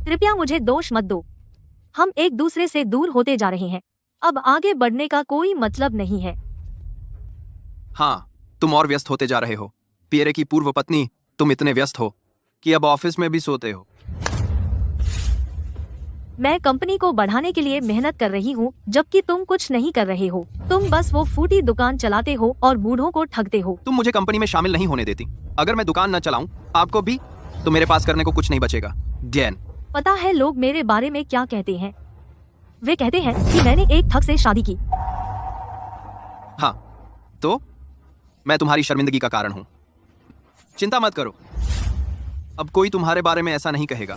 कृपया मुझे दोष मत दो। हम एक दूसरे से दूर होते जा रहे हैं। अब आगे बढ़ने का कोई मतलब नहीं है। हाँ, तुम और व्यस्त होते जा रहे हो। पियरे की पूर्व पत्नी, तुम इतने व्यस्त हो कि अब ऑफिस में भी सोते हो। मैं कंपनी को बढ़ाने के लिए मेहनत कर रही हूँ, जबकि तुम कुछ नहीं कर रहे हो। तुम बस वो फूटी दुकान चलाते हो और बूढ़ों को ठगते हो। तुम मुझे कंपनी में शामिल नहीं होने देती। अगर मैं दुकान न चलाऊं आपको भी, तो मेरे पास करने को कुछ नहीं बचेगा। डैन। पता है लोग मेरे बारे में क्या कहते हैं? वे कहते हैं कि मैंने एक ठग से शादी की। हाँ, तो मैं तुम्हारी शर्मिंदगी का कारण हूँ। चिंता मत करो, अब कोई तुम्हारे बारे में ऐसा नहीं कहेगा।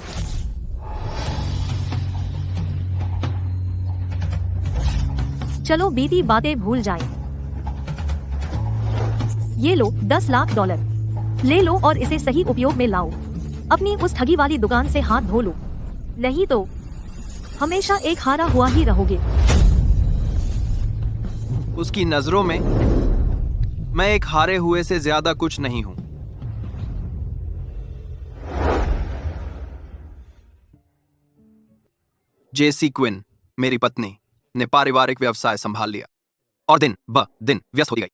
चलो बीती बातें भूल जाएं। ये लो $10 लाख। ले लो और इसे सही उपयोग में लाओ। अपनी उस ठगी वाली दुकान से हाथ धो लो, नहीं तो हमेशा एक हारा हुआ ही रहोगे। उसकी नजरों में मैं एक हारे हुए से ज्यादा कुछ नहीं हूं। जेसी क्विन, मेरी पत्नी, ने पारिवारिक व्यवसाय संभाल लिया और दिन ब दिन व्यस्त होती गई।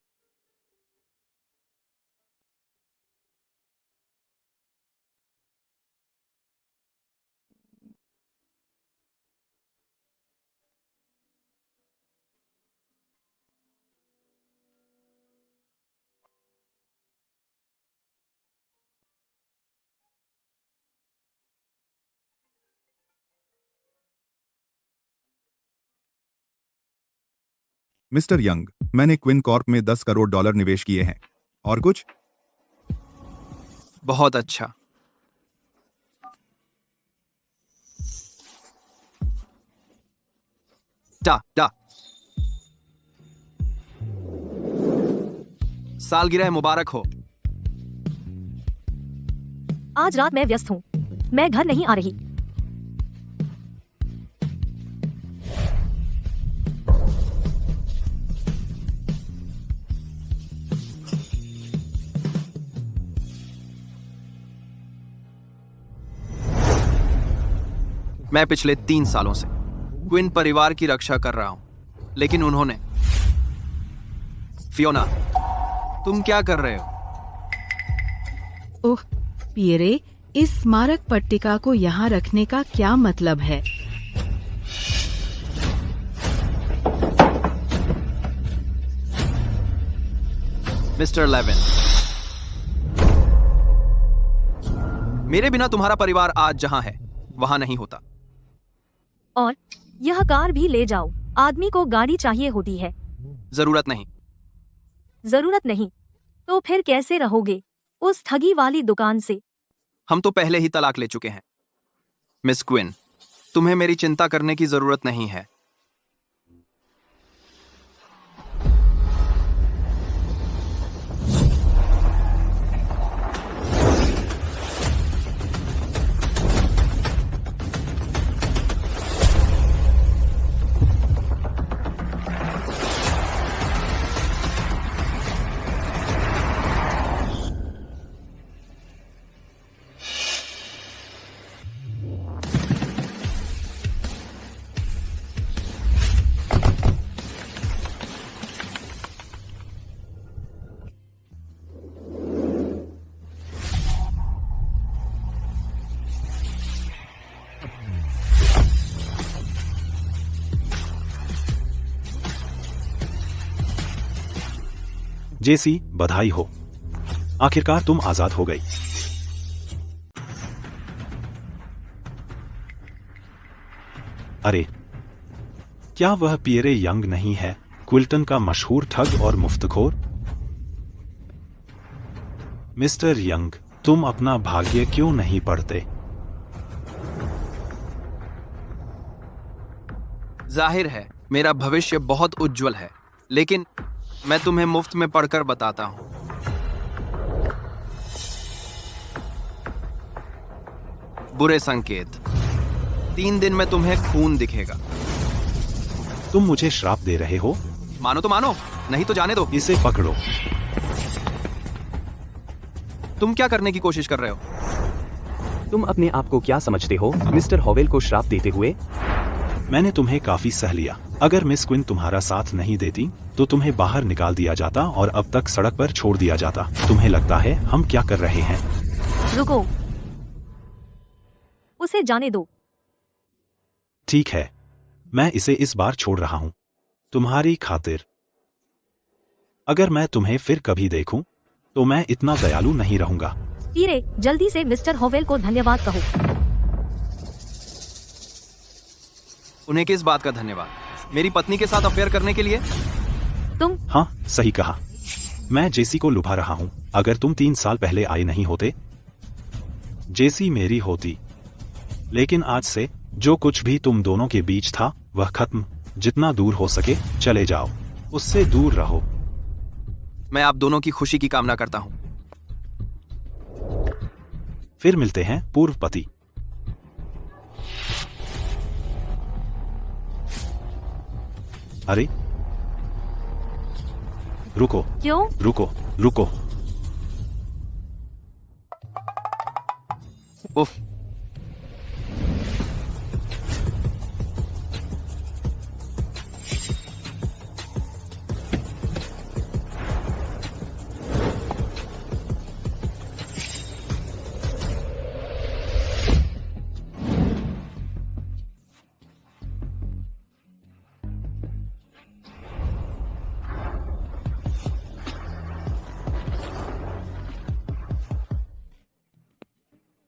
मिस्टर यंग, मैंने क्विन कॉर्प में $10 करोड़ निवेश किए हैं। और कुछ? बहुत अच्छा। टा सालगिरह मुबारक हो। आज रात मैं व्यस्त हूँ, मैं घर नहीं आ रही। मैं पिछले 3 सालों से क्विन परिवार की रक्षा कर रहा हूं, लेकिन उन्होंने। फियोना, तुम क्या कर रहे हो? ओह पियरे, इस स्मारक पट्टिका को यहाँ रखने का क्या मतलब है? मिस्टर लेविन, मेरे बिना तुम्हारा परिवार आज जहां है वहां नहीं होता। और यह कार भी ले जाओ। आदमी को गाड़ी चाहिए होती है। जरूरत नहीं। जरूरत नहीं तो फिर कैसे रहोगे उस ठगी वाली दुकान से? हम तो पहले ही तलाक ले चुके हैं। मिस क्विन, तुम्हें मेरी चिंता करने की जरूरत नहीं है। जेसी, बधाई हो, आखिरकार तुम आजाद हो गई। अरे, क्या वह पियरे यंग नहीं है, क्विल्टन का मशहूर ठग और मुफ्तखोर? मिस्टर यंग, तुम अपना भाग्य क्यों नहीं पढ़ते? जाहिर है मेरा भविष्य बहुत उज्जवल है, लेकिन मैं तुम्हें मुफ्त में पढ़कर बताता हूं। बुरे संकेत। 3 दिन में तुम्हें खून दिखेगा। तुम मुझे श्राप दे रहे हो? मानो तो मानो, नहीं तो जाने दो। इसे पकड़ो। तुम क्या करने की कोशिश कर रहे हो? तुम अपने आप को क्या समझते हो मिस्टर हॉवेल को श्राप देते हुए? मैंने तुम्हें काफी सह लिया। अगर मिस क्विन तुम्हारा साथ नहीं देती तो तुम्हें बाहर निकाल दिया जाता और अब तक सड़क पर छोड़ दिया जाता। तुम्हें लगता है हम क्या कर रहे हैं? रुको, उसे जाने दो। ठीक है, मैं इसे इस बार छोड़ रहा हूँ तुम्हारी खातिर। अगर मैं तुम्हें फिर कभी देखूं तो मैं इतना दयालु नहीं रहूंगा। पीरे, जल्दी से मिस्टर हॉवेल को धन्यवाद कहो। उन्हें किस बात का धन्यवाद? मेरी पत्नी के साथ अफेयर करने के लिए? तुम हाँ, सही कहा। मैं जेसी को लुभा रहा हूँ। अगर तुम 3 साल पहले आए नहीं होते, जेसी मेरी होती। लेकिन आज से जो कुछ भी तुम दोनों के बीच था वह खत्म। जितना दूर हो सके चले जाओ, उससे दूर रहो। मैं आप दोनों की खुशी की कामना करता हूँ। फिर मिलते हैं पूर्व पति। अरे रुको, क्यों? रुको, रुको। उफ,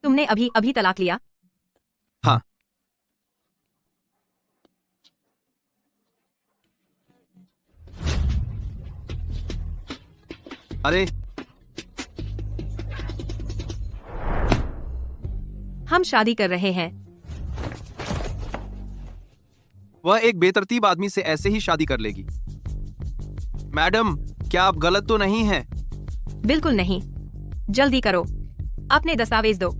तुमने अभी अभी तलाक लिया? हाँ। अरे, हम शादी कर रहे हैं। वह एक बेतरतीब आदमी से ऐसे ही शादी कर लेगी। मैडम, क्या आप गलत तो नहीं हैं? बिल्कुल नहीं। जल्दी करो, अपने दस्तावेज दो।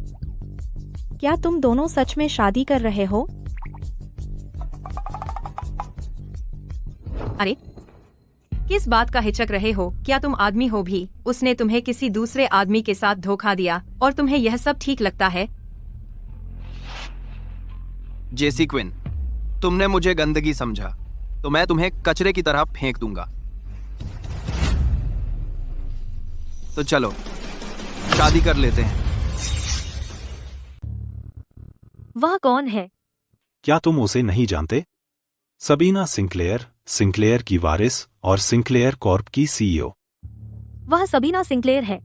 क्या तुम दोनों सच में शादी कर रहे हो? अरे, किस बात का हिचक रहे हो? क्या तुम आदमी हो भी? उसने तुम्हें किसी दूसरे आदमी के साथ धोखा दिया और तुम्हें यह सब ठीक लगता है? जेसी क्विन, तुमने मुझे गंदगी समझा तो मैं तुम्हें कचरे की तरह फेंक दूंगा। तो चलो शादी कर लेते हैं। वह कौन है? क्या तुम उसे नहीं जानते? सबीना सिंक्लेयर, सिंक्लेयर की वारिस और सिंक्लेयर कॉर्प की सीईओ। वह सबीना सिंक्लेयर है।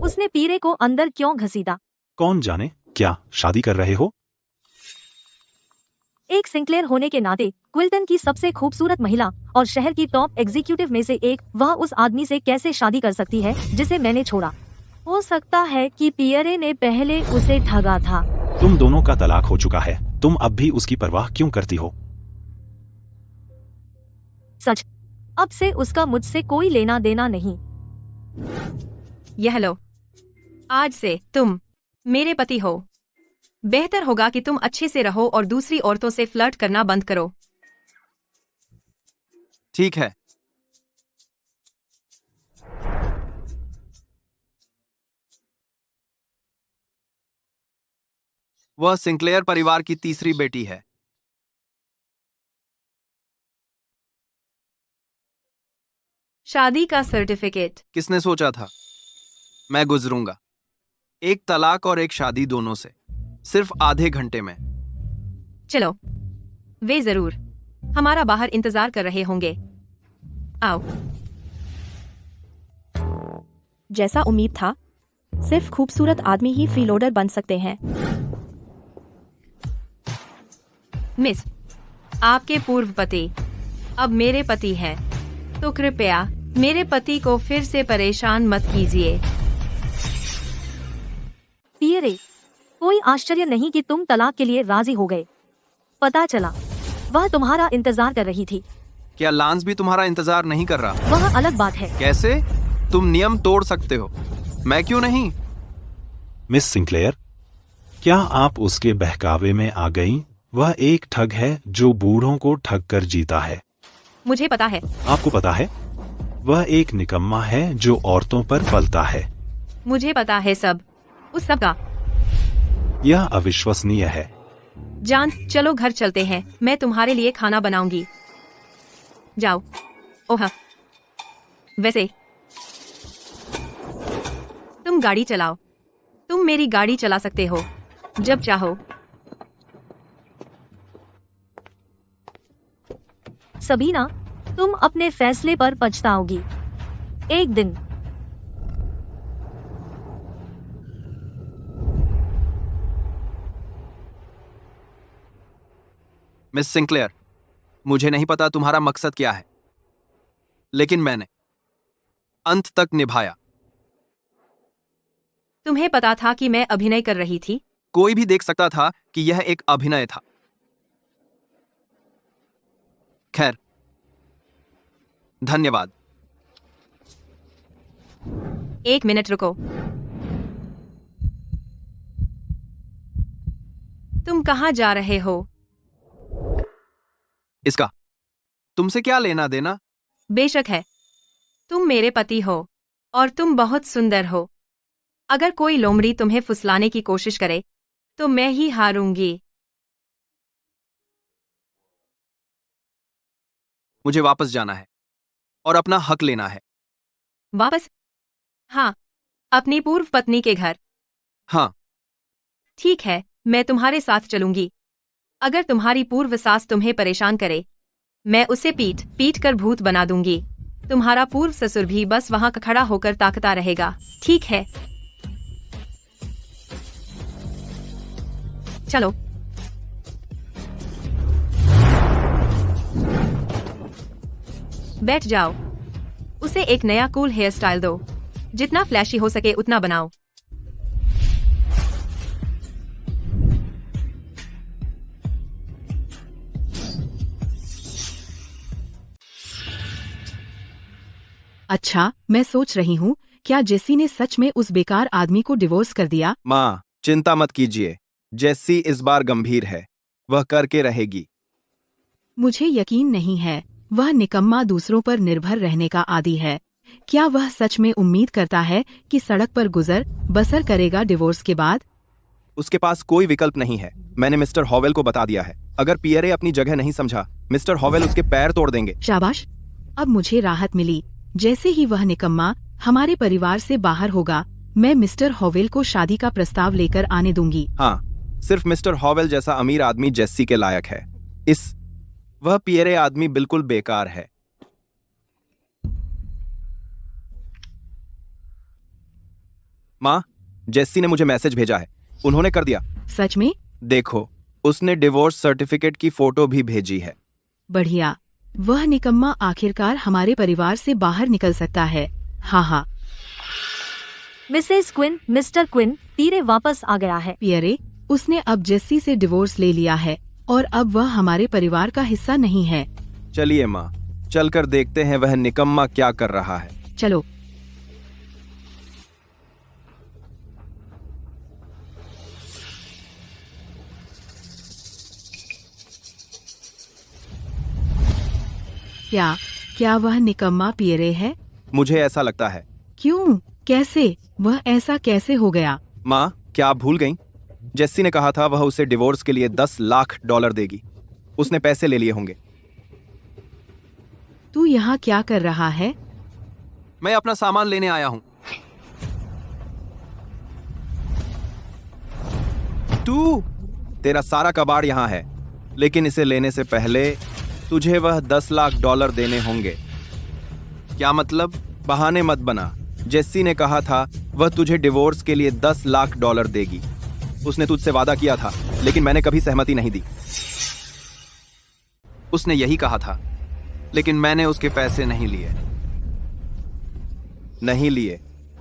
उसने पीरे को अंदर क्यों घसीटा? कौन जाने। क्या शादी कर रहे हो? एक सिंक्लेयर होने के नाते क्विल्टन की सबसे खूबसूरत महिला और शहर की टॉप एग्जीक्यूटिव में से एक, वह उस आदमी से कैसे शादी कर सकती है जिसे मैंने छोड़ा? हो सकता है कि पियरे ने पहले उसे ठगा था। तुम दोनों का तलाक हो चुका है। तुम अब भी उसकी परवाह क्यों करती हो? सच, अब से उसका मुझसे कोई लेना देना नहीं। यह लो, आज से तुम मेरे पति हो। बेहतर होगा कि तुम अच्छे से रहो और दूसरी औरतों से फ्लर्ट करना बंद करो। ठीक है। वह सिंक्लेयर परिवार की तीसरी बेटी है। शादी का सर्टिफिकेट। किसने सोचा था मैं गुजरूंगा एक तलाक और एक शादी दोनों से सिर्फ आधे घंटे में? चलो, वे जरूर हमारा बाहर इंतजार कर रहे होंगे। आओ। जैसा उम्मीद था, सिर्फ खूबसूरत आदमी ही फ्रीलोडर बन सकते हैं। मिस, आपके पूर्व पति अब मेरे पति हैं, तो कृपया मेरे पति को फिर से परेशान मत कीजिए। पियरे, कोई आश्चर्य नहीं कि तुम तलाक के लिए राजी हो गए। पता चला वह तुम्हारा इंतजार कर रही थी। क्या लांस भी तुम्हारा इंतजार नहीं कर रहा? वह अलग बात है। कैसे? तुम नियम तोड़ सकते हो, मैं क्यों नहीं? मिस सिंक्लेयर, क्या आप उसके बहकावे में आ गईं? वह एक ठग है जो बूढ़ों को ठग कर जीता है। मुझे पता है। आपको पता है? वह एक निकम्मा है जो औरतों पर पलता है। मुझे पता है सब, उस सब का। यह अविश्वसनीय है। जान, चलो घर चलते हैं, मैं तुम्हारे लिए खाना बनाऊंगी। जाओ। ओह, वैसे तुम गाड़ी चलाओ। तुम मेरी गाड़ी चला सकते हो जब चाहो। सबीना, तुम अपने फैसले पर पछताओगी एक दिन। मिस सिंक्लेयर, मुझे नहीं पता तुम्हारा मकसद क्या है, लेकिन मैंने अंत तक निभाया। तुम्हें पता था कि मैं अभिनय कर रही थी? कोई भी देख सकता था कि यह एक अभिनय था। खैर, धन्यवाद। एक मिनट रुको। तुम कहाँ जा रहे हो? इसका तुमसे क्या लेना देना? बेशक है। तुम मेरे पति हो और तुम बहुत सुंदर हो। अगर कोई लोमड़ी तुम्हें फुसलाने की कोशिश करे तो मैं ही हारूंगी। मुझे वापस जाना है और अपना हक लेना है। वापस? हाँ, अपनी पूर्व पत्नी के घर। हाँ, ठीक है, मैं तुम्हारे साथ चलूंगी। अगर तुम्हारी पूर्व सास तुम्हें परेशान करे, मैं उसे पीट पीट कर भूत बना दूंगी। तुम्हारा पूर्व ससुर भी बस वहां खड़ा होकर ताकता रहेगा। ठीक है, चलो। बैठ जाओ। उसे एक नया कूल हेयर स्टाइल दो। जितना फ्लैशी हो सके उतना बनाओ। अच्छा, मैं सोच रही हूँ, क्या जेसी ने सच में उस बेकार आदमी को डिवोर्स कर दिया? माँ, चिंता मत कीजिए। जेसी इस बार गंभीर है, वह करके रहेगी। मुझे यकीन नहीं है। वह निकम्मा दूसरों पर निर्भर रहने का आदी है। क्या वह सच में उम्मीद करता है कि सड़क पर गुजर बसर करेगा डिवोर्स के बाद? उसके पास कोई विकल्प नहीं है। मैंने मिस्टर हॉवेल को बता दिया है। अगर पियरे अपनी जगह नहीं समझा, मिस्टर हॉवेल उसके पैर तोड़ देंगे। शाबाश, अब मुझे राहत मिली। जैसे ही वह निकम्मा हमारे परिवार से बाहर होगा, मैं मिस्टर हॉवेल को शादी का प्रस्ताव लेकर आने दूंगी। हाँ, सिर्फ मिस्टर हॉवेल जैसा अमीर आदमी जेसी के लायक है। वह पियरे आदमी बिल्कुल बेकार है। माँ, जेसी ने मुझे मैसेज भेजा है। उन्होंने कर दिया। सच में? देखो, उसने डिवोर्स सर्टिफिकेट की फोटो भी भेजी है। बढ़िया। वह निकम्मा आखिरकार हमारे परिवार से बाहर निकल सकता है। हाँ हाँ। Mrs Quinn, Mr Quinn, Pierre वापस आ गया है। पियरे, उसने अब जेसी से डिवोर्स ले लिया है और अब वह हमारे परिवार का हिस्सा नहीं है। चलिए माँ, चलकर देखते हैं वह निकम्मा क्या कर रहा है। चलो। क्या वह निकम्मा पियरे है? मुझे ऐसा लगता है। क्यों? कैसे? वह ऐसा कैसे हो गया? माँ, क्या आप भूल गईं? जेसी ने कहा था वह उसे डिवोर्स के लिए $10 लाख देगी। उसने पैसे ले लिए होंगे। तू यहाँ क्या कर रहा है? मैं अपना सामान लेने आया हूँ। तेरा सारा कबाड़ यहाँ है, लेकिन इसे लेने से पहले तुझे वह $10 लाख देने होंगे। क्या मतलब? बहाने मत बना। जेसी ने कहा था वह तुझे डिवोर्स के लिए $10 लाख देगी। उसने तुझसे वादा किया था, लेकिन मैंने कभी सहमति नहीं दी। उसने यही कहा था, लेकिन मैंने उसके पैसे नहीं लिए।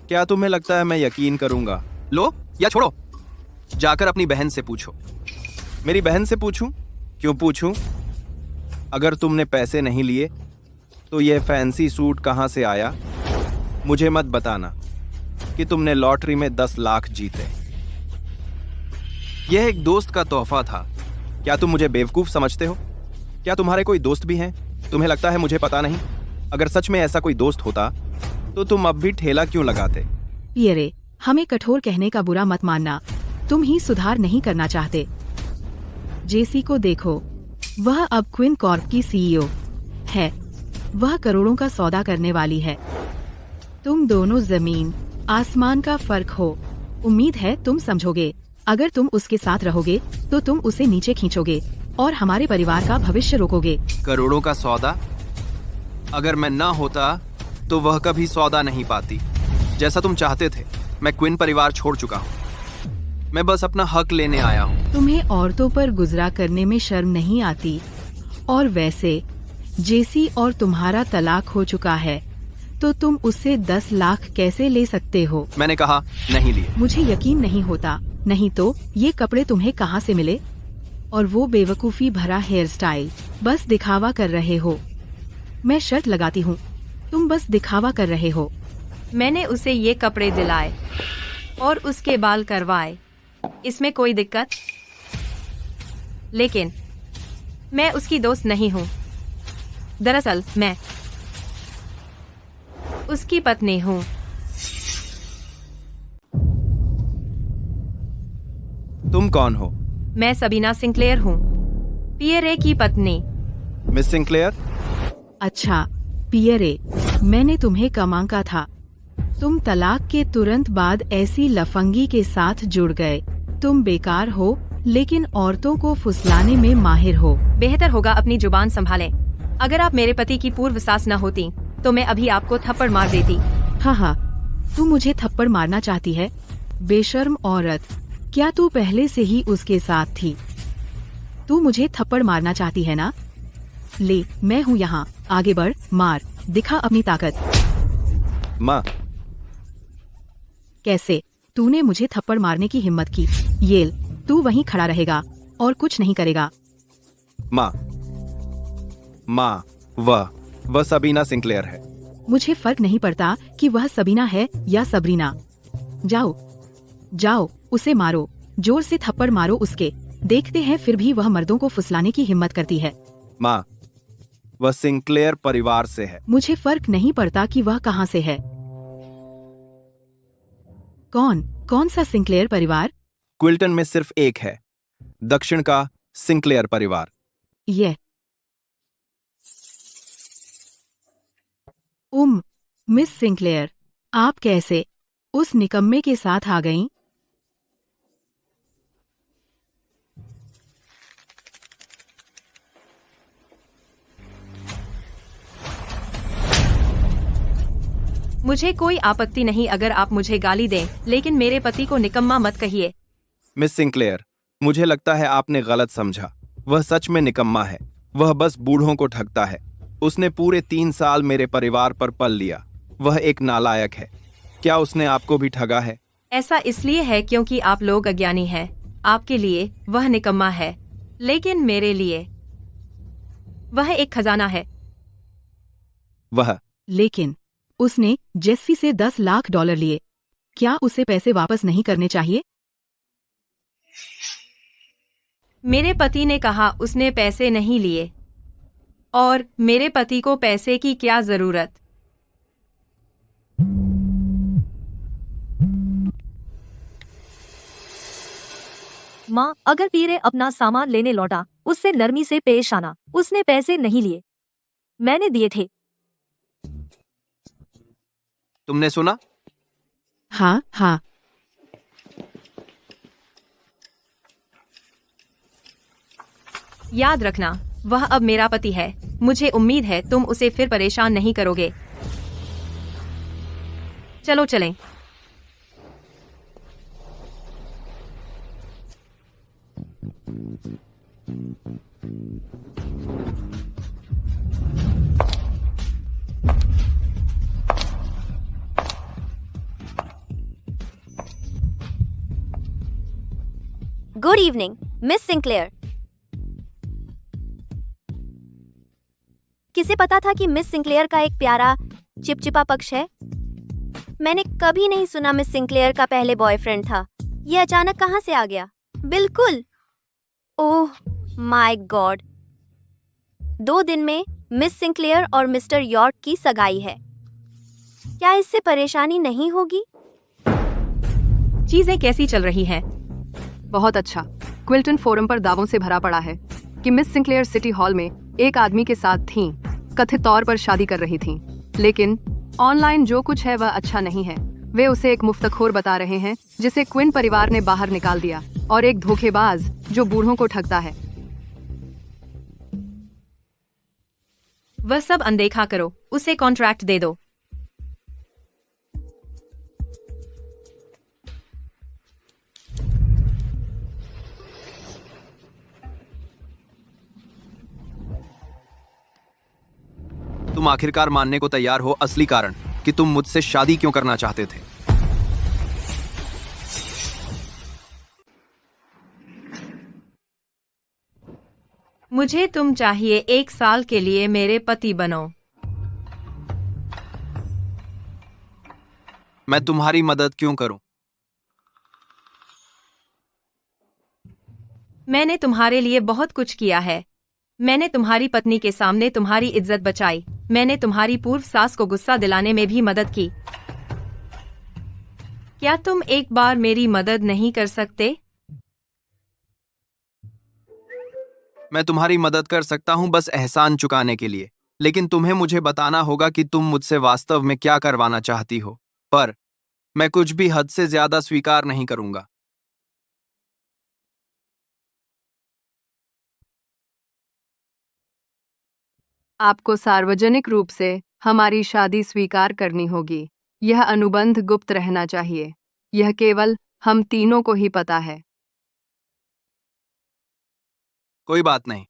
क्या तुम्हें लगता है मैं यकीन करूंगा? लो या छोड़ो। जाकर अपनी बहन से पूछो। मेरी बहन से पूछूं? क्यों पूछूं? अगर तुमने पैसे नहीं लिए तो यह फैंसी सूट कहां से आया? मुझे मत बताना कि तुमने लॉटरी में 10 लाख जीते। यह एक दोस्त का तोहफा था। क्या तुम मुझे बेवकूफ समझते हो? क्या तुम्हारे कोई दोस्त भी हैं? तुम्हें लगता है मुझे पता नहीं? अगर सच में ऐसा कोई दोस्त होता तो तुम अब भी ठेला क्यों लगाते? पियरे, हमें कठोर कहने का बुरा मत मानना। तुम ही सुधार नहीं करना चाहते। जेसी को देखो, वह अब क्विन कॉर्प की सीईओ है। वह करोड़ों का सौदा करने वाली है। तुम दोनों जमीन आसमान का फर्क हो। उम्मीद है तुम समझोगे। अगर तुम उसके साथ रहोगे तो तुम उसे नीचे खींचोगे और हमारे परिवार का भविष्य रोकोगे। करोड़ों का सौदा? अगर मैं ना होता तो वह कभी सौदा नहीं पाती। जैसा तुम चाहते थे, मैं क्विन परिवार छोड़ चुका हूँ। मैं बस अपना हक लेने आया हूँ। तुम्हें औरतों पर गुजरा करने में शर्म नहीं आती? और वैसे जेसी और तुम्हारा तलाक हो चुका है, तो तुम उससे 10 लाख कैसे ले सकते हो? मैंने कहा नहीं लिए। मुझे यकीन नहीं होता। नहीं तो ये कपड़े तुम्हें कहाँ से मिले? और वो बेवकूफ़ी भरा हेयर स्टाइल, बस दिखावा कर रहे हो। मैं शर्त लगाती हूँ, तुम बस दिखावा कर रहे हो। मैंने उसे ये कपड़े दिलाए और उसके बाल करवाए। इसमें कोई दिक्कत? लेकिन मैं उसकी दोस्त नहीं हूँ। दरअसल मैं उसकी पत्नी हूँ। तुम कौन हो? मैं सबीना सिंक्लेयर हूँ, पियरे की पत्नी। Miss Sinclair? अच्छा पियरे, मैंने तुम्हें कमांका था। तुम तलाक के तुरंत बाद ऐसी लफंगी के साथ जुड़ गए। तुम बेकार हो, लेकिन औरतों को फुसलाने में माहिर हो। बेहतर होगा अपनी जुबान संभालें। अगर आप मेरे पति की पूर्व सास न होती तो मैं अभी आपको थप्पड़ मार देती। हाँ, तू मुझे थप्पड़ मारना चाहती है? बेशर्म औरत, क्या तू पहले से ही उसके साथ थी? तू मुझे थप्पड़ मारना चाहती है ना? ले, मैं हूँ यहाँ, आगे बढ़, मार, दिखा अपनी ताकत। माँ। कैसे? तूने मुझे थप्पड़ मारने की हिम्मत की? येल, तू वहीं खड़ा रहेगा और कुछ नहीं करेगा। माँ, वह सबीना सिंक्लेयर है। मुझे फर्क नहीं पड़ता कि वह सबीना है या सबरीना। जाओ, उसे मारो, जोर से थप्पड़ मारो उसके। देखते हैं फिर भी वह मर्दों को फुसलाने की हिम्मत करती है। माँ, वह सिंक्लेयर परिवार से है। मुझे फर्क नहीं पड़ता कि वह कहाँ से है। कौन सा सिंक्लेयर परिवार? क्विल्टन में सिर्फ एक है, दक्षिण का सिंक्लेयर परिवार। ये मिस सिंक्लेयर, आप कैसे उस निकम्मे के साथ आ गईं? मुझे कोई आपत्ति नहीं अगर आप मुझे गाली दें, लेकिन मेरे पति को निकम्मा मत कहिए। मिस सिंक्लेयर, मुझे लगता है आपने गलत समझा। वह सच में निकम्मा है। वह बस बूढ़ों को ठगता है। उसने पूरे 3 साल मेरे परिवार पर पल लिया। वह एक नालायक है। क्या उसने आपको भी ठगा है? ऐसा इसलिए है क्योंकि आप लोग अज्ञानी हैं। आपके लिए वह निकम्मा है, लेकिन मेरे लिए वह एक खजाना है। लेकिन उसने जेस्सी से $10 लाख लिए। क्या उसे पैसे वापस नहीं करने चाहिए? मेरे पति ने कहा उसने पैसे नहीं लिए, और मेरे पति को पैसे की क्या जरूरत? माँ, अगर पियरे अपना सामान लेने लौटा, उससे नरमी से पेश आना। उसने पैसे नहीं लिए, मैंने दिए थे। तुमने सुना? हाँ। याद रखना, वह अब मेरा पति है। मुझे उम्मीद है तुम उसे फिर परेशान नहीं करोगे। चलो चलें। Good evening, miss Sinclair. किसे पता था कि मिस सिंक्लेयर का एक प्यारा चिपचिपा पक्ष है? मैंने कभी नहीं सुना मिस सिंक्लेयर का पहले बॉयफ्रेंड था। ये अचानक कहाँ से आ गया? बिल्कुल। ओह माय गॉड, 2 दिन में मिस सिंक्लेयर और मिस्टर यॉर्क की सगाई है। क्या इससे परेशानी नहीं होगी? चीजें कैसी चल रही हैं? बहुत अच्छा। क्विल्टन फोरम पर दावों से भरा पड़ा है कि मिस सिंक्लेयर सिटी हॉल में एक आदमी के साथ थीं, कथित तौर पर शादी कर रही थीं। लेकिन ऑनलाइन जो कुछ है वह अच्छा नहीं है। वे उसे एक मुफ्तखोर बता रहे हैं जिसे क्विन परिवार ने बाहर निकाल दिया, और एक धोखेबाज जो बूढ़ों को ठगता है। वह सब अनदेखा करो, उसे कॉन्ट्रैक्ट दे दो। तुम आखिरकार मानने को तैयार हो असली कारण कि तुम मुझसे शादी क्यों करना चाहते थे। मुझे तुम चाहिए, 1 साल के लिए मेरे पति बनो। मैं तुम्हारी मदद क्यों करूं? मैंने तुम्हारे लिए बहुत कुछ किया है। मैंने तुम्हारी पत्नी के सामने तुम्हारी इज्जत बचाई। मैंने तुम्हारी पूर्व सास को गुस्सा दिलाने में भी मदद की। क्या तुम एक बार मेरी मदद नहीं कर सकते? मैं तुम्हारी मदद कर सकता हूं बस एहसान चुकाने के लिए, लेकिन तुम्हें मुझे बताना होगा कि तुम मुझसे वास्तव में क्या करवाना चाहती हो। पर मैं कुछ भी हद से ज्यादा स्वीकार नहीं करूंगा। आपको सार्वजनिक रूप से हमारी शादी स्वीकार करनी होगी। यह अनुबंध गुप्त रहना चाहिए। यह केवल हम तीनों को ही पता है। कोई बात नहीं।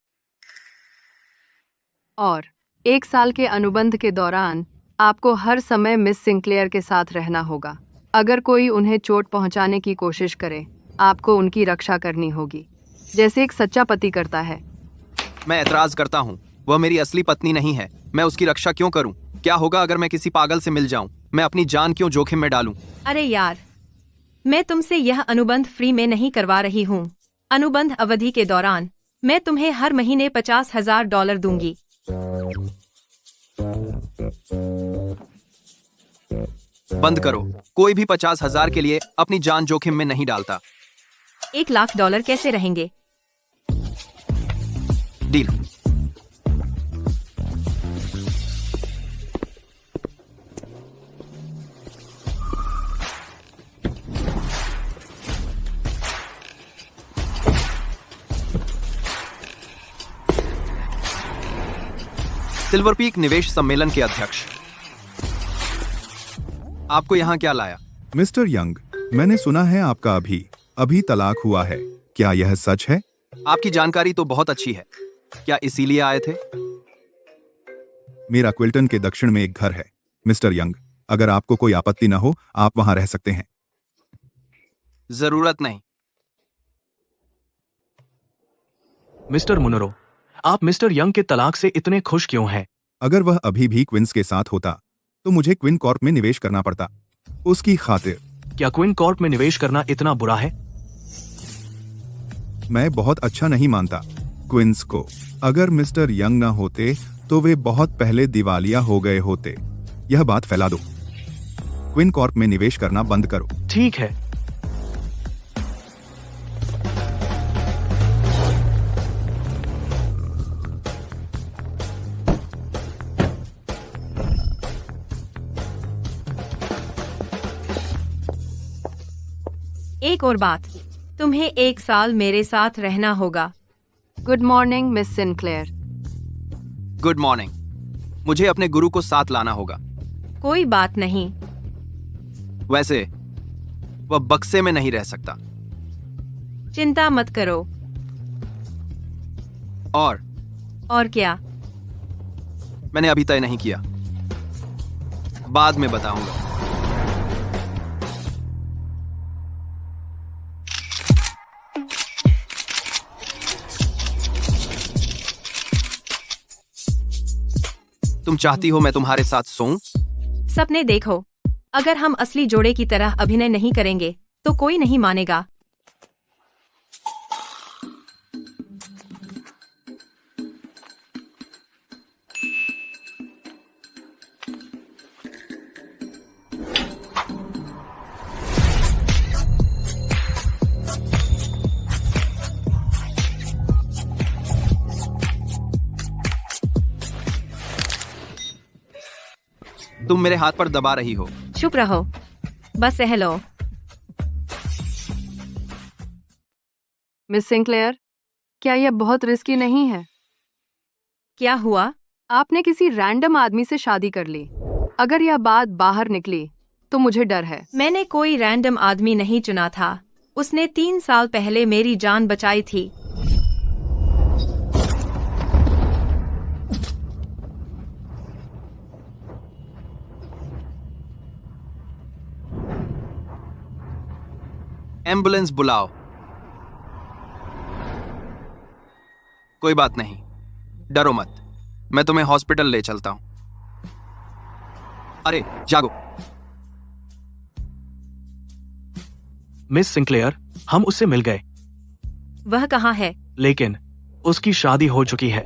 और 1 साल के अनुबंध के दौरान आपको हर समय मिस सिंक्लेयर के साथ रहना होगा। अगर कोई उन्हें चोट पहुंचाने की कोशिश करे, आपको उनकी रक्षा करनी होगी, जैसे एक सच्चा पति करता है। मैं एतराज करता हूं। वह मेरी असली पत्नी नहीं है। मैं उसकी रक्षा क्यों करूं? क्या होगा अगर मैं किसी पागल से मिल जाऊं? मैं अपनी जान क्यों जोखिम में डालूं? अरे यार, मैं तुमसे यह अनुबंध फ्री में नहीं करवा रही हूँ। अनुबंध अवधि के दौरान मैं तुम्हें हर महीने $50,000 दूंगी। बंद करो। कोई भी 50,000 के लिए अपनी जान जोखिम में नहीं डालता। $1,00,000 कैसे रहेंगे? डील। सिल्वर पीक निवेश सम्मेलन के अध्यक्ष, आपको यहाँ क्या लाया? मिस्टर यंग, मैंने सुना है आपका अभी तलाक हुआ है। क्या यह सच है? आपकी जानकारी तो बहुत अच्छी है। क्या इसीलिए आए थे? मेरा क्विल्टन के दक्षिण में एक घर है। मिस्टर यंग, अगर आपको कोई आपत्ति न हो, आप वहां रह सकते हैं। जरूरत नहीं। मिस्टर मुनरो, आप मिस्टर यंग के तलाक से इतने खुश क्यों हैं? अगर वह अभी भी क्विंस के साथ होता तो मुझे क्विन कॉर्प में निवेश करना पड़ता। उसकी खातिर। क्या क्विन कॉर्प में निवेश करना इतना बुरा है? मैं बहुत अच्छा नहीं मानता क्विंस को। अगर मिस्टर यंग ना होते तो वे बहुत पहले दिवालिया हो गए होते। यह बात फैला दो। क्विन कॉर्प में निवेश करना बंद करो। ठीक है। एक और बात, तुम्हें 1 साल मेरे साथ रहना होगा। Good morning miss Sinclair. Good morning. मुझे अपने गुरु को साथ लाना होगा। कोई बात नहीं। वैसे वह बक्से में नहीं रह सकता। चिंता मत करो। और क्या? मैंने अभी तय नहीं किया, बाद में बताऊंगा। तुम चाहती हो मैं तुम्हारे साथ सोऊं? सपने देखो। अगर हम असली जोड़े की तरह अभिनय नहीं करेंगे तो कोई नहीं मानेगा। तुम मेरे हाथ पर दबा रही हो। चुप रहो, बस सह लो। मिस सिंक्लेयर, क्या यह बहुत रिस्की नहीं है? क्या हुआ? आपने किसी रैंडम आदमी से शादी कर ली। अगर यह बात बाहर निकली तो मुझे डर है। मैंने कोई रैंडम आदमी नहीं चुना था। उसने 3 साल पहले मेरी जान बचाई थी। एम्बुलेंस बुलाओ। कोई बात नहीं, डरो मत, मैं तुम्हें हॉस्पिटल ले चलता हूं। अरे जागो। मिस सिंक्लेयर, हम उससे मिल गए, वह कहाँ है? लेकिन उसकी शादी हो चुकी है।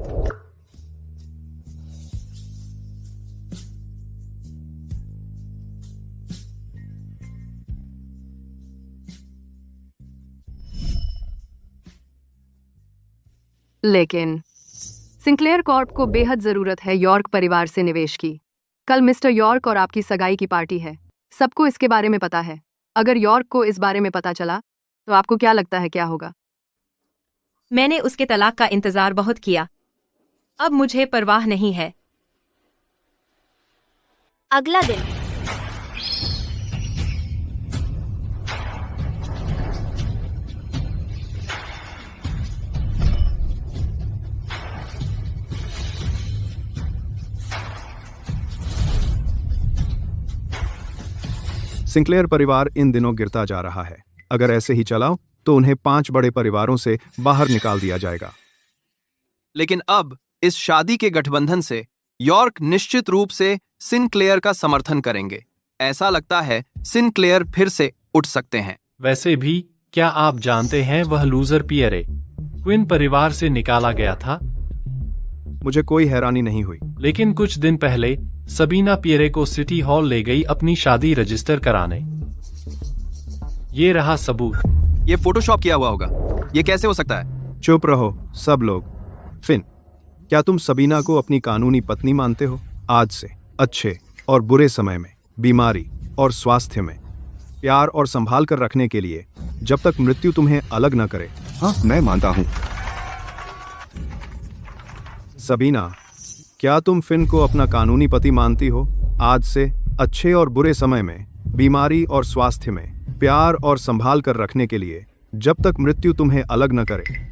लेकिन सिंक्लेयर कॉर्प को बेहद जरूरत है यॉर्क परिवार से निवेश की। कल मिस्टर यॉर्क और आपकी सगाई की पार्टी है। सबको इसके बारे में पता है। अगर यॉर्क को इस बारे में पता चला तो आपको क्या लगता है क्या होगा? मैंने उसके तलाक का इंतजार बहुत किया। अब मुझे परवाह नहीं है। अगला दिन। सिंक्लेयर परिवार इन दिनों गिरता जा रहा है। अगर ऐसे ही चला तो उन्हें 5 बड़े परिवारों से बाहर निकाल दिया जाएगा। लेकिन अब इस शादी के गठबंधन से यॉर्क निश्चित रूप से सिनक्लेयर का समर्थन करेंगे। ऐसा लगता है सिनक्लेयर फिर से उठ सकते हैं। वैसे भी क्या आप जानते हैं वह लूजर पियरे क्विन परिवार से निकाला गया था? मुझे कोई हैरानी नहीं हुई। लेकिन कुछ दिन पहले सबीना पियरे को सिटी हॉल ले गई अपनी शादी रजिस्टर कराने। ये रहा सबूत। ये फोटोशॉप किया हुआ होगा। ये कैसे हो सकता है? चुप रहो सब लोग। फिन, क्या तुम सबीना को अपनी कानूनी पत्नी मानते हो? आज से अच्छे और बुरे समय में, बीमारी और स्वास्थ्य में, प्यार और संभाल कर रखने के लिए, जब तक मृत्यु तुम्हें अलग न करे। हाँ, मैं मानता हूँ। सबीना, क्या तुम फिन को अपना कानूनी पति मानती हो? आज से अच्छे और बुरे समय में, बीमारी और स्वास्थ्य में, प्यार और संभाल कर रखने के लिए, जब तक मृत्यु तुम्हें अलग न करे।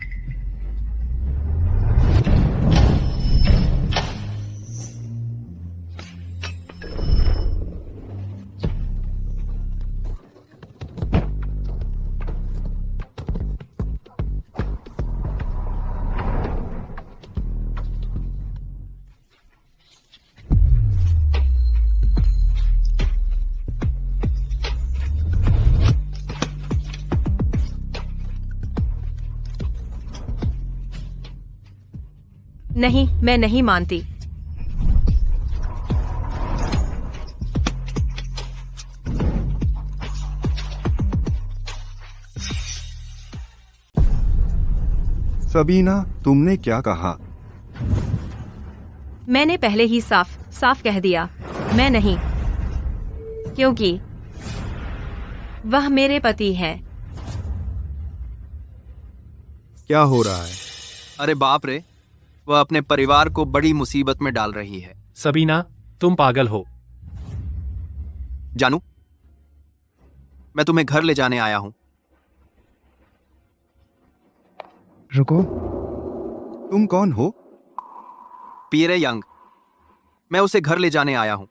नहीं, मैं नहीं मानती। सबीना, तुमने क्या कहा? मैंने पहले ही साफ साफ कह दिया, मैं नहीं, क्योंकि वह मेरे पति हैं। क्या हो रहा है? अरे बाप रे, वह अपने परिवार को बड़ी मुसीबत में डाल रही है। सबीना, तुम पागल हो। जानू, मैं तुम्हें घर ले जाने आया हूं। रुको, तुम कौन हो? पियरे यंग, मैं उसे घर ले जाने आया हूं।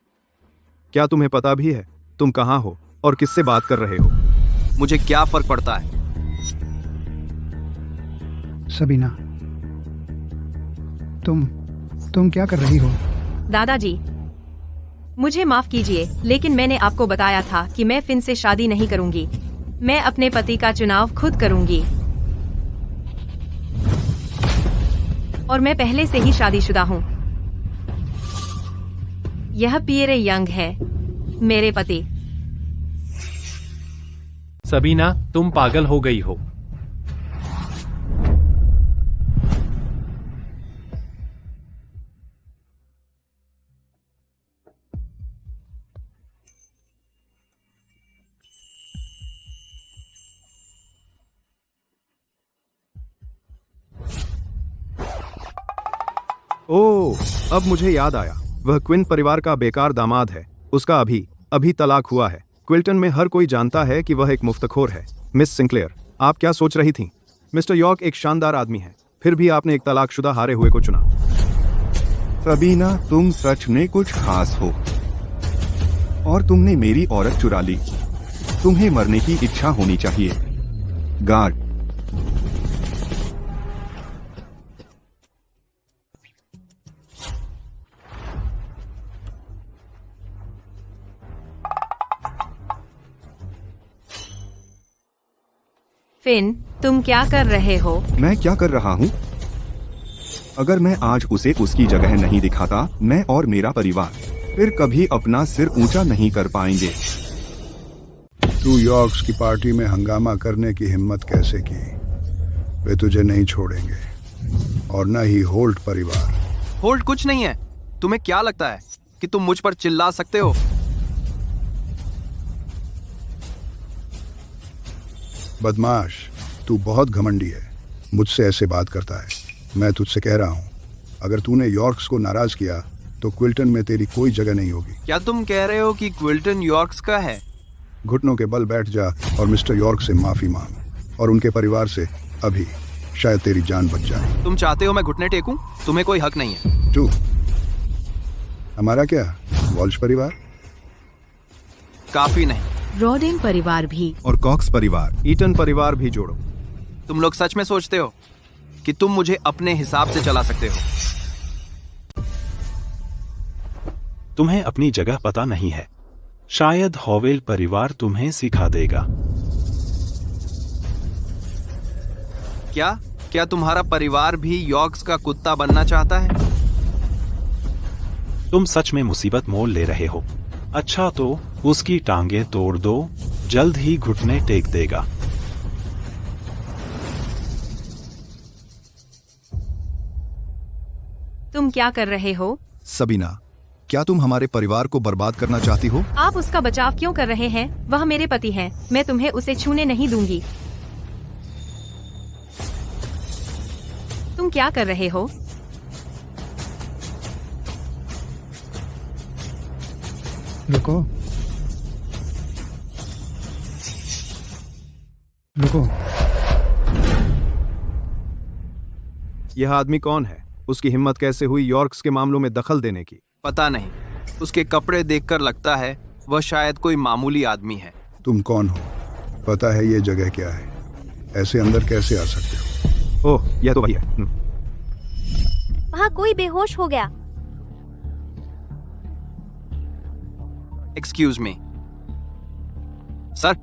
क्या तुम्हें पता भी है तुम कहाँ हो और किससे बात कर रहे हो? मुझे क्या फर्क पड़ता है? सबीना, तुम क्या कर रही हो? दादाजी, मुझे माफ कीजिए, लेकिन मैंने आपको बताया था कि मैं फिन से शादी नहीं करूंगी। मैं अपने पति का चुनाव खुद करूंगी और मैं पहले से ही शादीशुदा हूँ। यह पियरे यंग है, मेरे पति। सबीना, तुम पागल हो गई हो। ओह, अब मुझे याद आया, वह क्विन परिवार का बेकार दामाद है। उसका अभी तलाक हुआ है। क्विल्टन में हर कोई जानता है कि वह एक मुफ्तखोर है। मिस सिंक्लेयर, आप क्या सोच रही थीं? मिस्टर यॉर्क एक शानदार आदमी है, फिर भी आपने एक तलाकशुदा हारे हुए को चुना। सबीना, तुम सच में कुछ खास हो और तुमने मेरी औरत चुरा ली। तुम्हें मरने की इच्छा होनी चाहिए। गार्ड। फिन, तुम क्या कर रहे हो? मैं क्या कर रहा हूँ? अगर मैं आज उसे उसकी जगह नहीं दिखाता, मैं और मेरा परिवार फिर कभी अपना सिर ऊंचा नहीं कर पाएंगे। तू यॉर्क्स की पार्टी में हंगामा करने की हिम्मत कैसे की? वे तुझे नहीं छोड़ेंगे, और न ही होल्ट परिवार। होल्ट कुछ नहीं है। तुम्हें क्या लगता है कि तुम मुझ पर चिल्ला सकते हो? बदमाश, तू बहुत घमंडी है, मुझसे ऐसे बात करता है। मैं तुझसे कह रहा हूँ, अगर तूने यॉर्क्स को नाराज किया तो क्विल्टन में तेरी कोई जगह नहीं होगी। क्या तुम कह रहे हो कि क्विल्टन यॉर्क्स का है? घुटनों के बल बैठ जा और मिस्टर यॉर्क से माफी मांग, और उनके परिवार से अभी, शायद तेरी जान बच जाए। तुम चाहते हो मैं घुटने टेकूं? तुम्हें कोई हक नहीं है। चुप। हमारा क्या, वॉल्श परिवार? काफी नहीं। रॉडेन परिवार भी, और कॉक्स परिवार, ईटन परिवार भी जोड़ो। तुम लोग सच में सोचते हो कि तुम मुझे अपने हिसाब से चला सकते हो? तुम्हें अपनी जगह पता नहीं है। शायद हॉवेल परिवार तुम्हें सिखा देगा। क्या तुम्हारा परिवार भी यॉर्क्स का कुत्ता बनना चाहता है? तुम सच में मुसीबत मोल ले रहे हो। अच्छा तो उसकी टांगे तोड़ दो, जल्द ही घुटने टेक देगा। तुम क्या कर रहे हो? सबीना, क्या तुम हमारे परिवार को बर्बाद करना चाहती हो? आप उसका बचाव क्यों कर रहे हैं? वह मेरे पति हैं। मैं तुम्हें उसे छूने नहीं दूंगी। तुम क्या कर रहे हो? रुको, रुको। यह आदमी कौन है? उसकी हिम्मत कैसे हुई यॉर्क्स के मामलों में दखल देने की? पता नहीं। उसके कपड़े देखकर लगता है वह शायद कोई मामूली आदमी है। तुम कौन हो? पता है ये जगह क्या है? ऐसे अंदर कैसे आ सकते हो? ओह, यह तो वही है। वहाँ कोई बेहोश हो गया। Excuse me. सर।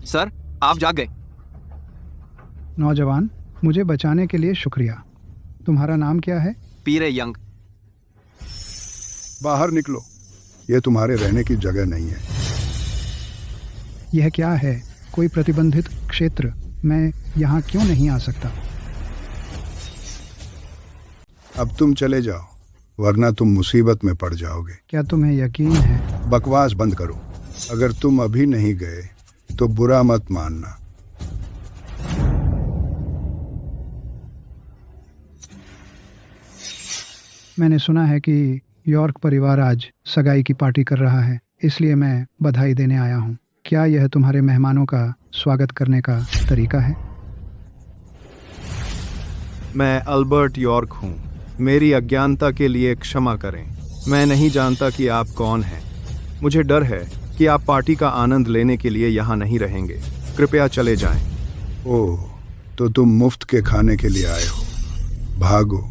सर, आप जाग गए। नौजवान, मुझे बचाने के लिए शुक्रिया। तुम्हारा नाम क्या है? पीरे यंग। बाहर निकलो, ये तुम्हारे रहने की जगह नहीं है। यह क्या है? कोई प्रतिबंधित क्षेत्र? मैं यहाँ क्यों नहीं आ सकता? अब तुम चले जाओ, वरना तुम मुसीबत में पड़ जाओगे। क्या तुम्हें यकीन है? बकवास बंद करो। अगर तुम अभी नहीं गए तो बुरा मत मानना। मैंने सुना है कि यॉर्क परिवार आज सगाई की पार्टी कर रहा है, इसलिए मैं बधाई देने आया हूँ। क्या यह तुम्हारे मेहमानों का स्वागत करने का तरीका है? मैं अल्बर्ट यॉर्क हूँ। मेरी अज्ञानता के लिए क्षमा करें। मैं नहीं जानता कि आप कौन हैं। मुझे डर है कि आप पार्टी का आनंद लेने के लिए यहाँ नहीं रहेंगे। कृपया चले जाएं। ओह, तो तुम मुफ्त के खाने के लिए आए हो। भागो,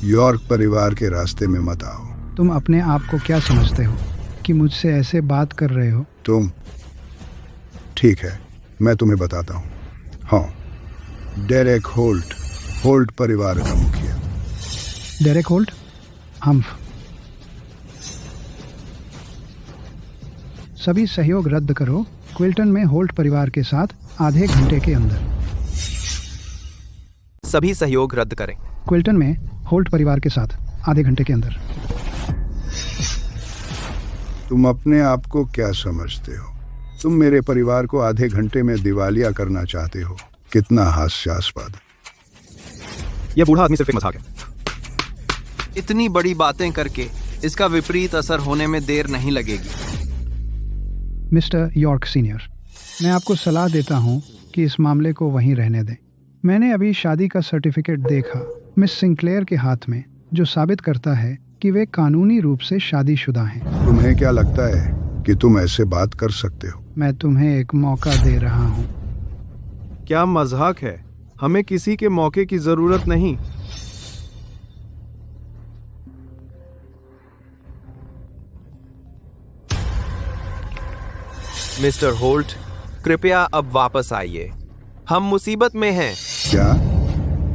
यॉर्क परिवार के रास्ते में मत आओ। तुम अपने आप को क्या समझते हो कि मुझसे ऐसे बात कर रहे हो? तुम? ठीक है, मैं तुम्हें बताता हूँ। हाँ, डेरेक होल्ट, होल्ट परिवार का मुखिया। Derek Holt? हम्फ। सभी सहयोग रद्द करो। क्विल्टन में होल्ट परिवार के साथ आधे घंटे के अंदर। सभी सहयोग रद्द करें। क्विल्टन में होल्ट परिवार के साथ आधे घंटे के अंदर। तुम अपने आप को क्या समझते हो? तुम मेरे परिवार को आधे घंटे में दिवालिया करना चाहते हो? कितना हास्यास्पद। यह बूढ़ा आदमी सिर्फ एक मजाक है। इतनी बड़ी बातें करके इसका विपरीत असर होने में देर नहीं लगेगी। मिस्टर यॉर्क सीनियर, मैं आपको सलाह देता हूं कि इस मामले को वहीं रहने दें। मैंने अभी शादी का सर्टिफिकेट देखा मिस सिंक्लेयर के हाथ में, जो साबित करता है कि वे कानूनी रूप से शादीशुदा हैं। तुम्हें क्या लगता है कि तुम ऐसे बात कर सकते हो? मैं तुम्हें एक मौका दे रहा हूं। क्या मजाक है? हमें किसी के मौके की जरूरत नहीं। मिस्टर होल्ट, कृपया अब वापस आइए। हम मुसीबत में हैं। क्या?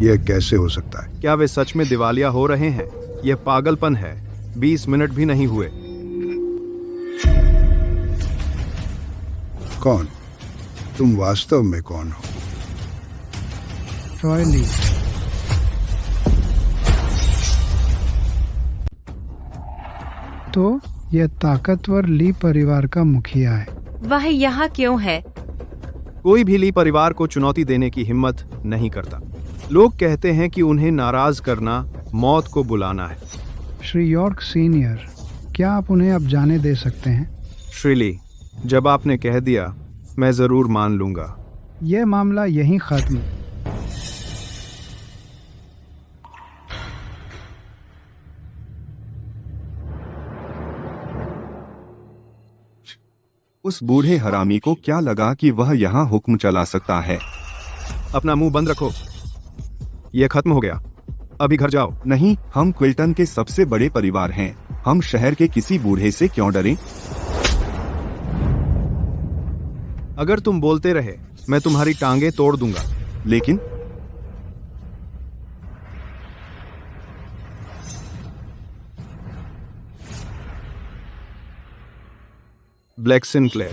यह कैसे हो सकता है? क्या वे सच में दिवालिया हो रहे हैं? यह पागलपन है। 20 मिनट भी नहीं हुए। कौन? तुम वास्तव में कौन हो? रॉय ली। तो यह ताकतवर ली परिवार का मुखिया है। वह यहाँ क्यों है? कोई भी ली परिवार को चुनौती देने की हिम्मत नहीं करता। लोग कहते हैं कि उन्हें नाराज करना मौत को बुलाना है। श्री यॉर्क सीनियर, क्या आप उन्हें अब जाने दे सकते हैं? श्री ली, जब आपने कह दिया मैं जरूर मान लूंगा। यह मामला यहीं खत्म। उस बूढ़े हरामी को क्या लगा कि वह यहाँ हुक्म चला सकता है? अपना मुंह बंद रखो। यह खत्म हो गया। अभी घर जाओ। नहीं, हम क्विल्टन के सबसे बड़े परिवार हैं। हम शहर के किसी बूढ़े से क्यों डरें? अगर तुम बोलते रहे मैं तुम्हारी टांगे तोड़ दूंगा। लेकिन ब्लैक सिंक्लेयर,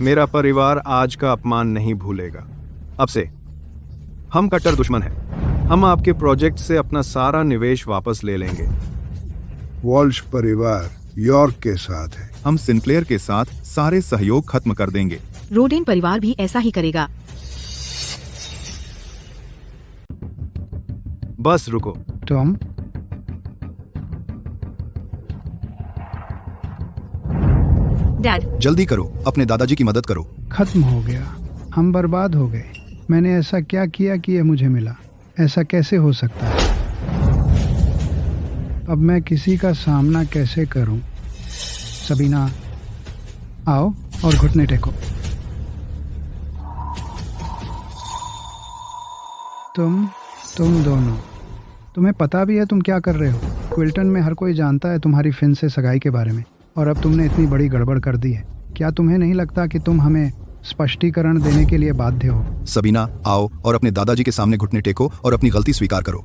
मेरा परिवार आज का अपमान नहीं भूलेगा। अब से हम कट्टर दुश्मन हैं। हम आपके प्रोजेक्ट से अपना सारा निवेश वापस ले लेंगे। वॉल्श परिवार यॉर्क के साथ है। हम सिंक्लेयर के साथ सारे सहयोग खत्म कर देंगे। रोडेन परिवार भी ऐसा ही करेगा। बस रुको। टॉम, डैड, जल्दी करो, अपने दादाजी की मदद करो। खत्म हो गया। हम बर्बाद हो गए। मैंने ऐसा क्या किया कि यह मुझे मिला? ऐसा कैसे हो सकता है? अब मैं किसी का सामना कैसे करूं? सबीना, आओ और घुटने टेको। तुम दोनों, तुम्हें पता भी है तुम क्या कर रहे हो? क्विल्टन में हर कोई जानता है तुम्हारी फिन से सगाई के बारे में, और अब तुमने इतनी बड़ी गड़बड़ कर दी है। क्या तुम्हें नहीं लगता कि तुम हमें स्पष्टीकरण देने के लिए बाध्य हो? सबीना, आओ और अपने दादाजी के सामने घुटने टेको और अपनी गलती स्वीकार करो।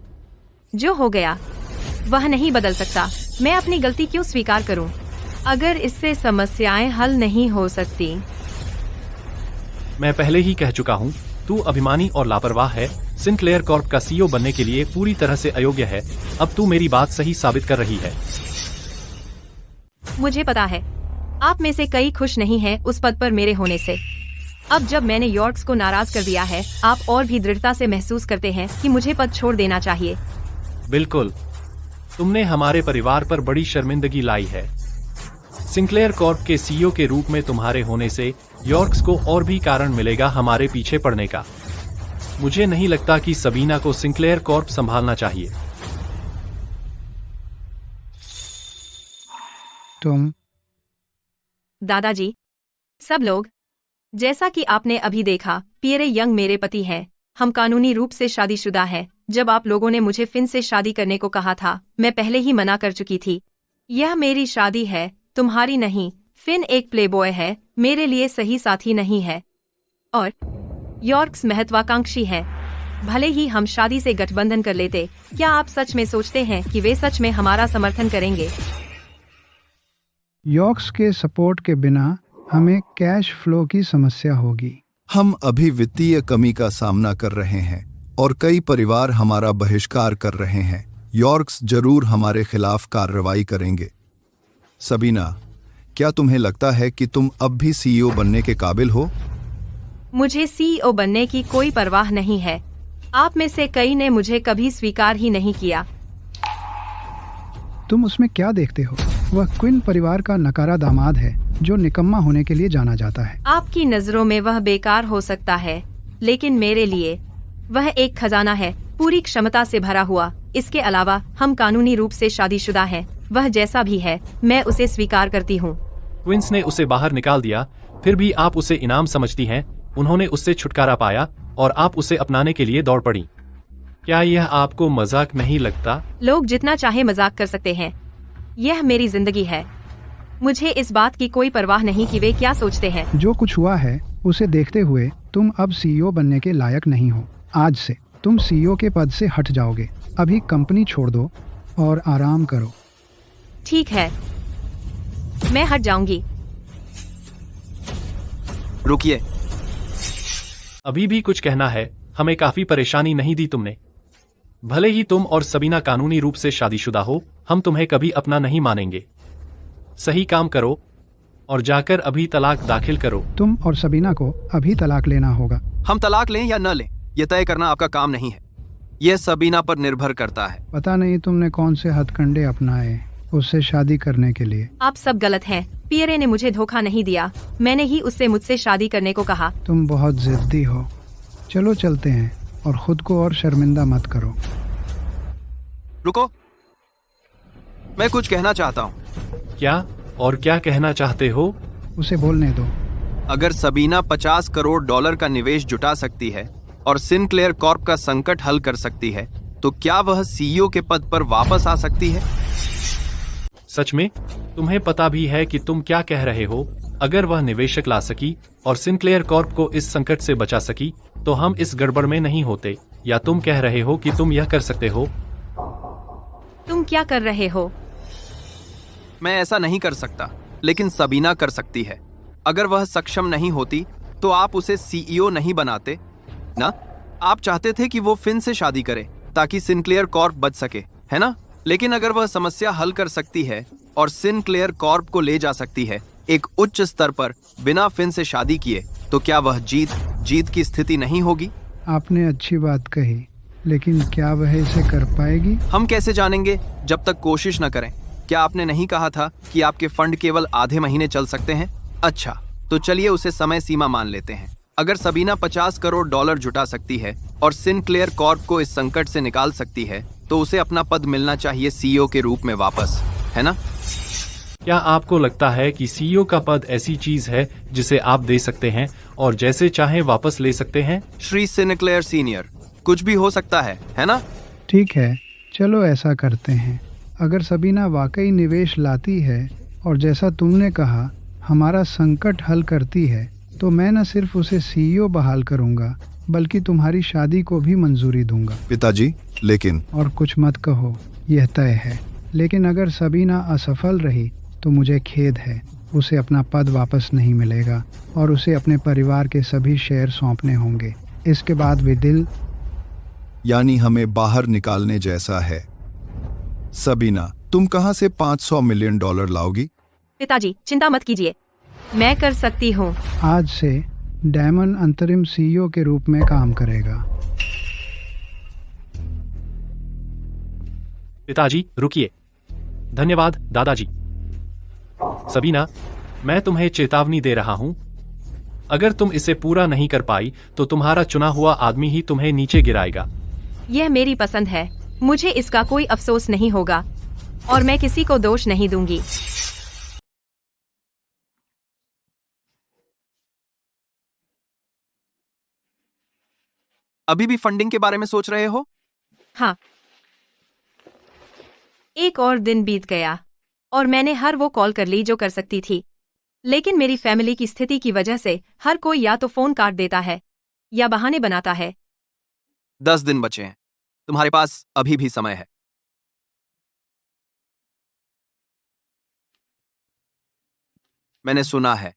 जो हो गया वह नहीं बदल सकता। मैं अपनी गलती क्यों स्वीकार करूं? अगर इससे समस्याएं हल नहीं हो सकती। मैं पहले ही कह चुका हूँ, तू अभिमानी और लापरवाह है। सिंक्लेयर कॉर्प का सीईओ बनने के लिए पूरी तरह से अयोग्य है। अब तू मेरी बात सही साबित कर रही है। मुझे पता है आप में से कई खुश नहीं हैं उस पद पर मेरे होने से। अब जब मैंने यॉर्क्स को नाराज कर दिया है, आप और भी दृढ़ता से महसूस करते हैं कि मुझे पद छोड़ देना चाहिए। बिल्कुल, तुमने हमारे परिवार पर बड़ी शर्मिंदगी लाई है। सिंक्लेयर कॉर्प के सीईओ के रूप में तुम्हारे होने से यॉर्क्स को और भी कारण मिलेगा हमारे पीछे पड़ने का। मुझे नहीं लगता कि सबीना को सिंक्लेयर कॉर्प संभालना चाहिए। तुम दादाजी, सब लोग, जैसा कि आपने अभी देखा, पियरे यंग मेरे पति हैं। हम कानूनी रूप से शादीशुदा हैं। जब आप लोगों ने मुझे फिन से शादी करने को कहा था, मैं पहले ही मना कर चुकी थी। यह मेरी शादी है, तुम्हारी नहीं। फिन एक प्लेबॉय है, मेरे लिए सही साथी नहीं है। और यॉर्क्स महत्वाकांक्षी है। भले ही हम शादी से गठबंधन कर लेते, क्या आप सच में सोचते हैं कि वे सच में हमारा समर्थन करेंगे? यॉर्क्स के सपोर्ट के बिना हमें कैश फ्लो की समस्या होगी। हम अभी वित्तीय कमी का सामना कर रहे हैं और कई परिवार हमारा बहिष्कार कर रहे हैं। यॉर्क्स जरूर हमारे खिलाफ कार्रवाई करेंगे। सबीना, क्या तुम्हें लगता है कि तुम अब भी सीईओ बनने के काबिल हो? मुझे सीईओ बनने की कोई परवाह नहीं है। आप में से कई ने मुझे कभी स्वीकार ही नहीं किया। तुम उसमें क्या देखते हो? वह क्विन परिवार का नकारा दामाद है जो निकम्मा होने के लिए जाना जाता है। आपकी नजरों में वह बेकार हो सकता है, लेकिन मेरे लिए वह एक खजाना है, पूरी क्षमता से भरा हुआ। इसके अलावा हम कानूनी रूप से शादीशुदा हैं। वह जैसा भी है, मैं उसे स्वीकार करती हूँ। क्विंस ने उसे बाहर निकाल दिया, फिर भी आप उसे इनाम समझती हैं। उन्होंने उससे छुटकारा पाया और आप उसे अपनाने के लिए दौड़ पड़ी। क्या यह आपको मजाक नहीं लगता? लोग जितना चाहे मजाक कर सकते हैं, यह मेरी जिंदगी है। मुझे इस बात की कोई परवाह नहीं कि वे क्या सोचते हैं। जो कुछ हुआ है उसे देखते हुए तुम अब सीईओ बनने के लायक नहीं हो। आज से तुम सीईओ के पद से हट जाओगे। अभी कंपनी छोड़ दो और आराम करो। ठीक है, मैं हट जाऊंगी। रुकिए। अभी भी कुछ कहना है? हमें काफी परेशानी नहीं दी तुमने। भले ही तुम और सबीना कानूनी रूप से शादीशुदा हो, हम तुम्हें कभी अपना नहीं मानेंगे। सही काम करो और जाकर अभी तलाक दाखिल करो। तुम और सबीना को अभी तलाक लेना होगा। हम तलाक लें या न लें, यह तय करना आपका काम नहीं है। यह सबीना पर निर्भर करता है। पता नहीं तुमने कौन से हथकंडे अपनाए उससे शादी करने के लिए। आप सब गलत हैं। पियरे ने मुझे धोखा नहीं दिया। मैंने ही उससे मुझसे शादी करने को कहा। तुम बहुत जिद्दी हो। चलो चलते हैं और खुद को और शर्मिंदा मत करो। रुको, मैं कुछ कहना चाहता हूँ। क्या? और क्या कहना चाहते हो? उसे बोलने दो। अगर सबीना $50 करोड़ का निवेश जुटा सकती है और सिनक्लेयर कॉर्प का संकट हल कर सकती है, तो क्या वह सीईओ के पद पर वापस आ सकती है? सच में? तुम्हें पता भी है कि तुम क्या कह रहे हो? अगर वह निवेशक ला सकी और सिनक्लेयर कॉर्प को इस संकट से बचा सकी, तो हम इस गड़बड़ में नहीं होते। या तुम कह रहे हो कि तुम यह कर सकते हो? तुम क्या कर रहे हो? मैं ऐसा नहीं कर सकता, लेकिन सबीना कर सकती है। अगर वह सक्षम नहीं होती तो आप उसे सीईओ नहीं बनाते ना? आप चाहते थे कि वो फिन से शादी करे ताकि सिनक्लेयर कॉर्प बच सके, है ना? लेकिन अगर वह समस्या हल कर सकती है और सिनक्लेयर कॉर्प को ले जा सकती है एक उच्च स्तर पर बिना फिन से शादी किए, तो क्या वह जीत की स्थिति नहीं होगी? आपने अच्छी बात कही, लेकिन क्या वह इसे कर पाएगी? हम कैसे जानेंगे जब तक कोशिश न करें? क्या आपने नहीं कहा था कि आपके फंड केवल आधे महीने चल सकते हैं? अच्छा, तो चलिए उसे समय सीमा मान लेते हैं। अगर सबीना $50 करोड़ जुटा सकती है और सिनक्लेयर कॉर्प को इस संकट से निकाल सकती है, तो उसे अपना पद मिलना चाहिए सीईओ के रूप में वापस, है ना? क्या आपको लगता है कि सीईओ का पद ऐसी चीज है जिसे आप दे सकते हैं और जैसे चाहे वापस ले सकते हैं? श्री सिनक्लेयर सीनियर, कुछ भी हो सकता है ना? ठीक है, चलो ऐसा करते हैं। अगर सबीना वाकई निवेश लाती है और जैसा तुमने कहा हमारा संकट हल करती है, तो मैं न सिर्फ उसे सीईओ बहाल करूंगा, बल्कि तुम्हारी शादी को भी मंजूरी दूंगा। पिताजी, लेकिन और कुछ मत कहो, यह तय है। लेकिन अगर सबीना असफल रही तो मुझे खेद है। उसे अपना पद वापस नहीं मिलेगा और उसे अपने परिवार के सभी शेयर सौंपने होंगे। इसके बाद वे दिल यानी हमें बाहर निकालने जैसा है। सबीना, तुम कहां से $500 मिलियन लाओगी? पिताजी, चिंता मत कीजिए, मैं कर सकती हूँ। आज से डैमन अंतरिम सीईओ के रूप में काम करेगा। पिताजी, रुकिए। धन्यवाद दादाजी। सबीना, मैं तुम्हें चेतावनी दे रहा हूं। अगर तुम इसे पूरा नहीं कर पाई तो तुम्हारा चुना हुआ आदमी ही तुम्हें नीचे गिराएगा। यह मेरी पसंद है। मुझे इसका कोई अफसोस नहीं होगा और मैं किसी को दोष नहीं दूंगी। अभी भी फंडिंग के बारे में सोच रहे हो? हाँ। एक और दिन बीत गया और मैंने हर वो कॉल कर ली जो कर सकती थी, लेकिन मेरी फैमिली की स्थिति की वजह से हर कोई या तो फोन काट देता है या बहाने बनाता है। 10 दिन बचे हैं, तुम्हारे पास अभी भी समय है। मैंने सुना है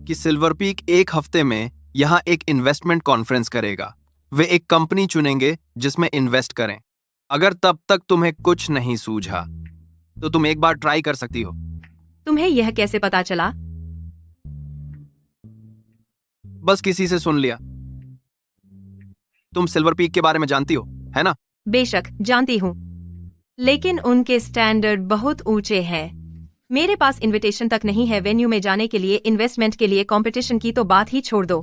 कि सिल्वर पीक एक हफ्ते में यहाँ एक इन्वेस्टमेंट कॉन्फ्रेंस करेगा। वे एक कंपनी चुनेंगे जिसमें इन्वेस्ट करें। अगर तब तक तुम्हें कुछ नहीं सूझा तो तुम एक बार ट्राई कर सकती हो। तुम्हें यह कैसे पता चला? बस किसी से सुन लिया। तुम सिल्वर पीक के बारे में जानती हो, है ना? बेशक जानती हूँ, लेकिन उनके स्टैंडर्ड बहुत ऊंचे हैं। मेरे पास इनविटेशन तक नहीं है वेन्यू में जाने के लिए। इन्वेस्टमेंट के लिए कंपटीशन की तो बात ही छोड़ दो।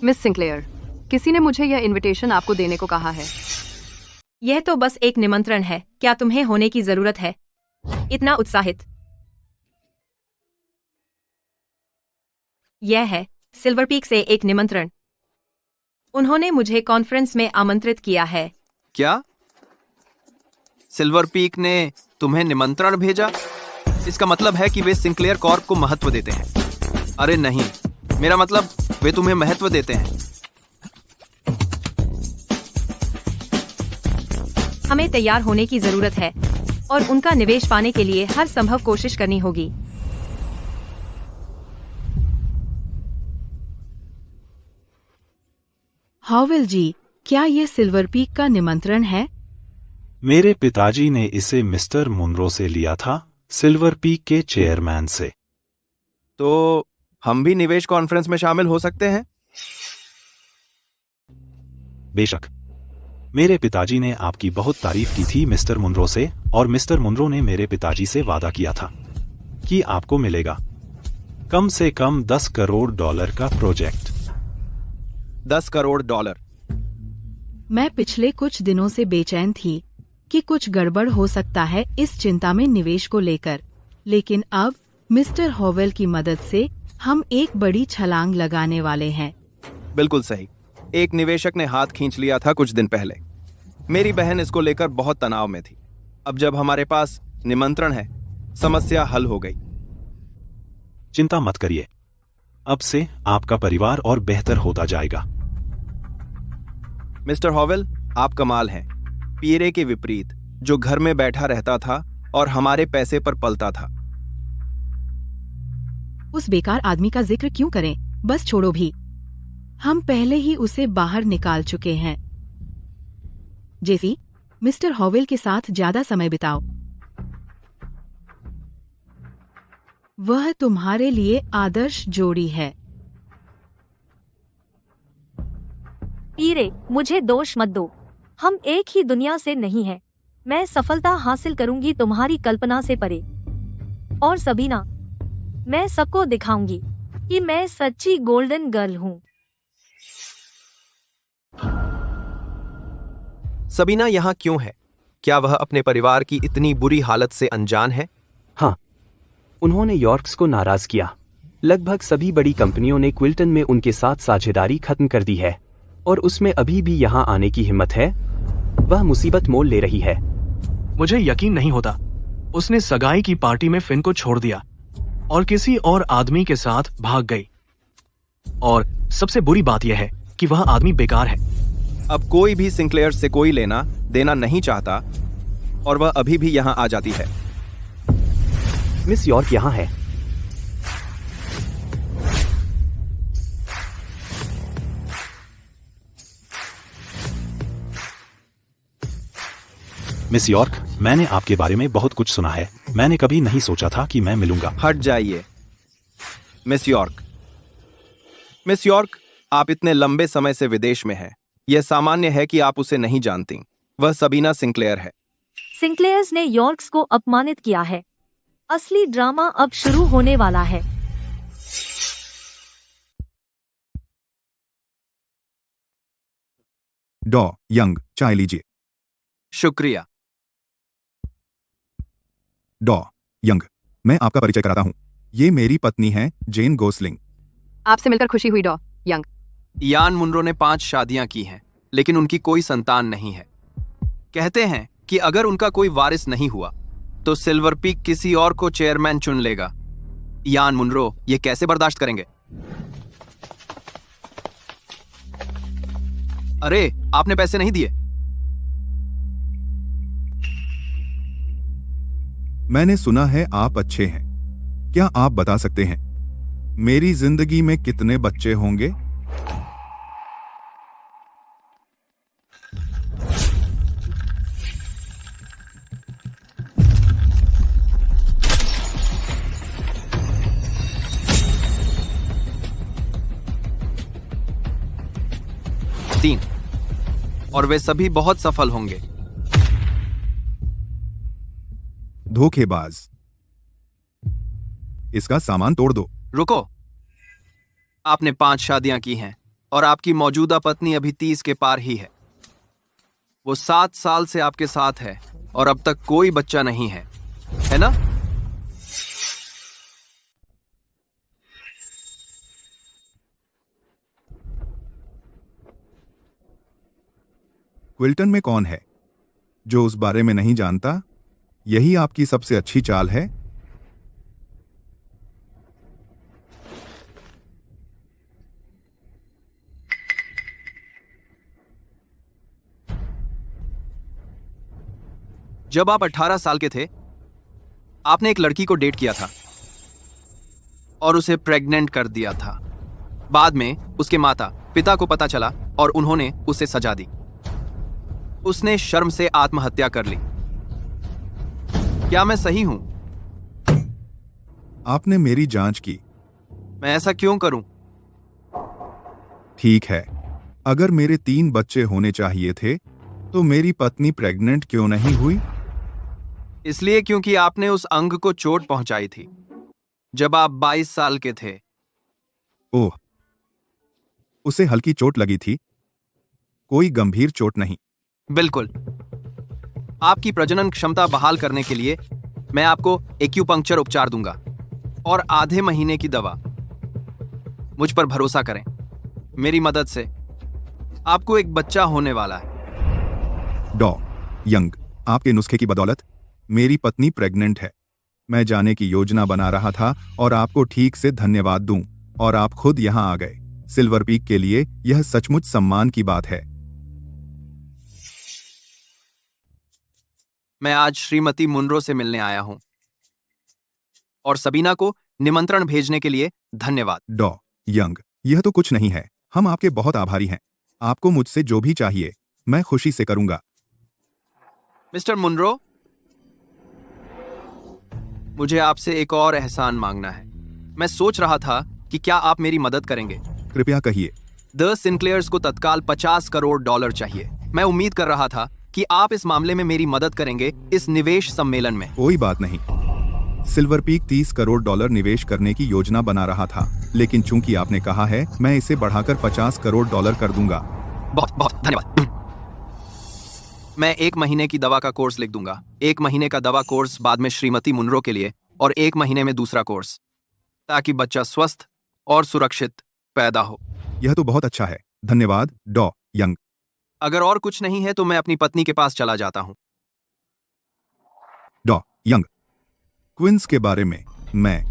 मिस सिंक्लेयर, किसी ने मुझे यह इनविटेशन आपको देने को कहा है। यह तो बस एक निमंत्रण है। क्या तुम्हें होने की जरूरत है इतना उत्साहित? यह है सिल्वर पीक से एक निमंत्रण। उन्होंने मुझे कॉन्फ्रेंस में आमंत्रित किया है। क्या सिल्वर पीक ने तुम्हें निमंत्रण भेजा? इसका मतलब है कि वे सिंक्लेयर कॉर्प को महत्व देते हैं। अरे नहीं, मेरा मतलब वे तुम्हें महत्व देते हैं। हमें तैयार होने की जरूरत है और उनका निवेश पाने के लिए हर संभव कोशिश करनी होगी। हॉवेल जी, क्या ये सिल्वर पीक का निमंत्रण है? मेरे पिताजी ने इसे मिस्टर मुनरो से लिया था, सिल्वर पीक के चेयरमैन से। तो हम भी निवेश कॉन्फ्रेंस में शामिल हो सकते हैं? बेशक। मेरे पिताजी ने आपकी बहुत तारीफ की थी मिस्टर मुनरो से, और मिस्टर मुनरो ने मेरे पिताजी से वादा किया था कि आपको मिलेगा कम से कम $10 करोड़ का प्रोजेक्ट। $10 करोड़। मैं पिछले कुछ दिनों से बेचैन थी कि कुछ गड़बड़ हो सकता है इस चिंता में निवेश को लेकर, लेकिन अब मिस्टर हॉवेल की मदद से हम एक बड़ी छलांग लगाने वाले हैं। बिल्कुल सही। एक निवेशक ने हाथ खींच लिया था कुछ दिन पहले। मेरी बहन इसको लेकर बहुत तनाव में थी। अब जब हमारे पास निमंत्रण है, समस्या हल हो गई। चिंता मत करिए, अब से आपका परिवार और बेहतर होता जाएगा। मिस्टर हॉवेल, आप कमाल हैं। पीरे के विपरीत, जो घर में बैठा रहता था और हमारे पैसे पर पलता था। उस बेकार आदमी का जिक्र क्यों करें? बस छोड़ो भी, हम पहले ही उसे बाहर निकाल चुके हैं। जेसी, मिस्टर हॉवेल के साथ ज्यादा समय बिताओ। वह तुम्हारे लिए आदर्श जोड़ी है। पीरे, मुझे दोष मत दो। हम एक ही दुनिया से नहीं हैं। मैं सफलता हासिल करूंगी तुम्हारी कल्पना से परे। और सबीना, मैं सबको दिखाऊंगी कि मैं सच्ची गोल्डन गर्ल हूँ। सबीना यहाँ क्यों है? क्या वह अपने परिवार की इतनी बुरी हालत से अनजान है? हाँ, उन्होंने यॉर्क्स को नाराज किया। लगभग सभी बड़ी कंपनियों ने क्विल्टन में उनके साथ साझेदारी खत्म कर दी है, और उसमें अभी भी यहाँ आने की हिम्मत है। वह मुसीबत मोल ले रही है। मुझे यकीन नहीं होता। उसने सगाई की पार्टी में फिन को छोड़ दिया और किसी और आदमी के साथ भाग गई। और सबसे बुरी बात यह है कि वह आदमी बेकार है। अब कोई भी सिंक्लेयर से कोई लेना देना नहीं चाहता, और वह अभी भी यहाँ आ जाती है। मिस यॉर्क यहाँ है। मिस यॉर्क, मैंने आपके बारे में बहुत कुछ सुना है। मैंने कभी नहीं सोचा था कि मैं मिलूंगा। हट जाइए मिस यॉर्क। मिस यॉर्क, आप इतने लंबे समय से विदेश में हैं। यह सामान्य है कि आप उसे नहीं जानती। वह सबीना सिंक्लेयर है। सिंक्लेयर्स ने यॉर्क्स को अपमानित किया है। असली ड्रामा अब शुरू होने वाला है। डॉ यंग, चाय लीजिए। शुक्रिया। डॉ यंग, मैं आपका परिचय कराता हूँ। ये मेरी पत्नी है, जेन गोसलिंग। आपसे मिलकर खुशी हुई डॉ यंग। यान मुनरो ने 5 शादियां की हैं, लेकिन उनकी कोई संतान नहीं है। कहते हैं कि अगर उनका कोई वारिस नहीं हुआ तो सिल्वर पीक किसी और को चेयरमैन चुन लेगा। यान मुनरो ये कैसे बर्दाश्त करेंगे? अरे, आपने पैसे नहीं दिए। मैंने सुना है आप अच्छे हैं। क्या आप बता सकते हैं मेरी जिंदगी में कितने बच्चे होंगे? तीन, और वे सभी बहुत सफल होंगे। धोखेबाज, इसका सामान तोड़ दो। रुको, आपने 5 शादियां की हैं और आपकी मौजूदा पत्नी अभी 30 के पार ही है। वो 7 साल से आपके साथ है और अब तक कोई बच्चा नहीं है ना? क्विल्टन में कौन है जो उस बारे में नहीं जानता? यही आपकी सबसे अच्छी चाल है। जब आप 18 साल के थे, आपने एक लड़की को डेट किया था और उसे प्रेग्नेंट कर दिया था। बाद में उसके माता पिता को पता चला और उन्होंने उसे सजा दी। उसने शर्म से आत्महत्या कर ली। क्या मैं सही हूं? आपने मेरी जांच की। मैं ऐसा क्यों करूं? ठीक है, अगर मेरे 3 बच्चे होने चाहिए थे तो मेरी पत्नी प्रेग्नेंट क्यों नहीं हुई? इसलिए क्योंकि आपने उस अंग को चोट पहुंचाई थी जब आप 22 साल के थे। ओह, उसे हल्की चोट लगी थी, कोई गंभीर चोट नहीं। बिल्कुल। आपकी प्रजनन क्षमता बहाल करने के लिए मैं आपको एक्यूपंक्चर उपचार दूंगा और आधे महीने की दवा। मुझ पर भरोसा करें, मेरी मदद से आपको एक बच्चा होने वाला है। डॉ. यंग, आपके नुस्खे की बदौलत मेरी पत्नी प्रेग्नेंट है। मैं जाने की योजना बना रहा था और आपको ठीक से धन्यवाद दूं, और आप खुद यहां आ गए। सिल्वर पीक के लिए यह सचमुच सम्मान की बात है। मैं आज श्रीमती मुनरो से मिलने आया हूं और सबीना को निमंत्रण भेजने के लिए धन्यवाद। डॉ. यंग, यह तो कुछ नहीं है। हम आपके बहुत आभारी हैं। आपको मुझसे जो भी चाहिए मैं खुशी से करूंगा। मिस्टर मुनरो, मुझे आपसे एक और एहसान मांगना है। मैं सोच रहा था कि क्या आप मेरी मदद करेंगे? कृपया कहिए। द सिंक्लेयर्स को तत्काल $50 करोड़ चाहिए। मैं उम्मीद कर रहा था कि आप इस मामले में मेरी मदद करेंगे इस निवेश सम्मेलन में। कोई बात नहीं। सिल्वर पीक $30 करोड़ निवेश करने की योजना बना रहा था, लेकिन चूंकि आपने कहा है, मैं इसे बढ़ाकर $50 करोड़ कर दूंगा। बहुत बहुत धन्यवाद। मैं 1 महीने की दवा का कोर्स लिख दूंगा। 1 महीने का दवा कोर्स बाद में श्रीमती मुनरो के लिए, और 1 महीने में दूसरा कोर्स, ताकि बच्चा स्वस्थ और सुरक्षित पैदा हो। यह तो बहुत अच्छा है। धन्यवाद डॉ. यंग। अगर और कुछ नहीं है तो मैं अपनी पत्नी के पास चला जाता हूं। डॉ. यंग, क्विंस के बारे में मैं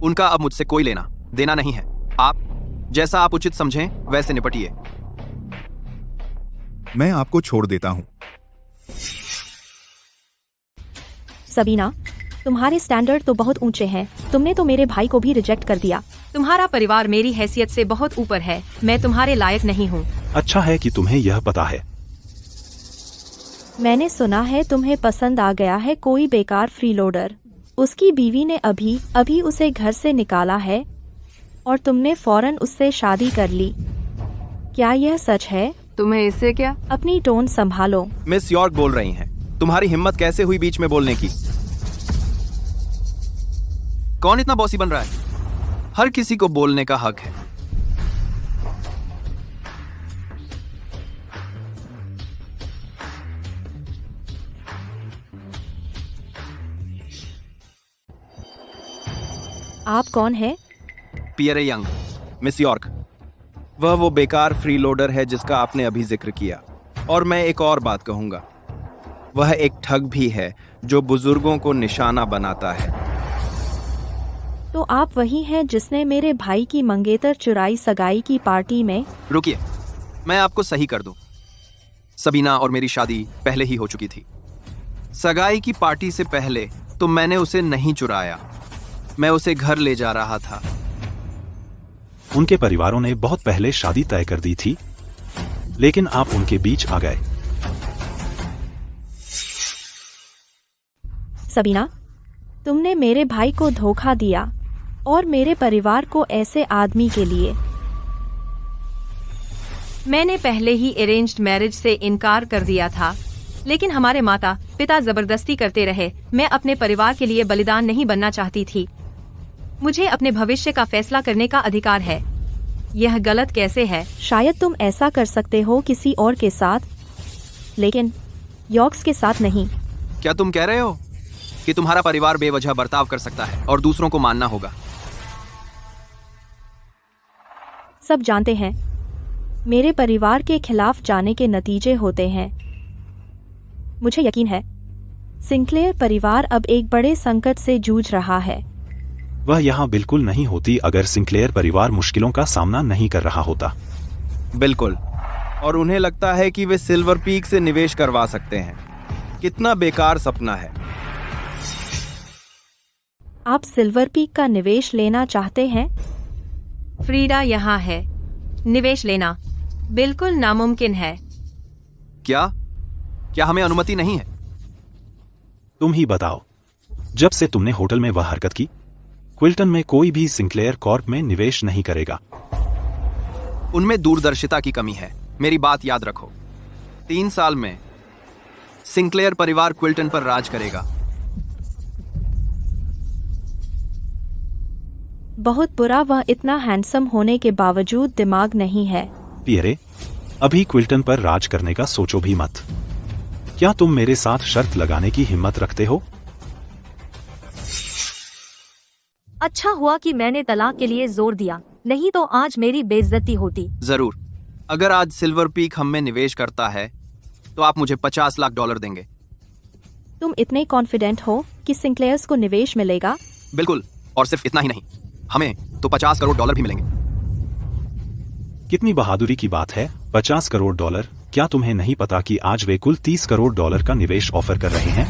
उनका अब मुझसे कोई लेना देना नहीं है। आप जैसा आप उचित समझें वैसे निपटिए। मैं आपको छोड़ देता हूं। सबीना, तुम्हारे स्टैंडर्ड तो बहुत ऊंचे हैं। तुमने तो मेरे भाई को भी रिजेक्ट कर दिया। तुम्हारा परिवार मेरी हैसियत से बहुत ऊपर है। मैं तुम्हारे लायक नहीं हूँ। अच्छा है कि तुम्हें यह पता है। मैंने सुना है तुम्हें पसंद आ गया है कोई बेकार फ्रीलोडर। उसकी बीवी ने अभी उसे घर से निकाला है और तुमने फौरन उससे शादी कर ली। क्या यह सच है? तुम्हें इससे क्या? अपनी टोन संभालो। मिस यॉर्क बोल रही हैं। तुम्हारी हिम्मत कैसे हुई बीच में बोलने की? कौन इतना बॉसी बन रहा है? हर किसी को बोलने का हक है। आप कौन है? Pierre young, miss York. वह वो बेकार फ्रीलोडर है जिसका आपने अभी जिक्र किया। और मैं एक और बात कहूंगा, वह एक ठग भी है जो बुजुर्गों को निशाना बनाता है। तो आप वही हैं जिसने मेरे भाई की मंगेतर चुराई सगाई की पार्टी में? रुकिए, मैं आपको सही कर दूं। सबीना और मेरी शादी पहले ही हो चुकी थी। सगाई की पार्टी से पहले तो मैंने उसे नहीं चुराया। मैं उसे घर ले जा रहा था। उनके परिवारों ने बहुत पहले शादी तय कर दी थी, लेकिन आप उनके बीच आ गए। सबीना, तुमने मेरे भाई को धोखा दिया और मेरे परिवार को ऐसे आदमी के लिए। मैंने पहले ही अरेंज्ड मैरिज से इनकार कर दिया था, लेकिन हमारे माता पिता जबरदस्ती करते रहे। मैं अपने परिवार के लिए बलिदान नहीं बनना चाहती थी। मुझे अपने भविष्य का फैसला करने का अधिकार है। यह गलत कैसे है? शायद तुम ऐसा कर सकते हो किसी और के साथ, लेकिन यॉर्क्स के साथ नहीं। क्या तुम कह रहे हो कि तुम्हारा परिवार बेवजह बर्ताव कर सकता है और दूसरों को मानना होगा? सब जानते हैं मेरे परिवार के खिलाफ जाने के नतीजे होते हैं। मुझे यकीन है सिंक्लेयर परिवार अब एक बड़े संकट से जूझ रहा है। वह यहाँ बिल्कुल नहीं होती अगर सिंक्लेयर परिवार मुश्किलों का सामना नहीं कर रहा होता। बिल्कुल, और उन्हें लगता है कि वे सिल्वर पीक से निवेश करवा सकते हैं। कितना बेकार सपना है। आप सिल्वर पीक का निवेश लेना चाहते हैं? फ्रीडा यहाँ है। निवेश लेना बिल्कुल नामुमकिन है। क्या हमें अनुमति नहीं है? तुम ही बताओ। जब से तुमने होटल में वह हरकत की, क्विल्टन में कोई भी सिंक्लेयर कॉर्प में निवेश नहीं करेगा। उनमें दूरदर्शिता की कमी है। मेरी बात याद रखो, 3 साल में सिंक्लेयर परिवार क्विल्टन पर राज करेगा। बहुत बुरा, वह इतना हैंडसम होने के बावजूद दिमाग नहीं है। पियरे, अभी क्विल्टन पर राज करने का सोचो भी मत। क्या तुम मेरे साथ शर्त लगाने की हिम्मत रखते हो? अच्छा हुआ कि मैंने तलाक के लिए जोर दिया, नहीं तो आज मेरी बेइज्जती होती। जरूर। अगर आज सिल्वर पीक हम में निवेश करता है तो आप मुझे $50 लाख देंगे। तुम इतने कॉन्फिडेंट हो कि सिंक्लेयर्स को निवेश मिलेगा? बिल्कुल, और सिर्फ इतना ही नहीं, हमें तो $50 करोड़ भी मिलेंगे। कितनी बहादुरी की बात है, $50 करोड़। क्या तुम्हें नहीं पता कि आज वे कुल $30 करोड़ का निवेश ऑफर कर रहे हैं?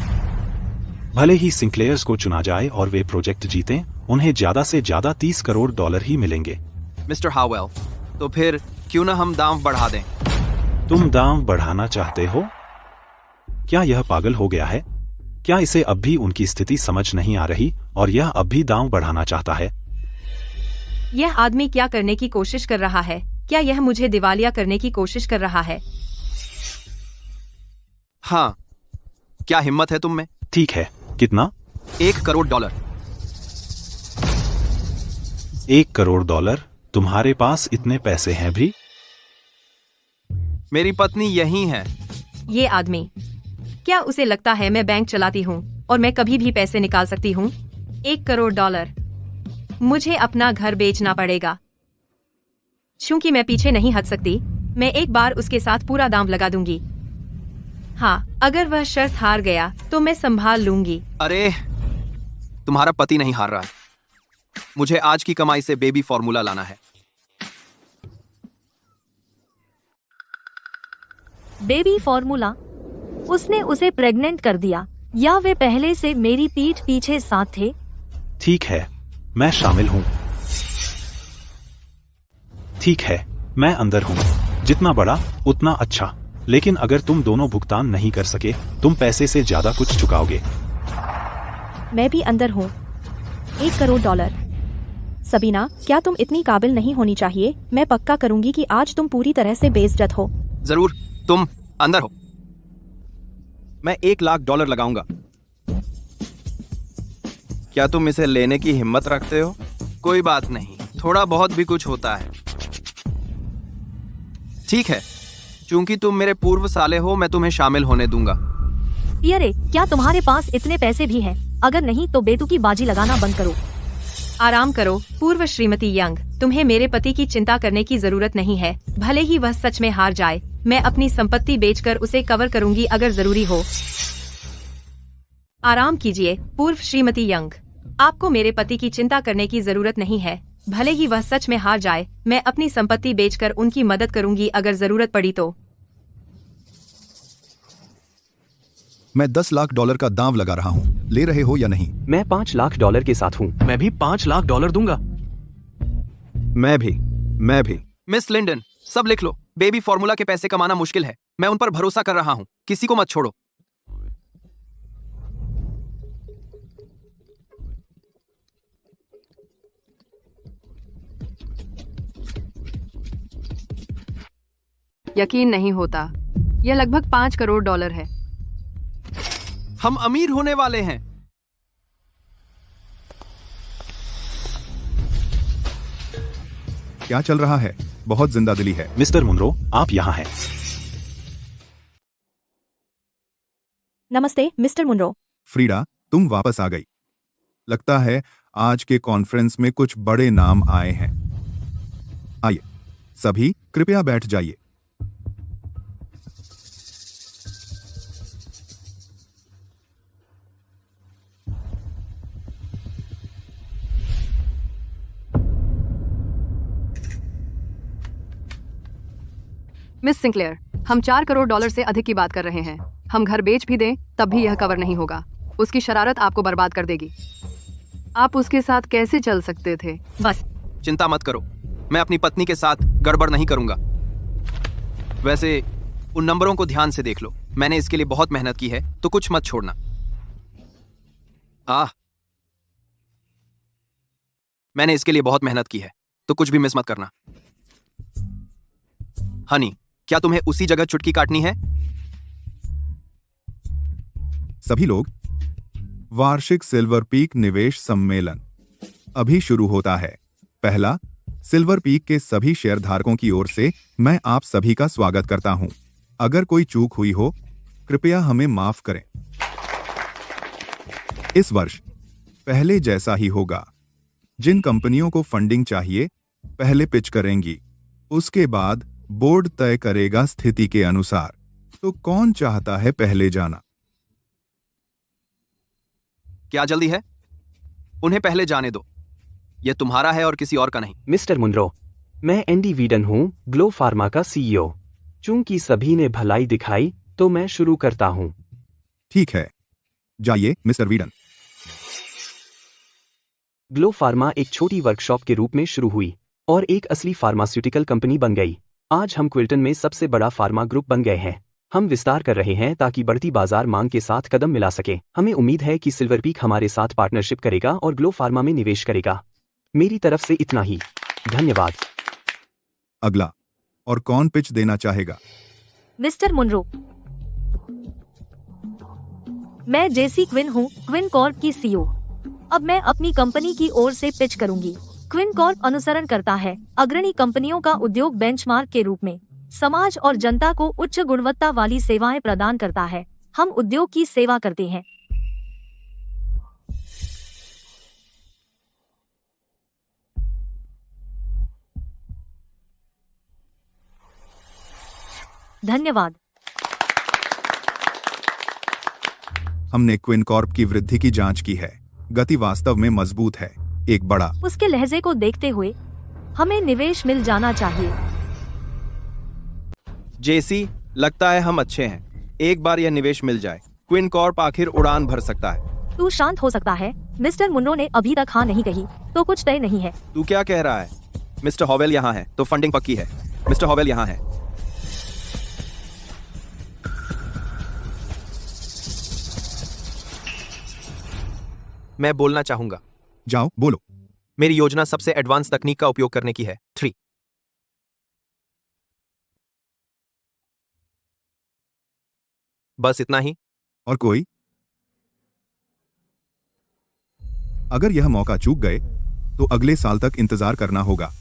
भले ही सिंक्लेयर्स को चुना जाए और वे प्रोजेक्ट जीतें, उन्हें ज्यादा से ज्यादा $30 करोड़ ही मिलेंगे। मिस्टर हावेल, तो फिर क्यों ना हम दाम बढ़ा दें? तुम दाम बढ़ाना चाहते हो? क्या यह पागल हो गया है? क्या इसे अब भी उनकी स्थिति समझ नहीं आ रही और यह अब भी दाम बढ़ाना चाहता है? यह आदमी क्या करने की कोशिश कर रहा है? क्या यह मुझे दिवालिया करने की कोशिश कर रहा है? हाँ, क्या हिम्मत है तुम में? ठीक है, कितना? $1 करोड़। $1 करोड़? तुम्हारे पास इतने पैसे हैं भी? मेरी पत्नी यही है। ये आदमी, क्या उसे लगता है मैं बैंक चलाती हूँ और मैं कभी भी पैसे निकाल सकती हूँ? $1 करोड़। मुझे अपना घर बेचना पड़ेगा। चूंकि मैं पीछे नहीं हट सकती, मैं एक बार उसके साथ पूरा दाम लगा दूंगी। हाँ, अगर वह शर्त हार गया तो मैं संभाल लूंगी। अरे, तुम्हारा पति नहीं हार रहा है। मुझे आज की कमाई से बेबी फॉर्मूला लाना है। Baby formula? उसने उसे प्रेग्नेंट कर दिया, या वे पहले से मेरी पीठ पीछे साथ थे? ठीक है, मैं शामिल हूँ। ठीक है, मैं अंदर हूँ। जितना बड़ा उतना अच्छा, लेकिन अगर तुम दोनों भुगतान नहीं कर सके, तुम पैसे से ज्यादा कुछ चुकाओगे। मैं भी अंदर हूँ। $1 करोड़। सबीना, क्या तुम इतनी काबिल नहीं होनी चाहिए? मैं पक्का करूंगी कि आज तुम पूरी तरह से बेइज्जत हो। जरूर, तुम अंदर हो। मैं $1 लाख लगाऊंगा। क्या तुम इसे लेने की हिम्मत रखते हो? कोई बात नहीं, थोड़ा बहुत भी कुछ होता है। ठीक है, चूंकि तुम मेरे पूर्व साले हो, मैं तुम्हें शामिल होने दूंगा। पियरे, क्या तुम्हारे पास इतने पैसे भी हैं? अगर नहीं तो बेतुकी बाजी लगाना बंद करो। आराम करो पूर्व श्रीमती यंग, तुम्हें मेरे पति की चिंता करने की जरूरत नहीं है। भले ही वह सच में हार जाए, मैं अपनी संपत्ति बेचकर उसे कवर करूंगी अगर जरूरी हो। आराम कीजिए पूर्व श्रीमती यंग, आपको मेरे पति की चिंता करने की जरूरत नहीं है। भले ही वह सच में हार जाए, मैं अपनी संपत्ति बेचकर उनकी मदद करूंगी अगर जरूरत पड़ी तो। मैं 10 लाख डॉलर का दांव लगा रहा हूँ, ले रहे हो या नहीं? मैं 5 लाख डॉलर के साथ हूँ। मैं भी 5 लाख डॉलर दूंगा। मैं भी। मिस लिंडन, सब लिख लो। बेबी फॉर्मूला के पैसे कमाना मुश्किल है। मैं उन पर भरोसा कर रहा हूँ। किसी को मत छोड़ो। यकीन नहीं होता, यह लगभग 5 करोड़ डॉलर है। हम अमीर होने वाले हैं। क्या चल रहा है? बहुत जिंदादिली है। मिस्टर मुनरो, आप यहाँ हैं। नमस्ते मिस्टर मुनरो। फ्रीडा, तुम वापस आ गई। लगता है आज के कॉन्फ्रेंस में कुछ बड़े नाम आए हैं। आइए, सभी कृपया बैठ जाइए। मिस सिंक्लेयर, हम 4 करोड़ डॉलर से अधिक की बात कर रहे हैं। हम घर बेच भी दें तब भी यह कवर नहीं होगा। उसकी शरारत आपको बर्बाद कर देगी। आप उसके साथ कैसे चल सकते थे? बस चिंता मत करो, मैं अपनी पत्नी के साथ गड़बड़ नहीं करूंगा। वैसे उन नंबरों को ध्यान से देख लो। मैंने इसके लिए बहुत मेहनत की है, तो कुछ मत छोड़ना। मैंने इसके लिए बहुत मेहनत की है, तो कुछ भी मिस मत करना। हनी, क्या तुम्हें उसी जगह चुटकी काटनी है? सभी लोग, वार्षिक सिल्वर पीक निवेश सम्मेलन अभी शुरू होता है। पहला, सिल्वर पीक के सभी शेयरधारकों की ओर से मैं आप सभी का स्वागत करता हूं। अगर कोई चूक हुई हो, कृपया हमें माफ करें। इस वर्ष पहले जैसा ही होगा। जिन कंपनियों को फंडिंग चाहिए, पहले पिच करेंगी। उसके बाद बोर्ड तय करेगा स्थिति के अनुसार। तो कौन चाहता है पहले जाना? क्या जल्दी है? उन्हें पहले जाने दो। यह तुम्हारा है और किसी और का नहीं। मिस्टर मुनरो, मैं एंडी वीडन हूँ, ग्लो फार्मा का सीईओ। चूंकि सभी ने भलाई दिखाई, तो मैं शुरू करता हूँ। ठीक है, जाइए मिस्टर वीडन। ग्लो फार्मा एक छोटी वर्कशॉप के रूप में शुरू हुई और एक असली फार्मास्यूटिकल कंपनी बन गई। आज हम क्विल्टन में सबसे बड़ा फार्मा ग्रुप बन गए हैं। हम विस्तार कर रहे हैं ताकि बढ़ती बाजार मांग के साथ कदम मिला सके। हमें उम्मीद है कि सिल्वर पीक हमारे साथ पार्टनरशिप करेगा और ग्लो फार्मा में निवेश करेगा। मेरी तरफ से इतना ही। धन्यवाद। अगला, और कौन पिच देना चाहेगा? मिस्टर मुनरो, मैं जेसी क्विन हूँ, क्विन कॉर्प की सीईओ। अब मैं अपनी कंपनी की ओर से पिच करूंगी। क्विन कॉर्प अनुसरण करता है अग्रणी कंपनियों का उद्योग बेंचमार्क के रूप में। समाज और जनता को उच्च गुणवत्ता वाली सेवाएं प्रदान करता है। हम उद्योग की सेवा करते हैं। धन्यवाद। हमने क्विन कॉर्प की वृद्धि की जांच की है। गति वास्तव में मजबूत है। एक बड़ा उसके लहजे को देखते हुए हमें निवेश मिल जाना चाहिए। जेसी, लगता है हम अच्छे हैं। एक बार यह निवेश मिल जाए, क्विन कॉर्प आखिर उड़ान भर सकता है। तू शांत हो सकता है? मिस्टर मुनरो ने अभी तक हाँ नहीं कही, तो कुछ तय नहीं है। तू क्या कह रहा है? मिस्टर हॉवेल यहाँ है, तो फंडिंग पक्की है। मिस्टर हॉवेल यहाँ है। मैं बोलना चाहूंगा। जाओ, बोलो। मेरी योजना सबसे एडवांस तकनीक का उपयोग करने की है। 3 बस इतना ही। और कोई? अगर यह मौका चूक गए, तो अगले साल तक इंतजार करना होगा।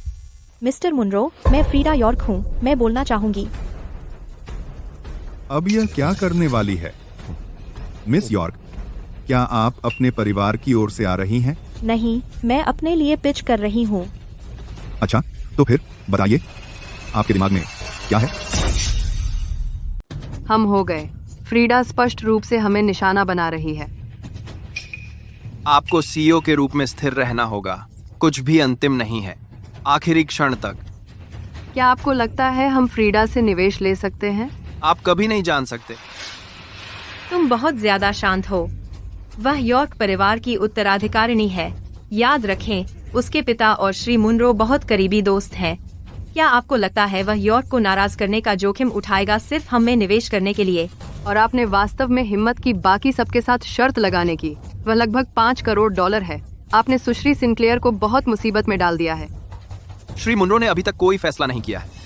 मिस्टर मुनरो, मैं फ्रीडा यॉर्क हूँ, मैं बोलना चाहूंगी। अब यह क्या करने वाली है? मिस यॉर्क, क्या आप अपने परिवार की ओर से आ रही हैं? नहीं, मैं अपने लिए पिच कर रही हूँ। अच्छा, तो फिर बताइए, आपके दिमाग में क्या है? हम हो गए। फ्रीडा स्पष्ट रूप से हमें निशाना बना रही है। आपको सीईओ के रूप में स्थिर रहना होगा। कुछ भी अंतिम नहीं है, आखिरी क्षण तक। क्या आपको लगता है हम फ्रीडा से निवेश ले सकते हैं? आप कभी नहीं जान सकते। तुम बहुत ज्यादा शांत हो। वह यॉर्क परिवार की उत्तराधिकारिणी है। याद रखें, उसके पिता और श्री मुनरो बहुत करीबी दोस्त हैं। क्या आपको लगता है वह यॉर्क को नाराज करने का जोखिम उठाएगा सिर्फ हम में निवेश करने के लिए? और आपने वास्तव में हिम्मत की बाकी सबके साथ शर्त लगाने की। वह लगभग $5 करोड़ है। आपने सुश्री सिंक्लेयर को बहुत मुसीबत में डाल दिया है। श्री मुनरो ने अभी तक कोई फैसला नहीं किया है।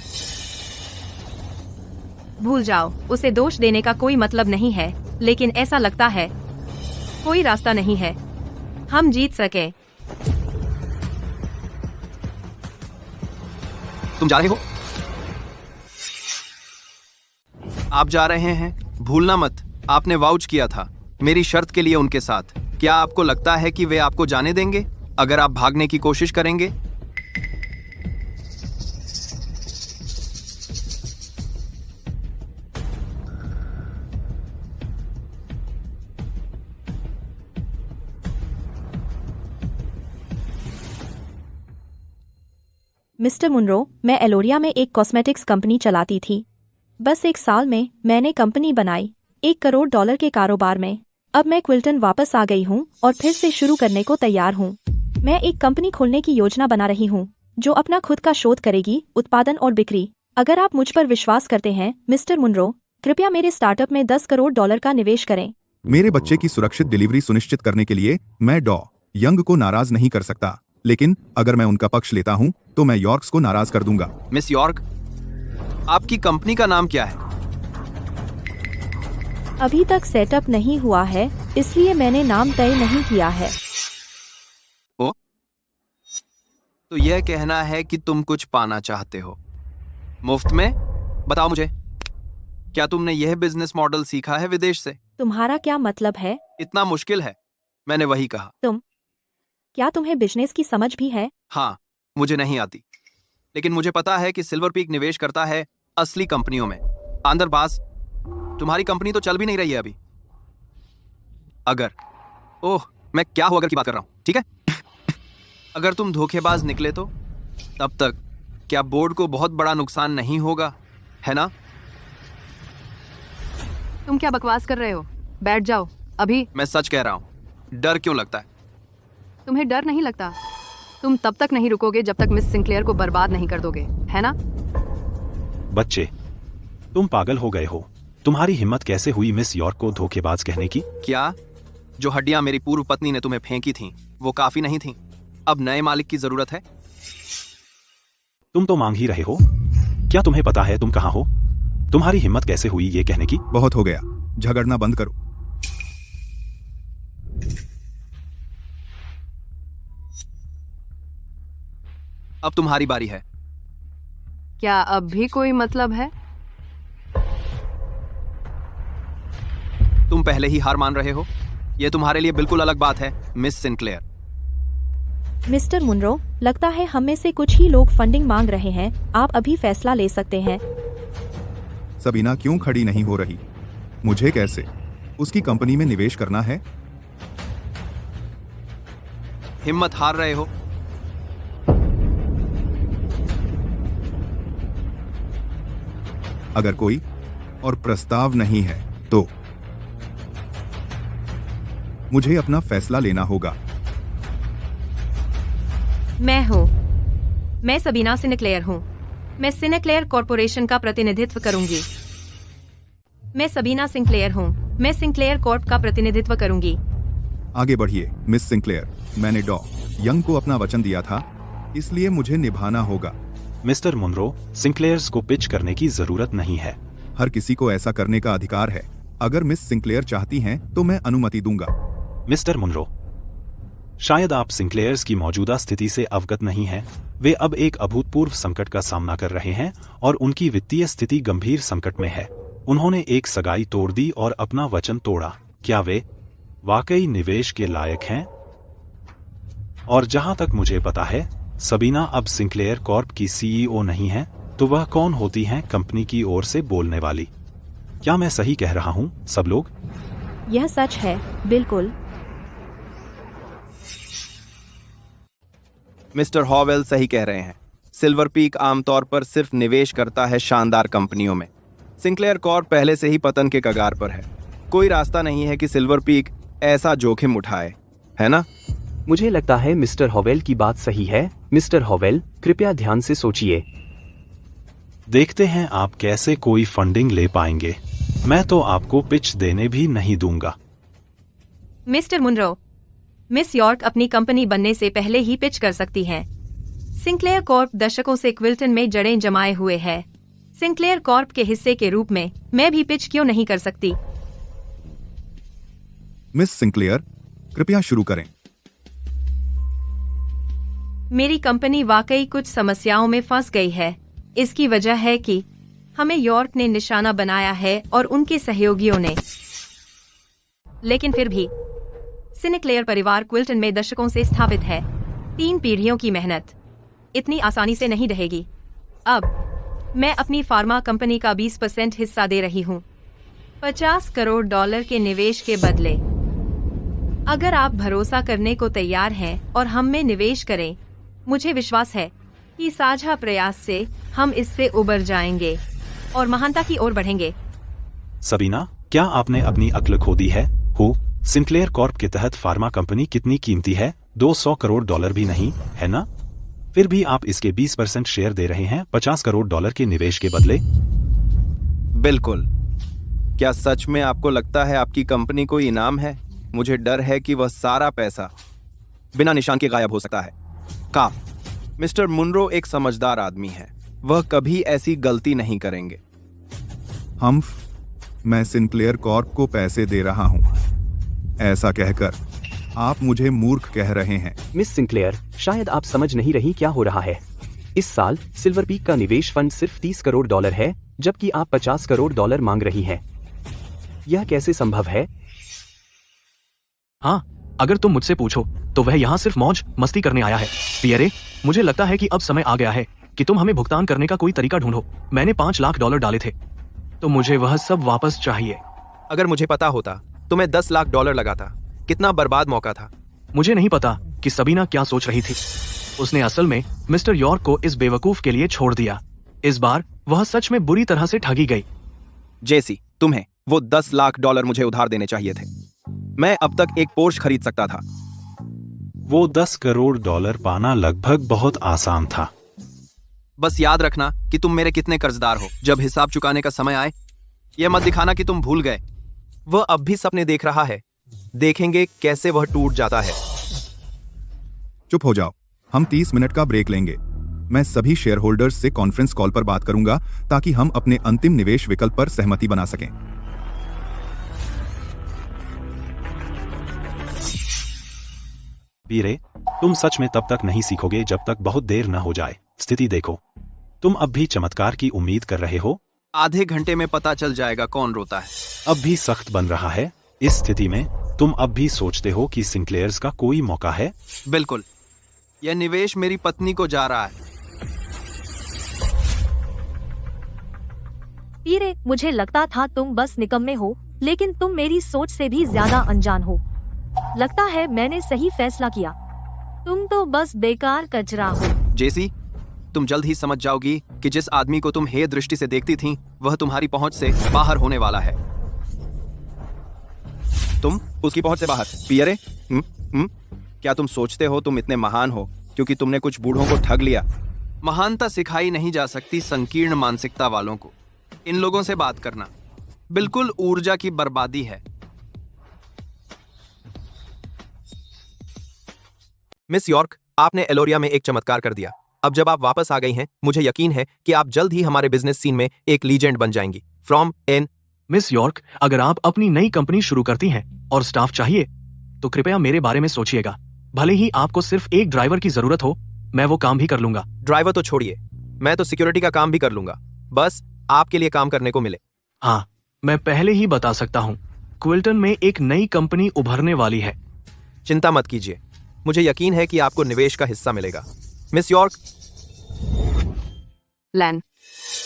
भूल जाओ, उसे दोष देने का कोई मतलब नहीं है, लेकिन ऐसा लगता है कोई रास्ता नहीं है हम जीत सके। तुम जा रहे हो? आप जा रहे हैं? भूलना मत, आपने वाउच किया था मेरी शर्त के लिए उनके साथ। क्या आपको लगता है कि वे आपको जाने देंगे अगर आप भागने की कोशिश करेंगे? मिस्टर मुनरो, मैं एलोरिया में एक कॉस्मेटिक्स कंपनी चलाती थी। बस 1 साल में मैंने कंपनी बनाई, $1 करोड़ के कारोबार में। अब मैं क्विल्टन वापस आ गई हूँ और फिर से शुरू करने को तैयार हूँ। मैं एक कंपनी खोलने की योजना बना रही हूँ जो अपना खुद का शोध करेगी, उत्पादन और बिक्री। अगर आप मुझ पर विश्वास करते हैं मिस्टर मुनरो, कृपया मेरे स्टार्टअप में $10 करोड़ का निवेश करें। मेरे बच्चे की सुरक्षित डिलीवरी सुनिश्चित करने के लिए मैं डॉ यंग को नाराज नहीं कर सकता, लेकिन अगर मैं उनका पक्ष लेता हूं तो मैं यॉर्क्स को नाराज कर दूंगा। मिस यॉर्क, आपकी कंपनी का नाम क्या है? अभी तक सेटअप नहीं हुआ है, इसलिए मैंने नाम तय नहीं किया है। ओ, तो यह कहना है कि तुम कुछ पाना चाहते हो मुफ्त में? बताओ मुझे, क्या तुमने यह बिजनेस मॉडल सीखा है विदेश से? तुम्हारा क्या मतलब है? इतना मुश्किल है? मैंने वही कहा। क्या तुम्हें बिजनेस की समझ भी है? हाँ, मुझे नहीं आती, लेकिन मुझे पता है कि सिल्वर पीक निवेश करता है असली कंपनियों में। आंदरबाज, तुम्हारी कंपनी तो चल भी नहीं रही है अभी। मैं क्या हो अगर की बात कर रहा हूं, ठीक है? अगर तुम धोखेबाज निकले तो तब तक क्या बोर्ड को बहुत बड़ा नुकसान नहीं होगा, है ना? तुम क्या बकवास कर रहे हो? बैठ जाओ अभी। मैं सच कह रहा हूं। डर क्यों लगता है? तुम्हें डर नहीं लगता? तुम तब तक नहीं रुकोगे जब तक मिस सिंक्लेयर को बर्बाद नहीं कर दोगे, है ना? बच्चे, तुम पागल हो गए हो। तुम्हारी हिम्मत कैसे हुई मिस यॉर्क को धोखेबाज कहने की? क्या जो हड्डियां मेरी पूर्व पत्नी ने तुम्हें फेंकी थीं, वो काफी नहीं थीं? अब नए मालिक की जरूरत है। तुम तो मांग ही रहे हो। क्या तुम्हें पता है तुम कहाँ हो? तुम्हारी हिम्मत कैसे हुई ये कहने की? बहुत हो गया, झगड़ना बंद करो। अब तुम्हारी बारी है। क्या अब भी कोई मतलब है? तुम पहले ही हार मान रहे हो। यह तुम्हारे लिए बिल्कुल अलग बात है मिस सिंक्लेयर। मिस्टर मुनरो, लगता है हम में से कुछ ही लोग फंडिंग मांग रहे हैं। आप अभी फैसला ले सकते हैं। सबीना क्यों खड़ी नहीं हो रही? मुझे कैसे उसकी कंपनी में निवेश करना है? हिम्मत हार रहे हो? अगर कोई और प्रस्ताव नहीं है तो मुझे अपना फैसला लेना होगा। मैं सबीना सिंक्लेयर हूँ। मैं सिंक्लेयर कॉर्पोरेशन का प्रतिनिधित्व करूंगी। मैं सबीना सिंक्लेयर हूँ। मैं सिंक्लेयर कॉर्प का प्रतिनिधित्व करूंगी। आगे बढ़िए मिस सिंक्लेयर। मैंने डॉ यंग को अपना वचन दिया था, इसलिए मुझे निभाना होगा। मिस्टर मुनरो, सिंक्लेयर्स को पिच करने की जरूरत नहीं है। हर किसी को ऐसा करने का अधिकार है। अगर मिस सिंक्लेयर चाहती हैं तो मैं अनुमति दूंगा। मिस्टर मुनरो, शायद आप सिंक्लेयर्स की मौजूदा स्थिति से अवगत नहीं हैं। वे अब एक अभूतपूर्व संकट का सामना कर रहे हैं और उनकी वित्तीय स्थिति गंभीर संकट में है। उन्होंने एक सगाई तोड़ दी और अपना वचन तोड़ा। क्या वे वाकई निवेश के लायक हैं? और जहां तक मुझे पता है, सबीना अब सिंक्लेयर कॉर्प की सीईओ नहीं है, तो वह कौन होती हैं कंपनी की ओर से बोलने वाली? क्या मैं सही कह रहा हूं सब लोग? यह सच है, बिल्कुल। मिस्टर हॉवेल सही कह रहे हैं। सिल्वर पीक आमतौर पर सिर्फ निवेश करता है शानदार कंपनियों में। सिंक्लेयर कॉर्प पहले से ही पतन के कगार पर है। कोई रास्ता नहीं है कि सिल्वर पीक ऐसा जोखिम उठाए, है ना? मुझे लगता है मिस्टर हॉवेल की बात सही है। मिस्टर हॉवेल, कृपया ध्यान से सोचिए। देखते हैं आप कैसे कोई फंडिंग ले पाएंगे। मैं तो आपको पिच देने भी नहीं दूंगा। मिस्टर मुनरो, मिस यॉर्क अपनी कंपनी बनने से पहले ही पिच कर सकती हैं। सिंक्लेयर कॉर्प दशकों से क्विल्टन में जड़ें जमाए हुए है। सिंक्लेयर कॉर्प के हिस्से के रूप में मैं भी पिच क्यों नहीं कर सकती? मिस सिंक्लेयर, कृपया शुरू करें। मेरी कंपनी वाकई कुछ समस्याओं में फंस गई है। इसकी वजह है कि हमें यॉर्क ने निशाना बनाया है और उनके सहयोगियों ने। लेकिन फिर भी सिंक्लेयर परिवार क्विल्टन में दशकों से स्थापित है। 3 पीढ़ियों की मेहनत इतनी आसानी से नहीं रहेगी। अब मैं अपनी फार्मा कंपनी का 20% हिस्सा दे रही हूँ, $50 करोड़ के निवेश के बदले। अगर आप भरोसा करने को तैयार हैं और हम में निवेश करें, मुझे विश्वास है कि साझा प्रयास से हम इससे उबर जाएंगे और महानता की ओर बढ़ेंगे। सबीना, क्या आपने अपनी अक्ल खो दी है? सिंक्लेयर कॉर्प के तहत फार्मा कंपनी कितनी कीमती है? $200 करोड़ भी नहीं, है ना? फिर भी आप इसके 20% शेयर दे रहे हैं $50 करोड़ के निवेश के बदले। बिल्कुल। क्या सच में आपको लगता है आपकी कंपनी को इनाम है? मुझे डर है कि वह सारा पैसा बिना निशान के गायब हो सकता है। मिस्टर मुनरो एक समझदार आदमी है, वह कभी ऐसी गलती नहीं करेंगे। मैं सिंक्लेयर कॉर्प को पैसे दे रहा हूं, ऐसा कहकर आप मुझे मूर्ख कह रहे हैं। मिस सिंक्लेयर, शायद आप समझ नहीं रही क्या हो रहा है। इस साल सिल्वर पीक का निवेश फंड सिर्फ $30 करोड़ है, जबकि आप $50 करोड़ मांग रही हैं। यह कैसे संभव है? हाँ, अगर तुम मुझसे पूछो तो वह यहाँ सिर्फ मौज मस्ती करने आया है। पियरे, मुझे लगता है कि अब समय आ गया है कि तुम हमें भुगतान करने का कोई तरीका ढूंढो। मैंने $5 लाख डाले थे, तो मुझे वह सब वापस चाहिए। अगर मुझे पता होता तो मैं $10 लाख लगाता। कितना बर्बाद मौका था। मुझे नहीं पता कि सबीना क्या सोच रही थी। उसने असल में मिस्टर यॉर्क को इस बेवकूफ के लिए छोड़ दिया। इस बार वह सच में बुरी तरह से ठगी गई। जेसी, तुम्हें वो $10 लाख मुझे उधार देने चाहिए थे। मैं अब तक एक पोर्श खरीद सकता था। वो $10 करोड़ पाना लगभग बहुत आसान था। बस याद रखना कि तुम मेरे कितने कर्जदार हो। जब हिसाब चुकाने का समय आए, यह मत दिखाना कि तुम भूल गए। वह अब भी सपने देख रहा है। देखेंगे कैसे वह टूट जाता है। चुप हो जाओ, हम 30 मिनट का ब्रेक लेंगे। मैं सभी शेयर होल्डर्स से कॉन्फ्रेंस कॉल पर बात करूंगा ताकि हम अपने अंतिम निवेश विकल्प पर सहमति बना सकें। पीरे, तुम सच में तब तक नहीं सीखोगे जब तक बहुत देर न हो जाए। स्थिति देखो, तुम अब भी चमत्कार की उम्मीद कर रहे हो। आधे घंटे में पता चल जाएगा कौन रोता है। अब भी सख्त बन रहा है। इस स्थिति में तुम अब भी सोचते हो कि सिंक्लेयर्स का कोई मौका है? बिल्कुल। यह निवेश मेरी पत्नी को जा रहा है। पीरे, मुझे लगता था तुम बस निकम्मे हो, लेकिन तुम मेरी सोच से भी ज्यादा अनजान हो। लगता है मैंने सही फैसला किया। तुम तो बस बेकार कचरा हो। जेसी, तुम जल्द ही समझ जाओगी कि जिस आदमी को तुम हेय दृष्टि से देखती थी, वह तुम्हारी पहुंच से बाहर होने वाला है। तुम उसकी पहुंच से बाहर। पियरे, क्या तुम सोचते हो तुम इतने महान हो क्योंकि तुमने कुछ बूढ़ों को ठग लिया? महानता सिखाई नहीं जा सकती संकीर्ण मानसिकता वालों को। इन लोगों से बात करना बिल्कुल ऊर्जा की बर्बादी है। मिस यॉर्क, आपने एलोरिया में एक चमत्कार कर दिया। अब जब आप वापस आ गई हैं, मुझे यकीन है कि आप जल्द ही हमारे बिजनेस सीन में एक लीजेंड बन जाएंगी। फ्रॉम एन मिस यॉर्क, अगर आप अपनी नई कंपनी शुरू करती हैं और स्टाफ चाहिए, तो कृपया मेरे बारे में सोचिएगा। भले ही आपको सिर्फ एक ड्राइवर की जरूरत हो, मैं वो काम भी कर लूंगा। ड्राइवर तो छोड़िए, मैं तो सिक्योरिटी का काम भी कर लूंगा, बस आपके लिए काम करने को मिले। हाँ, मैं पहले ही बता सकता हूँ, क्विल्टन में एक नई कंपनी उभरने वाली है। चिंता मत कीजिए, मुझे यकीन है कि आपको निवेश का हिस्सा मिलेगा। Miss York. लैन,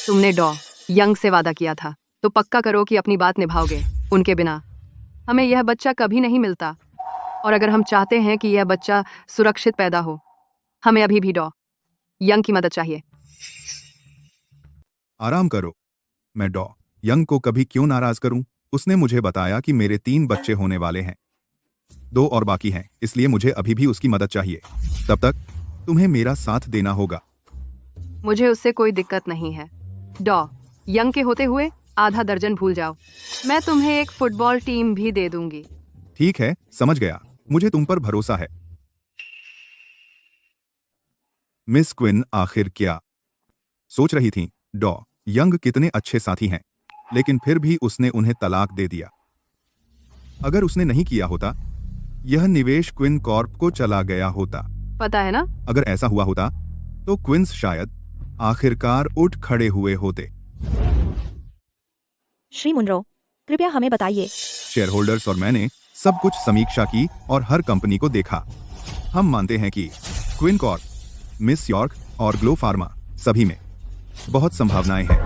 तुमने डॉ यंग से वादा किया था, तो पक्का करो कि अपनी बात निभाओगे। उनके बिना हमें यह बच्चा कभी नहीं मिलता, और अगर हम चाहते हैं कि यह बच्चा सुरक्षित पैदा हो, हमें अभी भी डॉ यंग की मदद चाहिए। आराम करो, मैं डॉ यंग को कभी क्यों नाराज करूं? उसने मुझे बताया कि मेरे 3 बच्चे होने वाले हैं, 2 और बाकी हैं, इसलिए मुझे अभी भी उसकी मदद चाहिए। तब तक तुम्हें मेरा साथ देना होगा। मुझे उससे कोई दिक्कत नहीं है। डॉ यंग के होते हुए आधा दर्जन भूल जाओ। मैं तुम्हें एक फुटबॉल टीम भी दे दूंगी। ठीक है, समझ गया, मुझे तुम पर भरोसा है। मिस क्विन आखिर क्या सोच रही थीं? डॉ यंग कितने अच्छे साथी हैं, लेकिन फिर भी उसने उन्हें तलाक दे दिया। अगर उसने नहीं किया होता, यह निवेश क्विन कॉर्प को चला गया होता। पता है ना? अगर ऐसा हुआ होता तो क्विंस शायद आखिरकार उठ खड़े हुए होते। श्री मुनरो, कृपया हमें बताइए। शेयर होल्डर्स और मैंने सब कुछ समीक्षा की और हर कंपनी को देखा। हम मानते हैं कि क्विन कॉर्प, मिस यॉर्क और ग्लो फार्मा सभी में बहुत संभावनाएं हैं।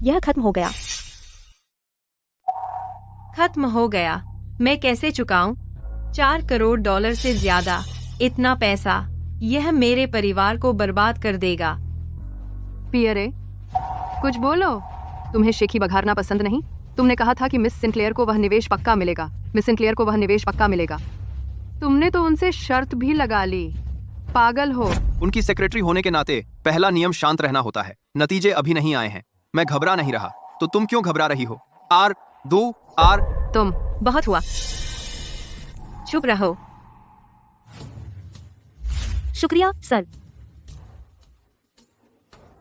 यह खत्म हो गया। खत्म हो गया। मैं कैसे चुकाऊं? $4 करोड़ से ज्यादा। इतना पैसा, यह मेरे परिवार को बर्बाद कर देगा। पियरे, कुछ बोलो। तुम्हें शेखी बघारना पसंद नहीं? तुमने कहा था कि मिस सिंक्लेयर को वह निवेश पक्का मिलेगा। मिस सिंक्लेयर को वह निवेश पक्का मिलेगा। तुमने तो उनसे शर्त भी लगा ली। पागल हो। उनकी सेक्रेटरी होने के नाते पहला नियम शांत रहना होता है। नतीजे अभी नहीं आए हैं। मैं घबरा नहीं रहा, तो तुम क्यों घबरा रही हो? तुम। बहुत हुआ, चुप रहो। शुक्रिया सर।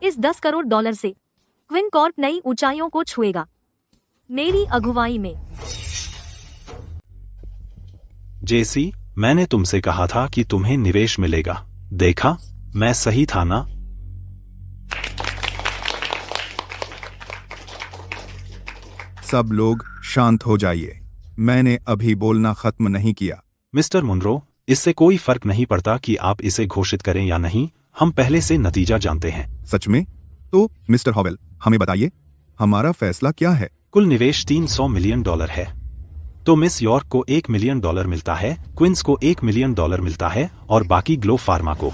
इस $10 करोड़ से क्विन कॉर्प नई ऊंचाइयों को छुएगा, मेरी अगुवाई में। जेसी, मैंने तुमसे कहा था कि तुम्हें निवेश मिलेगा। देखा, मैं सही था ना? सब लोग शांत हो जाइए। मैंने अभी बोलना खत्म नहीं किया। मिस्टर मुनरो, इससे कोई फर्क नहीं पड़ता कि आप इसे घोषित करें या नहीं। हम पहले से नतीजा जानते हैं। सच में? तो मिस्टर हॉवेल, हमें बताइए, हमारा फैसला क्या है? कुल निवेश $300 मिलियन है। तो मिस यॉर्क को $1 मिलियन मिलता है, क्विंस को $1 मिलियन मिलता है और बाकी ग्लो फार्मा को।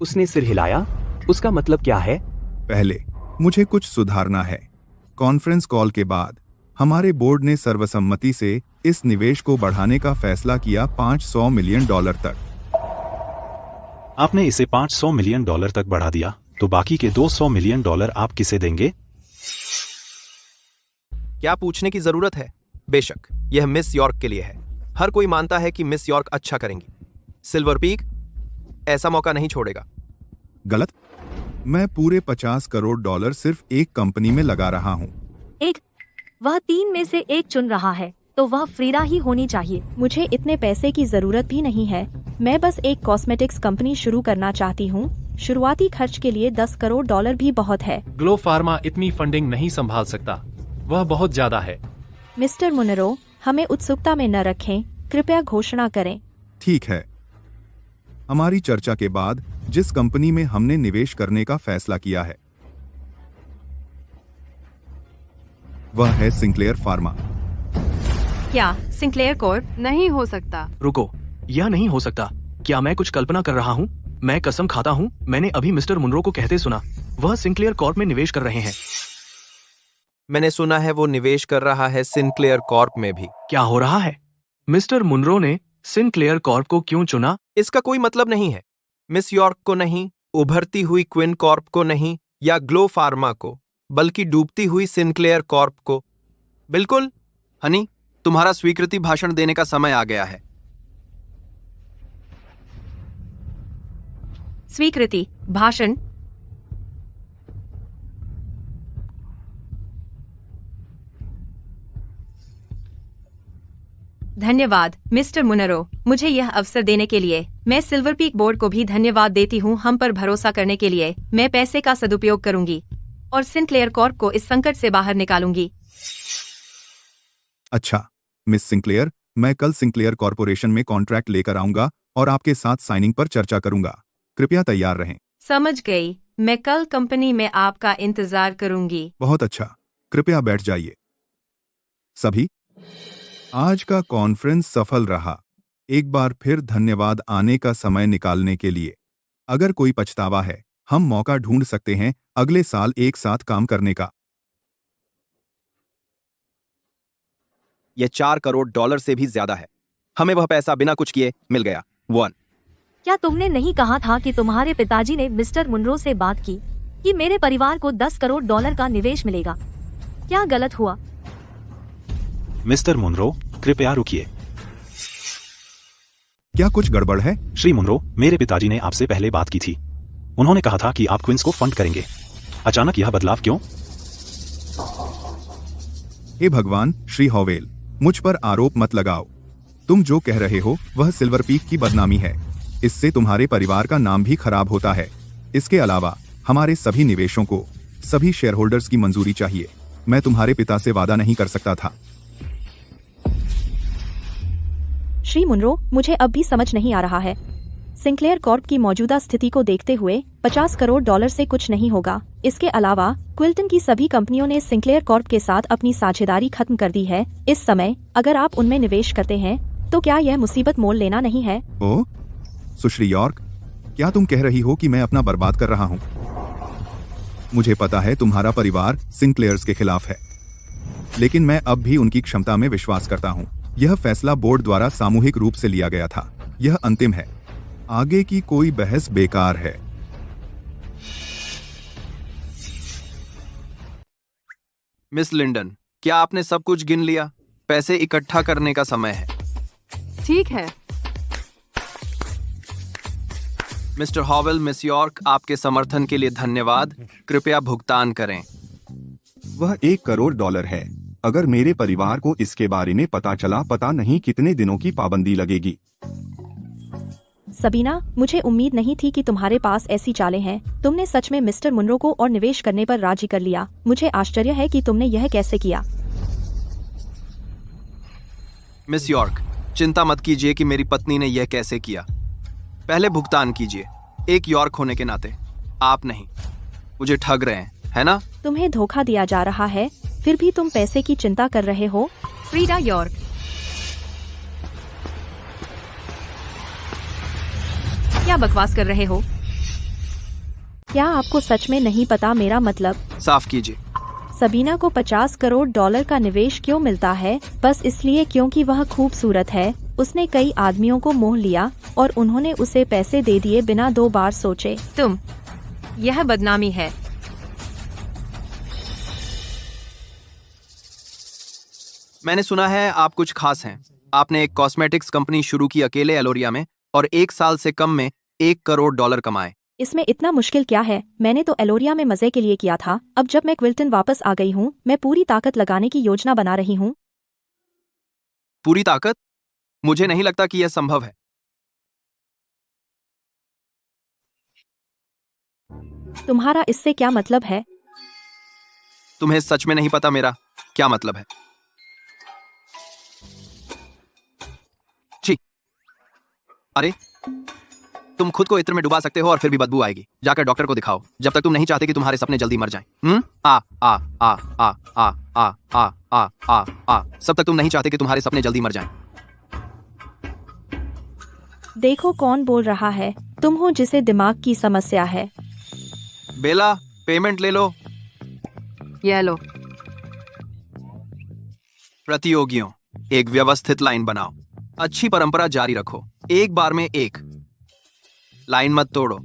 उसने सिर हिलाया। उसका मतलब क्या है? पहले मुझे कुछ सुधारना है। कॉन्फ्रेंस कॉल के बाद हमारे बोर्ड ने सर्वसम्मति से इस निवेश को बढ़ाने का फैसला किया $500 मिलियन तक। आपने इसे $500 मिलियन तक बढ़ा दिया, तो बाकी के $200 मिलियन आप किसे देंगे? क्या पूछने की जरूरत है? बेशक यह मिस यॉर्क के लिए है। हर कोई मानता है कि मिस यॉर्क अच्छा करेंगी। सिल्वर पीक ऐसा मौका नहीं छोड़ेगा। गलत। मैं पूरे $50 करोड़ सिर्फ एक कंपनी में लगा रहा हूँ। वह 3 में से एक चुन रहा है, तो वह फ्रीडा ही होनी चाहिए। मुझे इतने पैसे की जरूरत भी नहीं है। मैं बस एक कॉस्मेटिक्स कंपनी शुरू करना चाहती हूँ। शुरुआती खर्च के लिए $10 करोड़ भी बहुत है। ग्लो फार्मा इतनी फंडिंग नहीं संभाल सकता, वह बहुत ज्यादा है। मिस्टर मुनरो, हमें उत्सुकता में न रखें। कृपया घोषणा करें। ठीक है। हमारी चर्चा के बाद जिस कंपनी में हमने निवेश करने का फैसला किया है, वह है सिंक्लेयर फार्मा। क्या सिंक्लेयर कॉर्प? नहीं हो सकता। रुको, यह नहीं हो सकता। क्या मैं कुछ कल्पना कर रहा हूँ? मैं कसम खाता हूँ, मैंने अभी मिस्टर मुनरो को कहते सुना। वह सिंक्लेयर कॉर्प में निवेश कर रहे हैं। मैंने सुना है वो निवेश कर रहा है सिंक्लेयर कॉर्प में भी। क्या हो रहा है? मिस्टर मुनरो ने सिंक्लेयर कॉर्प को क्यों चुना? इसका कोई मतलब नहीं है। मिस यॉर्क को नहीं, उभरती हुई क्विन कॉर्प को नहीं, या ग्लो फार्मा को, बल्कि डूबती हुई सिंक्लेयर कॉर्प को। बिल्कुल हनी, तुम्हारा स्वीकृति भाषण देने का समय आ गया है। स्वीकृति भाषण? धन्यवाद मिस्टर मुनरो, मुझे यह अवसर देने के लिए। मैं सिल्वर पीक बोर्ड को भी धन्यवाद देती हूँ हम पर भरोसा करने के लिए। मैं पैसे का सदुपयोग करूंगी और सिंक्लेयर कॉर्प को इस संकट से बाहर निकालूंगी। अच्छा मिस सिंक्लेयर, मैं कल सिंक्लेयर कॉर्पोरेशन में कॉन्ट्रैक्ट लेकर आऊंगा और आपके साथ साइनिंग पर चर्चा करूंगा। कृपया तैयार रहें। समझ गई। मैं कल कंपनी में आपका इंतजार करूंगी। बहुत अच्छा, कृपया बैठ जाइए। सभी, आज का कॉन्फ्रेंस सफल रहा। एक बार फिर धन्यवाद आने का समय निकालने के लिए। अगर कोई पछतावा है, हम मौका ढूंढ सकते हैं अगले साल एक साथ काम करने का। यह $4 करोड़ से भी ज्यादा है। हमें वह पैसा बिना कुछ किए मिल गया। 1 क्या तुमने नहीं कहा था कि तुम्हारे पिताजी ने मिस्टर मुनरो से बात की कि मेरे परिवार को $10 करोड़ का निवेश मिलेगा? क्या गलत हुआ? मिस्टर मुनरो, कृपया रुकिए। क्या कुछ गड़बड़ है? श्री मुनरो, मेरे पिताजी ने आपसे पहले बात की थी। उन्होंने कहा था कि आप क्वींस को फंड करेंगे। अचानक यह बदलाव क्यों? हे भगवान, श्री हॉवेल, मुझ पर आरोप मत लगाओ। तुम जो कह रहे हो वह सिल्वर पीक की बदनामी है। इससे तुम्हारे परिवार का नाम भी खराब होता है। इसके अलावा हमारे सभी निवेशों को सभी शेयर होल्डर्स की मंजूरी चाहिए। मैं तुम्हारे पिता से वादा नहीं कर सकता था। श्री मुनरो, मुझे अब भी समझ नहीं आ रहा है। सिंक्लेयर कॉर्प की मौजूदा स्थिति को देखते हुए $50 करोड़ से कुछ नहीं होगा। इसके अलावा क्विल्टन की सभी कंपनियों ने सिंक्लेयर कॉर्प के साथ अपनी साझेदारी खत्म कर दी है। इस समय अगर आप उनमें निवेश करते हैं तो क्या यह मुसीबत मोल लेना नहीं है? ओ, सुश्री यॉर्क, क्या तुम कह रही हो कि मैं अपना बर्बाद कर रहा हूँ? मुझे पता है तुम्हारा परिवार सिंक्लेयर्स के खिलाफ है, लेकिन मैं अब भी उनकी क्षमता में विश्वास करता हूँ। यह फैसला बोर्ड द्वारा सामूहिक रूप से लिया गया था। यह अंतिम है। आगे की कोई बहस बेकार है। मिस लिंडन, क्या आपने सब कुछ गिन लिया? पैसे इकट्ठा करने का समय है। ठीक है। मिस्टर हॉवेल, मिस यॉर्क, आपके समर्थन के लिए धन्यवाद। कृपया भुगतान करें। वह $1 करोड़ है। अगर मेरे परिवार को इसके बारे में पता चला, पता नहीं कितने दिनों की पाबंदी लगेगी। सबीना, मुझे उम्मीद नहीं थी कि तुम्हारे पास ऐसी चालें हैं। तुमने सच में मिस्टर मुनरो को और निवेश करने पर राजी कर लिया। मुझे आश्चर्य है कि तुमने यह कैसे किया। मिस यॉर्क, चिंता मत कीजिए कि मेरी पत्नी ने यह कैसे किया। पहले भुगतान कीजिए। एक यॉर्क होने के नाते आप नहीं मुझे ठग रहे हैं, है ना? तुम्हें धोखा दिया जा रहा है, फिर भी तुम पैसे की चिंता कर रहे हो। फ्रीडा यॉर्क, क्या बकवास कर रहे हो? क्या आपको सच में नहीं पता मेरा मतलब? साफ कीजिए। सबीना को $50 करोड़ का निवेश क्यों मिलता है? बस इसलिए क्योंकि वह खूबसूरत है। उसने कई आदमियों को मोह लिया और उन्होंने उसे पैसे दे दिए बिना 2 बार सोचे। यह बदनामी है। मैंने सुना है आप कुछ खास हैं। आपने एक कॉस्मेटिक्स कंपनी शुरू की अकेले एलोरिया में और 1 साल से कम में $1 करोड़ कमाए। इसमें इतना मुश्किल क्या है? मैंने तो एलोरिया में मजे के लिए किया था। अब जब मैं क्विल्टन वापस आ गई हूँ, मैं पूरी ताकत लगाने की योजना बना रही हूँ। पूरी ताकत? मुझे नहीं लगता कि यह संभव है। तुम्हारा इससे क्या मतलब है? तुम्हें सच में नहीं पता मेरा क्या मतलब है? छी, अरे तुम खुद को इत्र में डुबा सकते हो और फिर भी बदबू आएगी। जाकर डॉक्टर को दिखाओ जब तक तुम नहीं चाहते कि तुम्हारे सपने जल्दी मर जाएं। आ आ आ आ आ आ आ आ आ आ सब तक तुम नहीं चाहते कि तुम्हारे सपने जल्दी मर जाएं। देखो कौन बोल रहा है। तुम हो जिसे दिमाग की समस्या है। बेला, पेमेंट ले लो। ये लो। प्रतियोगियों, एक व्यवस्थित लाइन बनाओ। अच्छी परंपरा जारी रखो। एक बार में एक लाइन मत तोड़ो।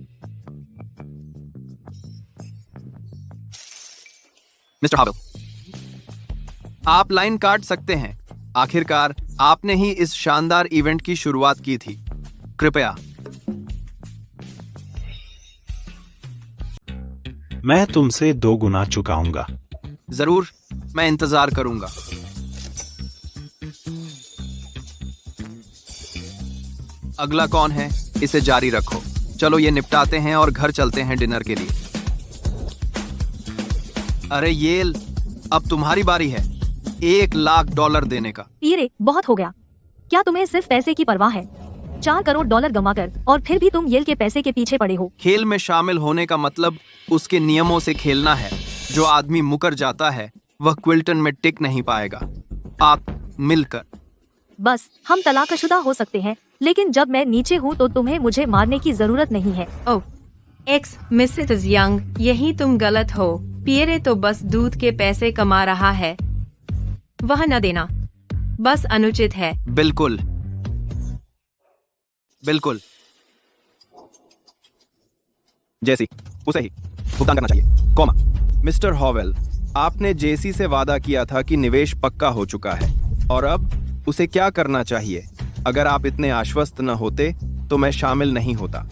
मिस्टर हॉवेल, आप लाइन काट सकते हैं। आखिरकार आपने ही इस शानदार इवेंट की शुरुआत की थी। कृपया। मैं तुमसे 2 गुना चुकाऊंगा। जरूर, मैं इंतजार करूंगा। अगला कौन है? इसे जारी रखो। चलो ये निपटाते हैं और घर चलते हैं डिनर के लिए। अरे येल, अब तुम्हारी बारी है। $1 लाख देने का। पीरे, बहुत हो गया। क्या तुम्हें सिर्फ पैसे की परवाह है? $4 करोड़ गंवाकर और फिर भी तुम येल के पैसे के पीछे पड़े हो। खेल में शामिल होने का मतलब उसके नियमों से खेलना है। जो आदमी मुकर जाता है वह क्विल्टन में टिक नहीं पाएगा। आप मिलकर। बस हम तलाकशुदा हो सकते हैं, लेकिन जब मैं नीचे हूँ तो तुम्हें मुझे मारने की जरूरत नहीं है। ओह, एक्स मिसेस यंग, यही तुम गलत हो। पियरे तो बस दूध के पैसे कमा रहा है, वह न देना बस अनुचित है। बिल्कुल बिल्कुल जेसी, उसे ही भुगतान करना चाहिए, कॉमा। मिस्टर हॉवेल, आपने जेसी से वादा किया था कि निवेश पक्का हो चुका है और अब उसे क्या करना चाहिए? अगर आप इतने आश्वस्त न होते तो मैं शामिल नहीं होता।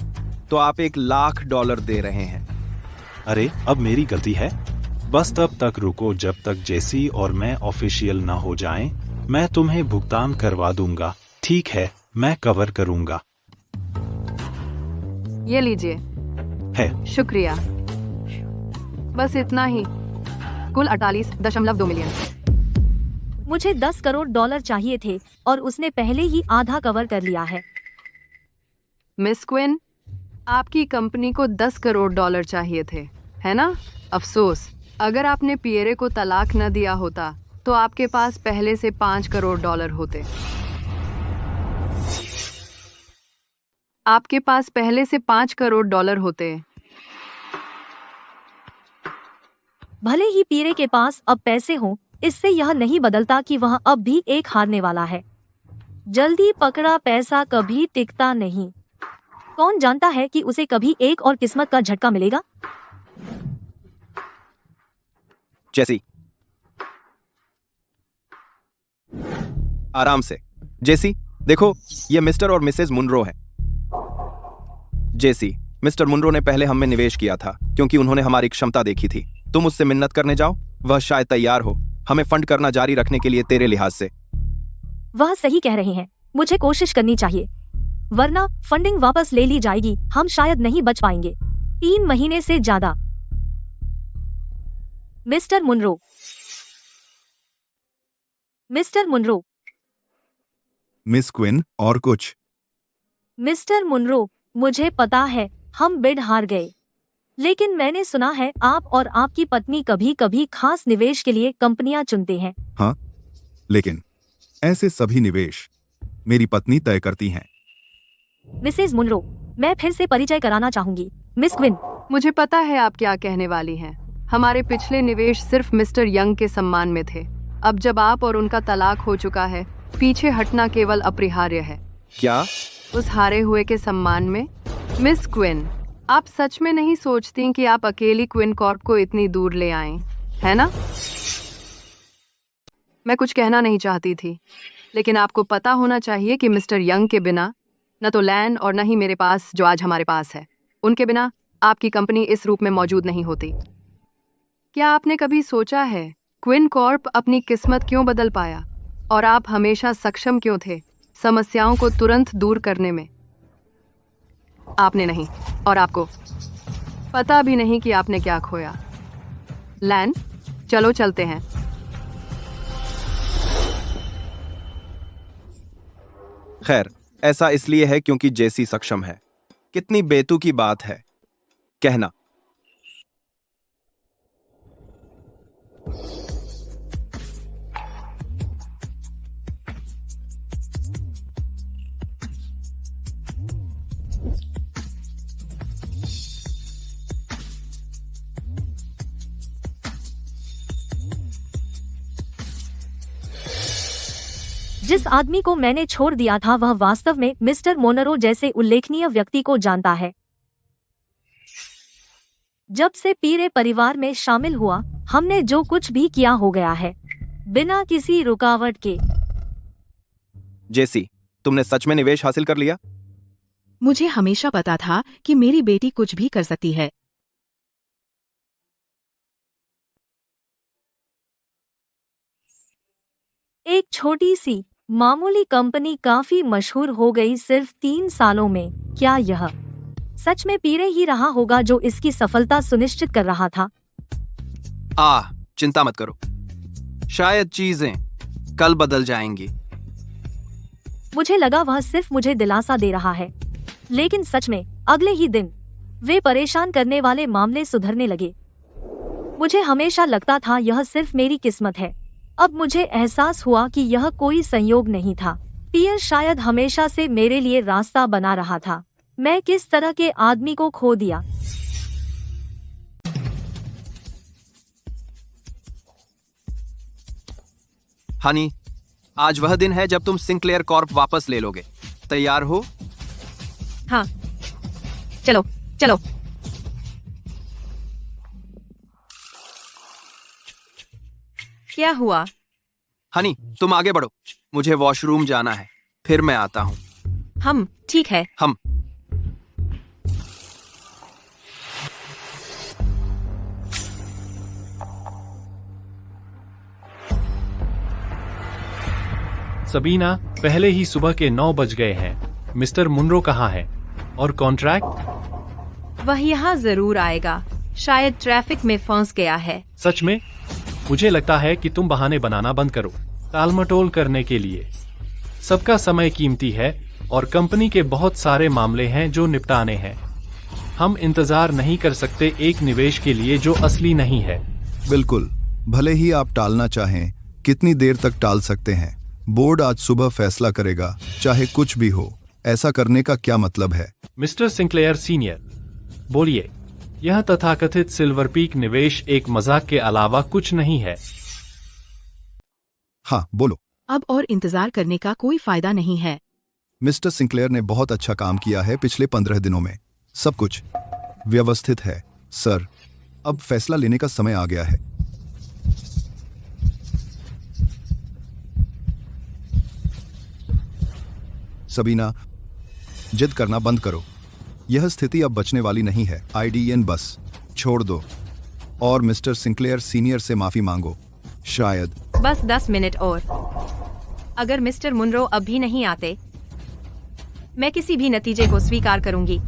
तो आप $1,00,000 दे रहे हैं। अरे अब मेरी गलती है, बस तब तक रुको जब तक जेसी और मैं ऑफिशियल न हो जाएं। मैं तुम्हें भुगतान करवा दूंगा। ठीक है, मैं कवर करूंगा। ये लीजिए। है शुक्रिया। बस इतना ही। कुल 48.2 मिलियन। मुझे $10 करोड़ चाहिए थे और उसने पहले ही आधा कवर कर लिया है। मिस क्विन, आपकी कंपनी को $10 करोड़ चाहिए थे, है ना? अफसोस, अगर आपने पियरे को तलाक न दिया होता तो आपके पास पहले से $5 करोड़ होते। आपके पास पहले से $5 करोड़ होते। भले ही पियरे के पास अब पैसे हों, इससे यह नहीं बदलता कि वह अब भी एक हारने वाला है। जल्दी पकड़ा पैसा कभी टिकता नहीं। कौन जानता है कि उसे कभी एक और किस्मत का झटका मिलेगा। जेसी, आराम से। जेसी, देखो, ये मिस्टर और मिसेस मुनरो है। जेसी, मिस्टर मुनरो ने पहले हम में निवेश किया था क्योंकि उन्होंने हमारी क्षमता देखी थी। तुम उससे मिन्नत करने जाओ, वह शायद तैयार हो हमें फंड करना जारी रखने के लिए तेरे लिहाज से। वह सही कह रहे हैं, मुझे कोशिश करनी चाहिए, वरना फंडिंग वापस ले ली जाएगी। हम शायद नहीं बच पाएंगे 3 महीने से ज्यादा। Mr Munro, Mr Munro, Miss Quinn, और कुछ? मिस्टर मुनरो, मुझे पता है हम बिड हार गए, लेकिन मैंने सुना है आप और आपकी पत्नी कभी कभी खास निवेश के लिए कंपनियां चुनते हैं। हाँ, लेकिन ऐसे सभी निवेश मेरी पत्नी तय करती हैं। मिसेस मुनरो, मैं फिर से परिचय कराना चाहूंगी। मिस क्विन, मुझे पता है आप क्या कहने वाली हैं। हमारे पिछले निवेश सिर्फ मिस्टर यंग के सम्मान में थे। अब जब आप और उनका तलाक हो चुका है, पीछे हटना केवल अपरिहार्य है। क्या? उस हारे हुए के सम्मान में? मिस क्विन, आप सच में नहीं सोचती कि आप अकेली क्विन कॉर्प को इतनी दूर ले आएं, है ना? मैं कुछ कहना नहीं चाहती थी, लेकिन आपको पता होना चाहिए कि मिस्टर यंग के बिना न तो लैन और न ही मेरे पास जो आज हमारे पास है, उनके बिना आपकी कंपनी इस रूप में मौजूद नहीं होती। क्या आपने कभी सोचा है क्विन कॉर्प अपनी किस्मत क्यों बदल पाया और आप हमेशा सक्षम क्यों थे समस्याओं को तुरंत दूर करने में? आपने नहीं, और आपको पता भी नहीं कि आपने क्या खोया। लैन, चलो चलते हैं। खैर, ऐसा इसलिए है क्योंकि जेसी सक्षम है। कितनी बेतुकी बात है कहना। जिस आदमी को मैंने छोड़ दिया था वह वास्तव में मिस्टर मोनरो जैसे उल्लेखनीय व्यक्ति को जानता है। जब से पियरे परिवार में शामिल हुआ, हमने जो कुछ भी किया हो गया है बिना किसी रुकावट के। जेसी, तुमने सच में निवेश हासिल कर लिया? मुझे हमेशा पता था कि मेरी बेटी कुछ भी कर सकती है। एक छोटी सी मामूली कंपनी काफी मशहूर हो गई सिर्फ 3 सालों में। क्या यह सच में पियरे ही रहा होगा जो इसकी सफलता सुनिश्चित कर रहा था? चिंता मत करो, शायद चीजें कल बदल जाएंगी। मुझे लगा वह सिर्फ मुझे दिलासा दे रहा है, लेकिन सच में अगले ही दिन वे परेशान करने वाले मामले सुधरने लगे। मुझे हमेशा लगता था यह सिर्फ मेरी किस्मत है। अब मुझे एहसास हुआ कि यह कोई संयोग नहीं था। पियर शायद हमेशा से मेरे लिए रास्ता बना रहा था। मैं किस तरह के आदमी को खो दिया। हनी, आज वह दिन है जब तुम सिंक्लेयर कॉर्प वापस ले लोगे। तैयार हो? हाँ, चलो चलो। क्या हुआ? हनी, तुम आगे बढ़ो, मुझे वॉशरूम जाना है, फिर मैं आता हूँ। हम ठीक है। हम सबीना, पहले ही सुबह के 9 बज गए हैं। मिस्टर मुनरो कहाँ है? और कॉन्ट्रैक्ट? वह यहाँ जरूर आएगा, शायद ट्रैफिक में फंस गया है। सच में? मुझे लगता है कि तुम बहाने बनाना बंद करो, टालमटोल करने के लिए। सबका समय कीमती है और कंपनी के बहुत सारे मामले हैं जो निपटाने हैं। हम इंतजार नहीं कर सकते एक निवेश के लिए जो असली नहीं है। बिल्कुल, भले ही आप टालना चाहें, कितनी देर तक टाल सकते हैं? बोर्ड आज सुबह फैसला करेगा, चाहे कुछ भी हो। ऐसा करने का क्या मतलब है? मिस्टर सिंक्लेयर सीनियर, बोलिए। यह तथाकथित सिल्वर पीक निवेश एक मजाक के अलावा कुछ नहीं है। हाँ, बोलो। अब और इंतजार करने का कोई फायदा नहीं है। मिस्टर सिंक्लेयर ने बहुत अच्छा काम किया है पिछले 15 दिनों में। सब कुछ व्यवस्थित है, सर। अब फैसला लेने का समय आ गया है। सबीना, जिद करना बंद करो। यह स्थिति अब बचने वाली नहीं है। आईडीएन बस छोड़ दो और मिस्टर सिंक्लेयर सीनियर से माफी मांगो। शायद बस 10 मिनट और। अगर मिस्टर मुनरो अब भी नहीं आते, मैं किसी भी नतीजे को स्वीकार करूंगी।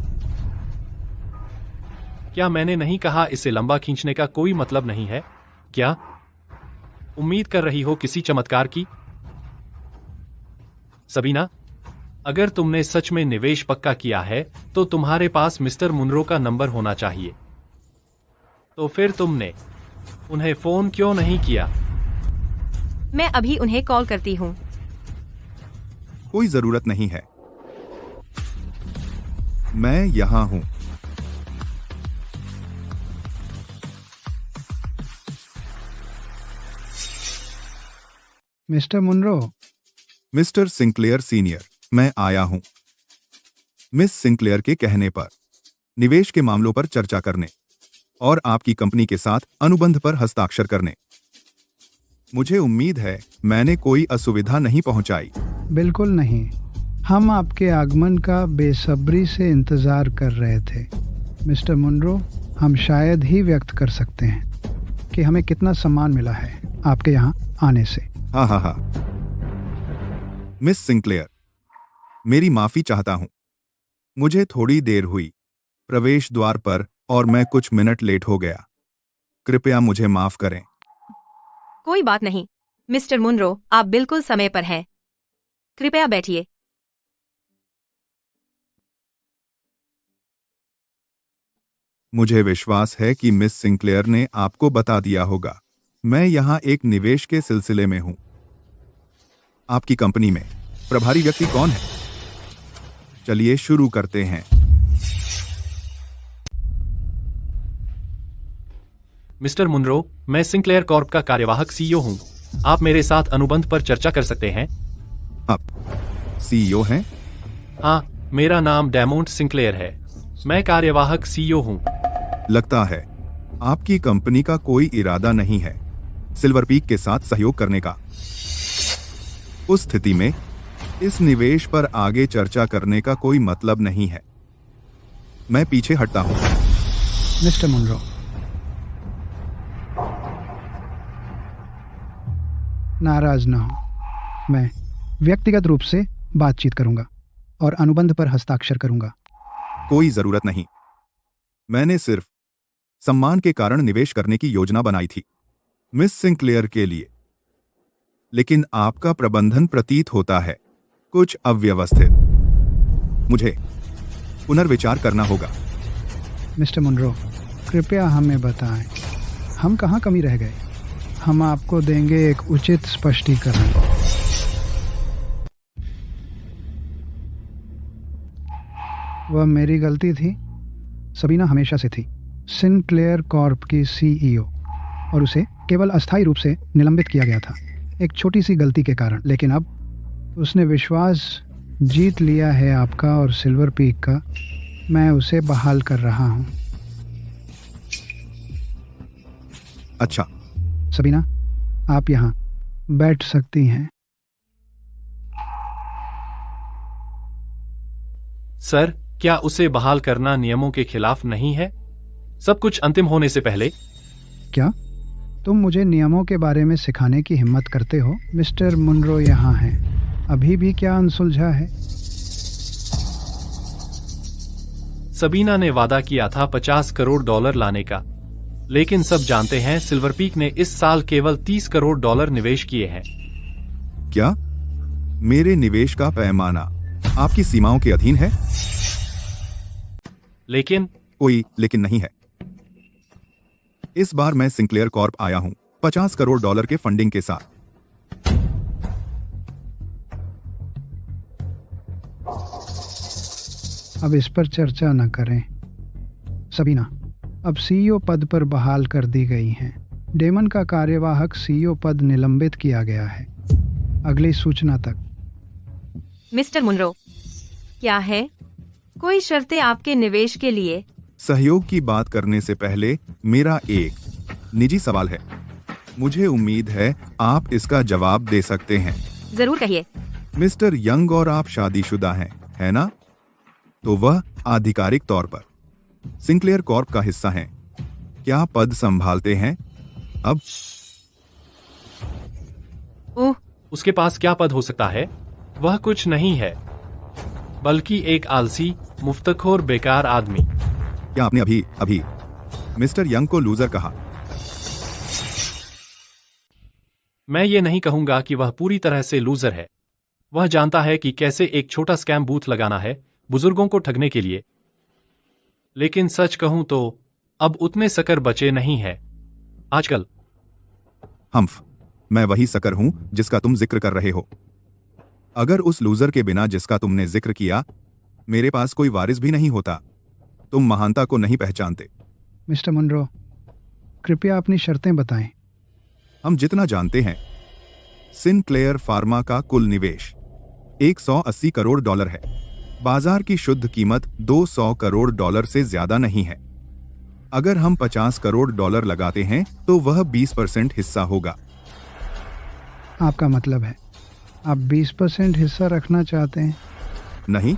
क्या मैंने नहीं कहा इसे लंबा खींचने का कोई मतलब नहीं है? क्या उम्मीद कर रही हो किसी चमत्कार की? सबीना, अगर तुमने सच में निवेश पक्का किया है तो तुम्हारे पास मिस्टर मुनरो का नंबर होना चाहिए। तो फिर तुमने उन्हें फोन क्यों नहीं किया? मैं अभी उन्हें कॉल करती हूँ। कोई जरूरत नहीं है, मैं यहां हूं। Mr Munro. Mr Sinclair senior, मैं आया हूं मिस सिंक्लेयर के कहने पर निवेश के मामलों पर चर्चा करने और आपकी कंपनी के साथ अनुबंध पर हस्ताक्षर करने। मुझे उम्मीद है मैंने कोई असुविधा नहीं पहुंचाई। बिल्कुल नहीं, हम आपके आगमन का बेसब्री से इंतजार कर रहे थे। मिस्टर मुनरो, हम शायद ही व्यक्त कर सकते हैं कि हमें कितना सम्मान मिला है आपके यहाँ आने से। हाँ हाँ हाँ, मिस सिंक्लेयर, मेरी माफी चाहता हूं। मुझे थोड़ी देर हुई प्रवेश द्वार पर और मैं कुछ मिनट लेट हो गया। कृपया मुझे माफ करें। कोई बात नहीं मिस्टर मुनरो, आप बिल्कुल समय पर हैं। कृपया बैठिए। मुझे विश्वास है कि मिस सिंक्लेयर ने आपको बता दिया होगा, मैं यहां एक निवेश के सिलसिले में हूं। आपकी कंपनी में प्रभारी व्यक्ति कौन है? चलिए शुरू करते हैं। मिस्टर मुनरो, मैं सिंक्लेयर कॉर्प का कार्यवाहक सीईओ हूं। आप मेरे साथ अनुबंध पर चर्चा कर सकते हैं। आप सीईओ हैं? हाँ, मेरा नाम डेमोंट सिंक्लेयर है। मैं कार्यवाहक सीईओ हूं। लगता है आपकी कंपनी का कोई इरादा नहीं है सिल्वर पीक के साथ सहयोग करने का। उस स्थिति में इस निवेश पर आगे चर्चा करने का कोई मतलब नहीं है। मैं पीछे हटता हूं। मिस्टर मुनरो, नाराज ना हो। मैं व्यक्तिगत रूप से बातचीत करूंगा और अनुबंध पर हस्ताक्षर करूंगा। कोई जरूरत नहीं, मैंने सिर्फ सम्मान के कारण निवेश करने की योजना बनाई थी मिस सिंक्लेयर के लिए। लेकिन आपका प्रबंधन प्रतीत होता है कुछ अव्यवस्थित। मुझे पुनर्विचार करना होगा। मिस्टर मुनरो, कृपया हमें बताएं, हम कहाँ कमी रह गए? हम आपको देंगे एक उचित स्पष्टीकरण। वह मेरी गलती थी। सबीना हमेशा से थी सिंक्लेयर कॉर्प की सीईओ और उसे केवल अस्थायी रूप से निलंबित किया गया था। एक छोटी सी गलती के कारण, लेकिन अब उसने विश्वास जीत लिया है आपका और सिल्वर पीक का। मैं उसे बहाल कर रहा हूँ। अच्छा, सबीना, आप यहाँ बैठ सकती हैं। सर, क्या उसे बहाल करना नियमों के खिलाफ नहीं है? सब कुछ अंतिम होने से पहले। क्या तुम मुझे नियमों के बारे में सिखाने की हिम्मत करते हो? मिस्टर मुनरो यहाँ हैं। अभी भी क्या अनसुलझा है? सबीना ने वादा किया था $50 करोड़ लाने का, लेकिन सब जानते हैं सिल्वर पीक ने इस साल केवल $30 करोड़ निवेश किए हैं। क्या मेरे निवेश का पैमाना आपकी सीमाओं के अधीन है? लेकिन कोई लेकिन नहीं है। इस बार मैं सिंक्लेयर कॉर्प आया हूं $50 करोड़ के फंडिंग के साथ। अब इस पर चर्चा न करें। सबीना अब सीईओ पद पर बहाल कर दी गई हैं। डेमन का कार्यवाहक सीईओ पद निलंबित किया गया है अगली सूचना तक। मिस्टर मुनरो, क्या है? कोई शर्तें आपके निवेश के लिए? सहयोग की बात करने से पहले मेरा एक निजी सवाल है। मुझे उम्मीद है आप इसका जवाब दे सकते हैं। जरूर कहिए। मिस्टर यंग और आप शादीशुदा हैं, है ना? तो वह आधिकारिक तौर पर सिंक्लेयर कॉर्प का हिस्सा हैं। क्या पद संभालते हैं अब? ओह, उसके पास क्या पद हो सकता है? वह कुछ नहीं है, बल्कि एक आलसी, मुफ्तखोर, बेकार आदमी। क्या आपने अभी मिस्टर यंग को लूजर कहा? मैं ये नहीं कहूंगा कि वह पूरी तरह से लूजर है। वह जानता है कि कैसे एक छोटा स्कैम बूथ लगाना है बुजुर्गों को ठगने के लिए। लेकिन सच कहूं तो अब उतने सकर बचे नहीं है आजकल। हम्फ, मैं वही सकर हूं जिसका तुम जिक्र कर रहे हो। अगर उस लूजर के बिना जिसका तुमने जिक्र किया मेरे पास कोई वारिस भी नहीं होता। तुम महानता को नहीं पहचानते। मिस्टर मुनरो, कृपया अपनी शर्तें बताएं। हम जितना जानते हैं सिनक्लेयर फार्मा का कुल निवेश $180 करोड़ है। बाजार की शुद्ध कीमत $200 करोड़ से ज्यादा नहीं है। अगर हम $50 करोड़ लगाते हैं तो वह 20% हिस्सा होगा। आपका मतलब है आप 20% हिस्सा रखना चाहते हैं? नहीं,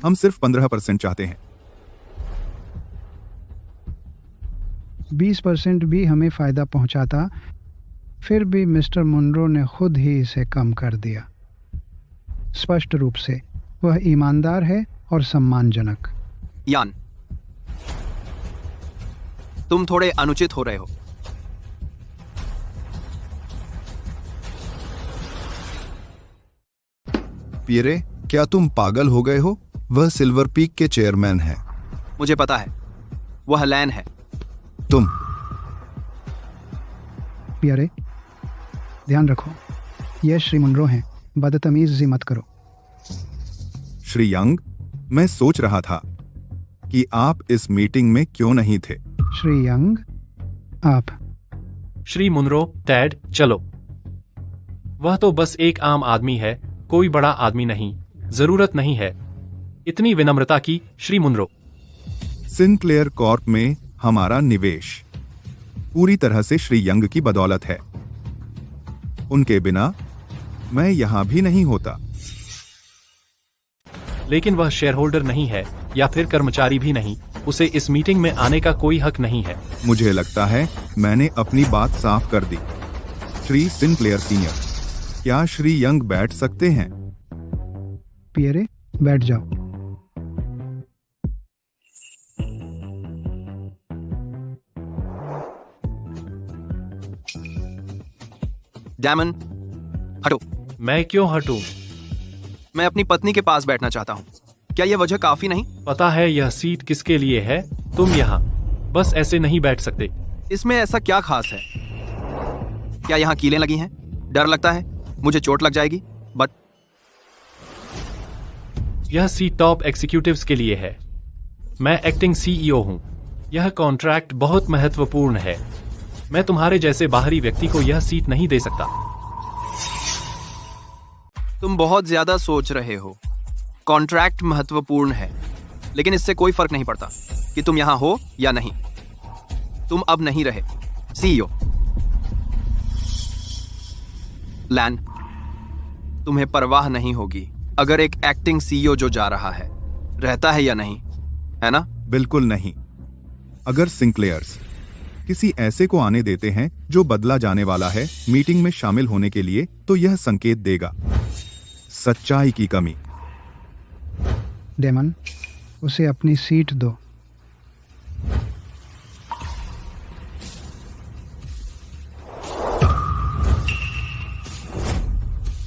हम सिर्फ 15% चाहते हैं। 20% भी हमें फायदा पहुंचाता, फिर भी मिस्टर मुनरो ने खुद ही इसे कम कर दिया। स्पष्ट रूप से वह ईमानदार है और सम्मानजनक। यान, तुम थोड़े अनुचित हो रहे हो। पियरे, क्या तुम पागल हो गए हो? वह सिल्वर पीक के चेयरमैन हैं। मुझे पता है, वह लैन है। तुम पियरे, ध्यान रखो, यह श्री मुनरो हैं। बदतमीजी मत करो। श्री यंग, मैं सोच रहा था कि आप इस मीटिंग में क्यों नहीं थे। श्री यंग, आप। श्री मुनरो, डैड, चलो। वह तो बस एक आम आदमी है, कोई बड़ा आदमी नहीं। जरूरत नहीं है इतनी विनम्रता की, श्री मुनरो। सिनक्लेयर कॉर्प में हमारा निवेश पूरी तरह से श्री यंग की बदौलत है। उनके बिना मैं यहां भी नहीं होता। लेकिन वह शेयर होल्डर नहीं है या फिर कर्मचारी भी नहीं। उसे इस मीटिंग में आने का कोई हक नहीं है। मुझे लगता है मैंने अपनी बात साफ कर दी। श्री सिनक्लेयर सीनियर, क्या श्री यंग बैठ सकते हैं? पियरे, बैठ जाओ। डैमन, हटो। मैं क्यों हटूं? मैं अपनी पत्नी के पास बैठना चाहता हूँ। क्या यह वजह काफी नहीं? पता है यह सीट किसके लिए है? तुम यहाँ बस ऐसे नहीं बैठ सकते। इसमें ऐसा क्या खास है? क्या यहाँ कीलें लगी हैं? डर लगता है मुझे चोट लग जाएगी। बट यह सीट टॉप एग्जीक्यूटिव्स के लिए है। मैं एक्टिंग सीईओ हूँ। यह कॉन्ट्रैक्ट बहुत महत्वपूर्ण है। मैं तुम्हारे जैसे बाहरी व्यक्ति को यह सीट नहीं दे सकता। तुम बहुत ज्यादा सोच रहे हो। कॉन्ट्रैक्ट महत्वपूर्ण है, लेकिन इससे कोई फर्क नहीं पड़ता कि तुम यहां हो या नहीं। तुम अब नहीं रहे सीईओ। लैन, तुम्हें परवाह नहीं होगी अगर एक एक्टिंग सीईओ जो जा रहा है रहता है या नहीं, है ना? बिल्कुल नहीं। अगर सिंक्लेयर्स किसी ऐसे को आने देते हैं जो बदला जाने वाला है मीटिंग में शामिल होने के लिए, तो यह संकेत देगा सच्चाई की कमी। डेमन, उसे अपनी सीट दो।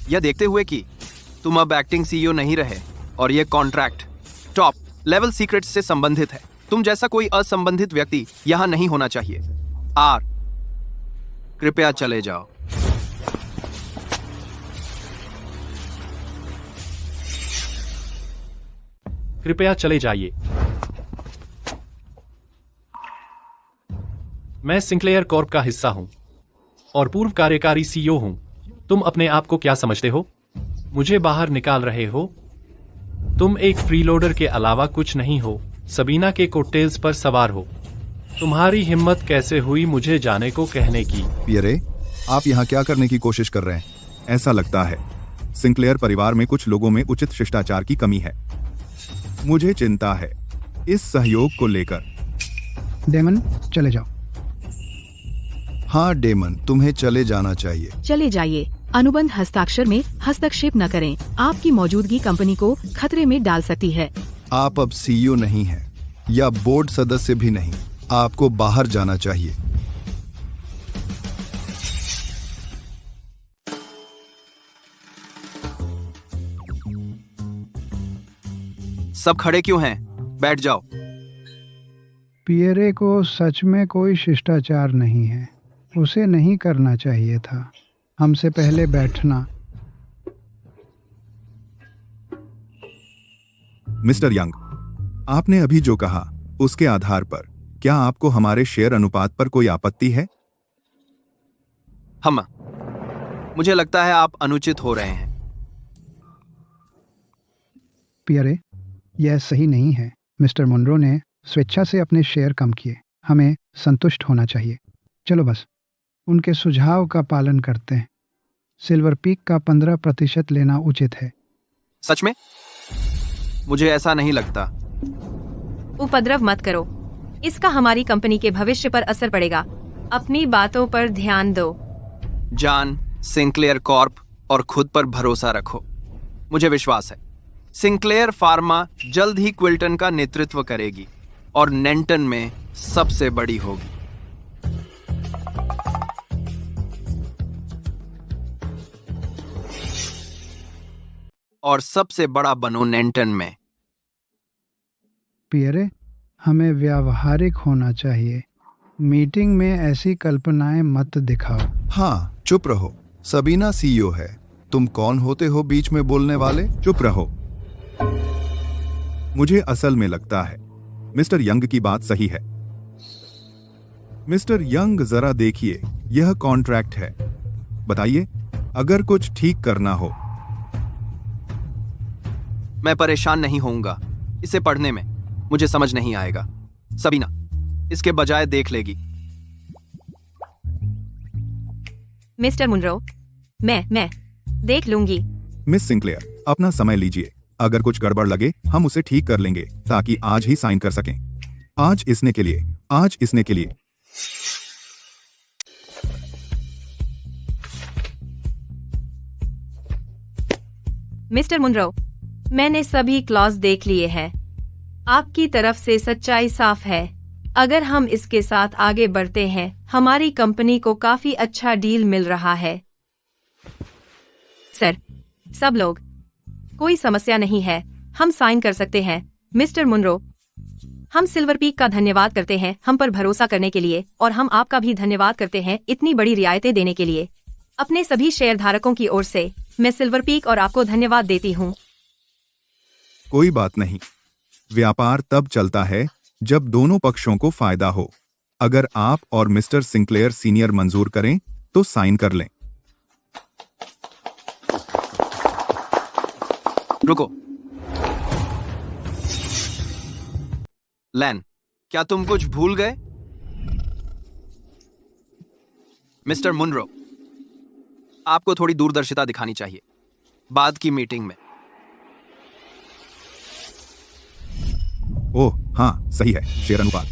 यह देखते हुए कि तुम अब एक्टिंग सीईओ नहीं रहे और यह कॉन्ट्रैक्ट टॉप लेवल सीक्रेट्स से संबंधित है, तुम जैसा कोई असंबंधित व्यक्ति यहां नहीं होना चाहिए। आर, कृपया चले जाओ। कृपया चले जाइए। मैं सिंक्लेयर कॉर्प का हिस्सा हूं और पूर्व कार्यकारी सीईओ हूं। तुम अपने आप को क्या समझते हो? मुझे बाहर निकाल रहे हो? तुम एक फ्रीलोडर के अलावा कुछ नहीं हो, सबीना के कोटेल्स पर सवार हो। तुम्हारी हिम्मत कैसे हुई मुझे जाने को कहने की? पियरे, आप यहाँ क्या करने की कोशिश कर रहे हैं? ऐसा लगता है सिंक्लेयर परिवार में कुछ लोगों में उचित शिष्टाचार की कमी है। मुझे चिंता है इस सहयोग को लेकर। डेमन, चले जाओ। हाँ डेमन, तुम्हें चले जाना चाहिए। चले जाइए। अनुबंध हस्ताक्षर में हस्तक्षेप न करें। आपकी मौजूदगी कंपनी को खतरे में डाल सकती है। आप अब सीईओ नहीं हैं या बोर्ड सदस्य भी नहीं। आपको बाहर जाना चाहिए। सब खड़े क्यों हैं? बैठ जाओ। पियरे को सच में कोई शिष्टाचार नहीं है। उसे नहीं करना चाहिए था। हमसे पहले बैठना। मिस्टर यंग, आपने अभी जो कहा उसके आधार पर क्या आपको हमारे शेयर अनुपात पर कोई आपत्ति है? मुझे लगता है आप अनुचित हो रहे हैं। पियरे, यह सही नहीं है। मिस्टर मुनरो ने स्वेच्छा से अपने शेयर कम किए। हमें संतुष्ट होना चाहिए। चलो बस उनके सुझाव का पालन करते हैं। सिल्वर पीक का 15% लेना उचित है। सच में? मुझे ऐसा नहीं लगता। उपद्रव मत करो, इसका हमारी कंपनी के भविष्य पर असर पड़ेगा। अपनी बातों पर ध्यान दो। जान, सिंक्लेयर कॉर्प और खुद पर भरोसा रखो। मुझे विश्वास है सिंक्लेयर फार्मा जल्द ही क्विल्टन का नेतृत्व करेगी और नेंटन में सबसे बड़ी होगी। और सबसे बड़ा बनो नेंटन में। पियरे, हमें व्यावहारिक होना चाहिए। मीटिंग में ऐसी कल्पनाएं मत दिखाओ। हाँ, चुप रहो। सबीना सीईओ है। तुम कौन होते हो बीच में बोलने वाले? चुप रहो। मुझे असल में लगता है मिस्टर यंग की बात सही है। मिस्टर यंग, जरा देखिए, यह कॉन्ट्रैक्ट है। बताइए अगर कुछ ठीक करना हो। मैं परेशान नहीं होऊंगा इसे पढ़ने में। मुझे समझ नहीं आएगा। सबीना इसके बजाय देख लेगी। मिस्टर मुनरो, मैं देख लूंगी। मिस सिंक्लेयर, अपना समय लीजिए। अगर कुछ गड़बड़ लगे हम उसे ठीक कर लेंगे ताकि आज ही साइन कर सकें। आज इसने के लिए। मिस्टर मुनरो, मैंने सभी क्लॉज देख लिए हैं। आपकी तरफ से सच्चाई साफ है। अगर हम इसके साथ आगे बढ़ते हैं, हमारी कंपनी को काफी अच्छा डील मिल रहा है। सर, सब लोग, कोई समस्या नहीं है, हम साइन कर सकते हैं। मिस्टर मुनरो, हम सिल्वर पीक का धन्यवाद करते हैं हम पर भरोसा करने के लिए, और हम आपका भी धन्यवाद करते हैं इतनी बड़ी रियायतें देने के लिए। अपने सभी शेयर धारकों की ओर से मैं सिल्वर पीक और आपको धन्यवाद देती हूँ। कोई बात नहीं। व्यापार तब चलता है जब दोनों पक्षों को फायदा हो। अगर आप और मिस्टर सिंक्लेयर सीनियर मंजूर करें तो साइन कर लें। रुको। लैन, क्या तुम कुछ भूल गए? मिस्टर मुनरो, आपको थोड़ी दूरदर्शिता दिखानी चाहिए बाद की मीटिंग में। ओह हाँ, सही है शेयर अनुपात।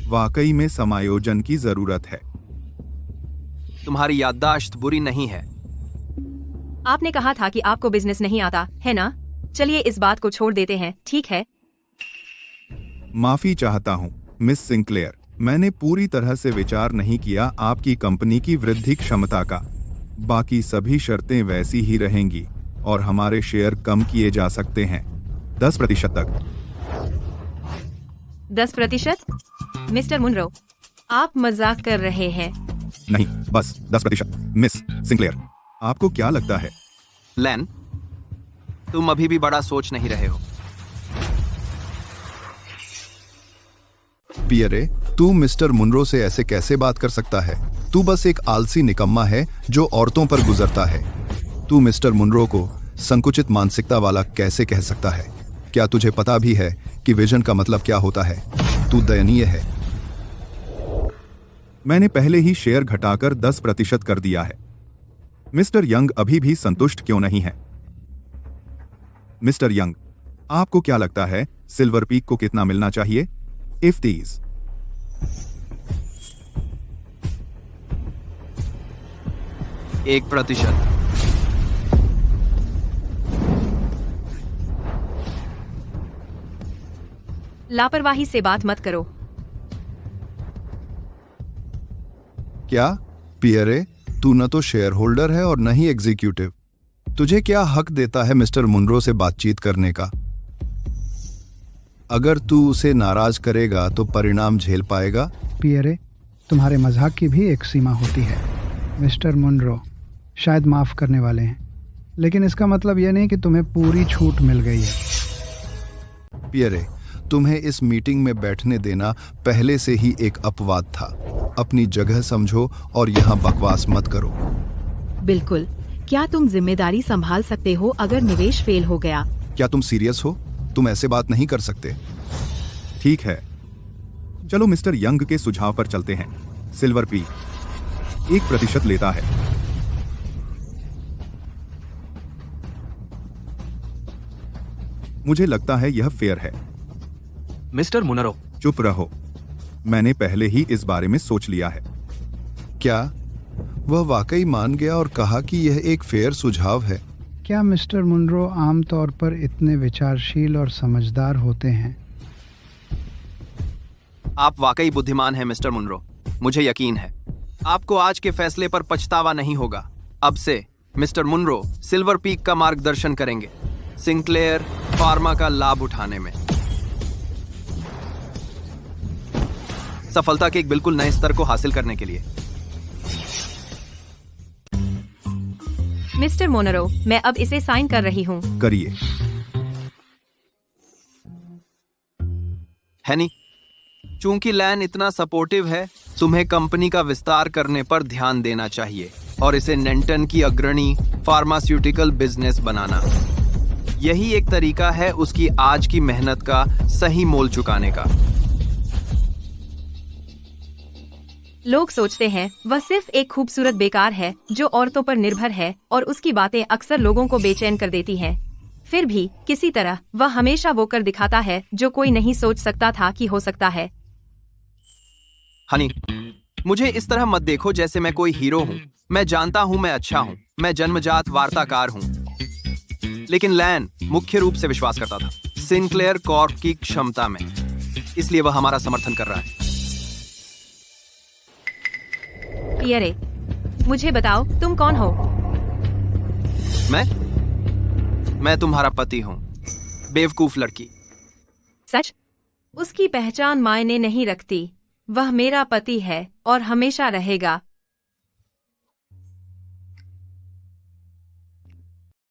वाकई में समायोजन की जरूरत है। तुम्हारी याददाश्त बुरी नहीं है। आपने कहा था कि आपको बिजनेस नहीं आता है ना? चलिए इस बात को छोड़ देते हैं, ठीक है? माफी चाहता हूँ मिस सिंक्लेयर, मैंने पूरी तरह से विचार नहीं किया आपकी कंपनी की वृद्धि क्षमता का। बाकी सभी शर्तें वैसी ही रहेंगी और हमारे शेयर कम किए जा सकते हैं 10% तक। 10%? मिस्टर मुनरो, आप मजाक कर रहे हैं। नहीं, बस 10%। मिस सिंक्लेयर, आपको क्या लगता है? लैन, तुम अभी भी बड़ा सोच नहीं रहे हो। पियरे, तू मिस्टर मुनरो से ऐसे कैसे बात कर सकता है? तू बस एक आलसी निकम्मा है जो औरतों पर गुजरता है। तू मिस्टर मुनरो को संकुचित मानसिकता वाला कैसे कह सकता है? क्या तुझे पता भी है कि विजन का मतलब क्या होता है? तू दयनीय है। मैंने पहले ही शेयर घटाकर 10% कर दिया है। मिस्टर यंग अभी भी संतुष्ट क्यों नहीं है? मिस्टर यंग, आपको क्या लगता है सिल्वर पीक को कितना मिलना चाहिए? If these 1%। लापरवाही से बात मत करो। क्या पियरे, तू न तो शेयर होल्डर है और न ही एग्जीक्यूटिव। तुझे क्या हक देता है मिस्टर मुनरो से बातचीत करने का? अगर तू उसे नाराज करेगा तो परिणाम झेल पाएगा। पियरे, तुम्हारे मजाक की भी एक सीमा होती है। मिस्टर मुनरो शायद माफ करने वाले हैं, लेकिन इसका मतलब यह नहीं कि तुम्हें पूरी छूट मिल गई है। पियरे, तुम्हें इस मीटिंग में बैठने देना पहले से ही एक अपवाद था। अपनी जगह समझो और यहाँ बकवास मत करो। बिल्कुल। क्या तुम जिम्मेदारी संभाल सकते हो अगर निवेश फेल हो गया? क्या तुम सीरियस हो? तुम ऐसे बात नहीं कर सकते। ठीक है, चलो मिस्टर यंग के सुझाव पर चलते हैं। सिल्वर पी 1% लेता है। मुझे लगता है यह फेयर है। मिस्टर मुनरो, चुप रहो, मैंने पहले ही इस बारे में सोच लिया है। क्या वह वाकई मान गया और कहा कि यह एक फेयर सुझाव है? क्या मिस्टर मुनरो आमतौर पर इतने विचारशील और समझदार होते हैं? आप वाकई बुद्धिमान हैं मिस्टर मुनरो, मुझे यकीन है आपको आज के फैसले पर पछतावा नहीं होगा। अब से मिस्टर मुनरो सिल्वर पीक का मार्गदर्शन करेंगे सिंक्लेयर फार्मा का लाभ उठाने में, सफलता के एक बिल्कुल नए स्तर को हासिल करने के लिए। मिस्टर मोनरो, मैं अब इसे साइन कर रही हूँ। करिए। हैनी, चूंकि लैन इतना सपोर्टिव है, तुम्हें कंपनी का विस्तार करने पर ध्यान देना चाहिए और इसे नेंटन की अग्रणी फार्मास्यूटिकल बिजनेस बनाना। यही एक तरीका है उसकी आज की मेहनत का सही मोल चुकाने का। लोग सोचते हैं वह सिर्फ एक खूबसूरत बेकार है जो औरतों पर निर्भर है और उसकी बातें अक्सर लोगों को बेचैन कर देती हैं। फिर भी किसी तरह वह हमेशा वो कर दिखाता है जो कोई नहीं सोच सकता था कि हो सकता है। हनी, मुझे इस तरह मत देखो जैसे मैं कोई हीरो हूँ। मैं जानता हूँ मैं अच्छा हूँ, मैं जन्मजात वार्ताकार हूँ। लेकिन लैन मुख्य रूप से विश्वास करता था सिंक्लेयर कॉर्प की क्षमता में, इसलिए वह हमारा समर्थन कर रहा है। पियरे, मुझे बताओ तुम कौन हो? मैं तुम्हारा पति हूँ, बेवकूफ लड़की। सच? उसकी पहचान मायने नहीं रखती। वह मेरा पति है और हमेशा रहेगा।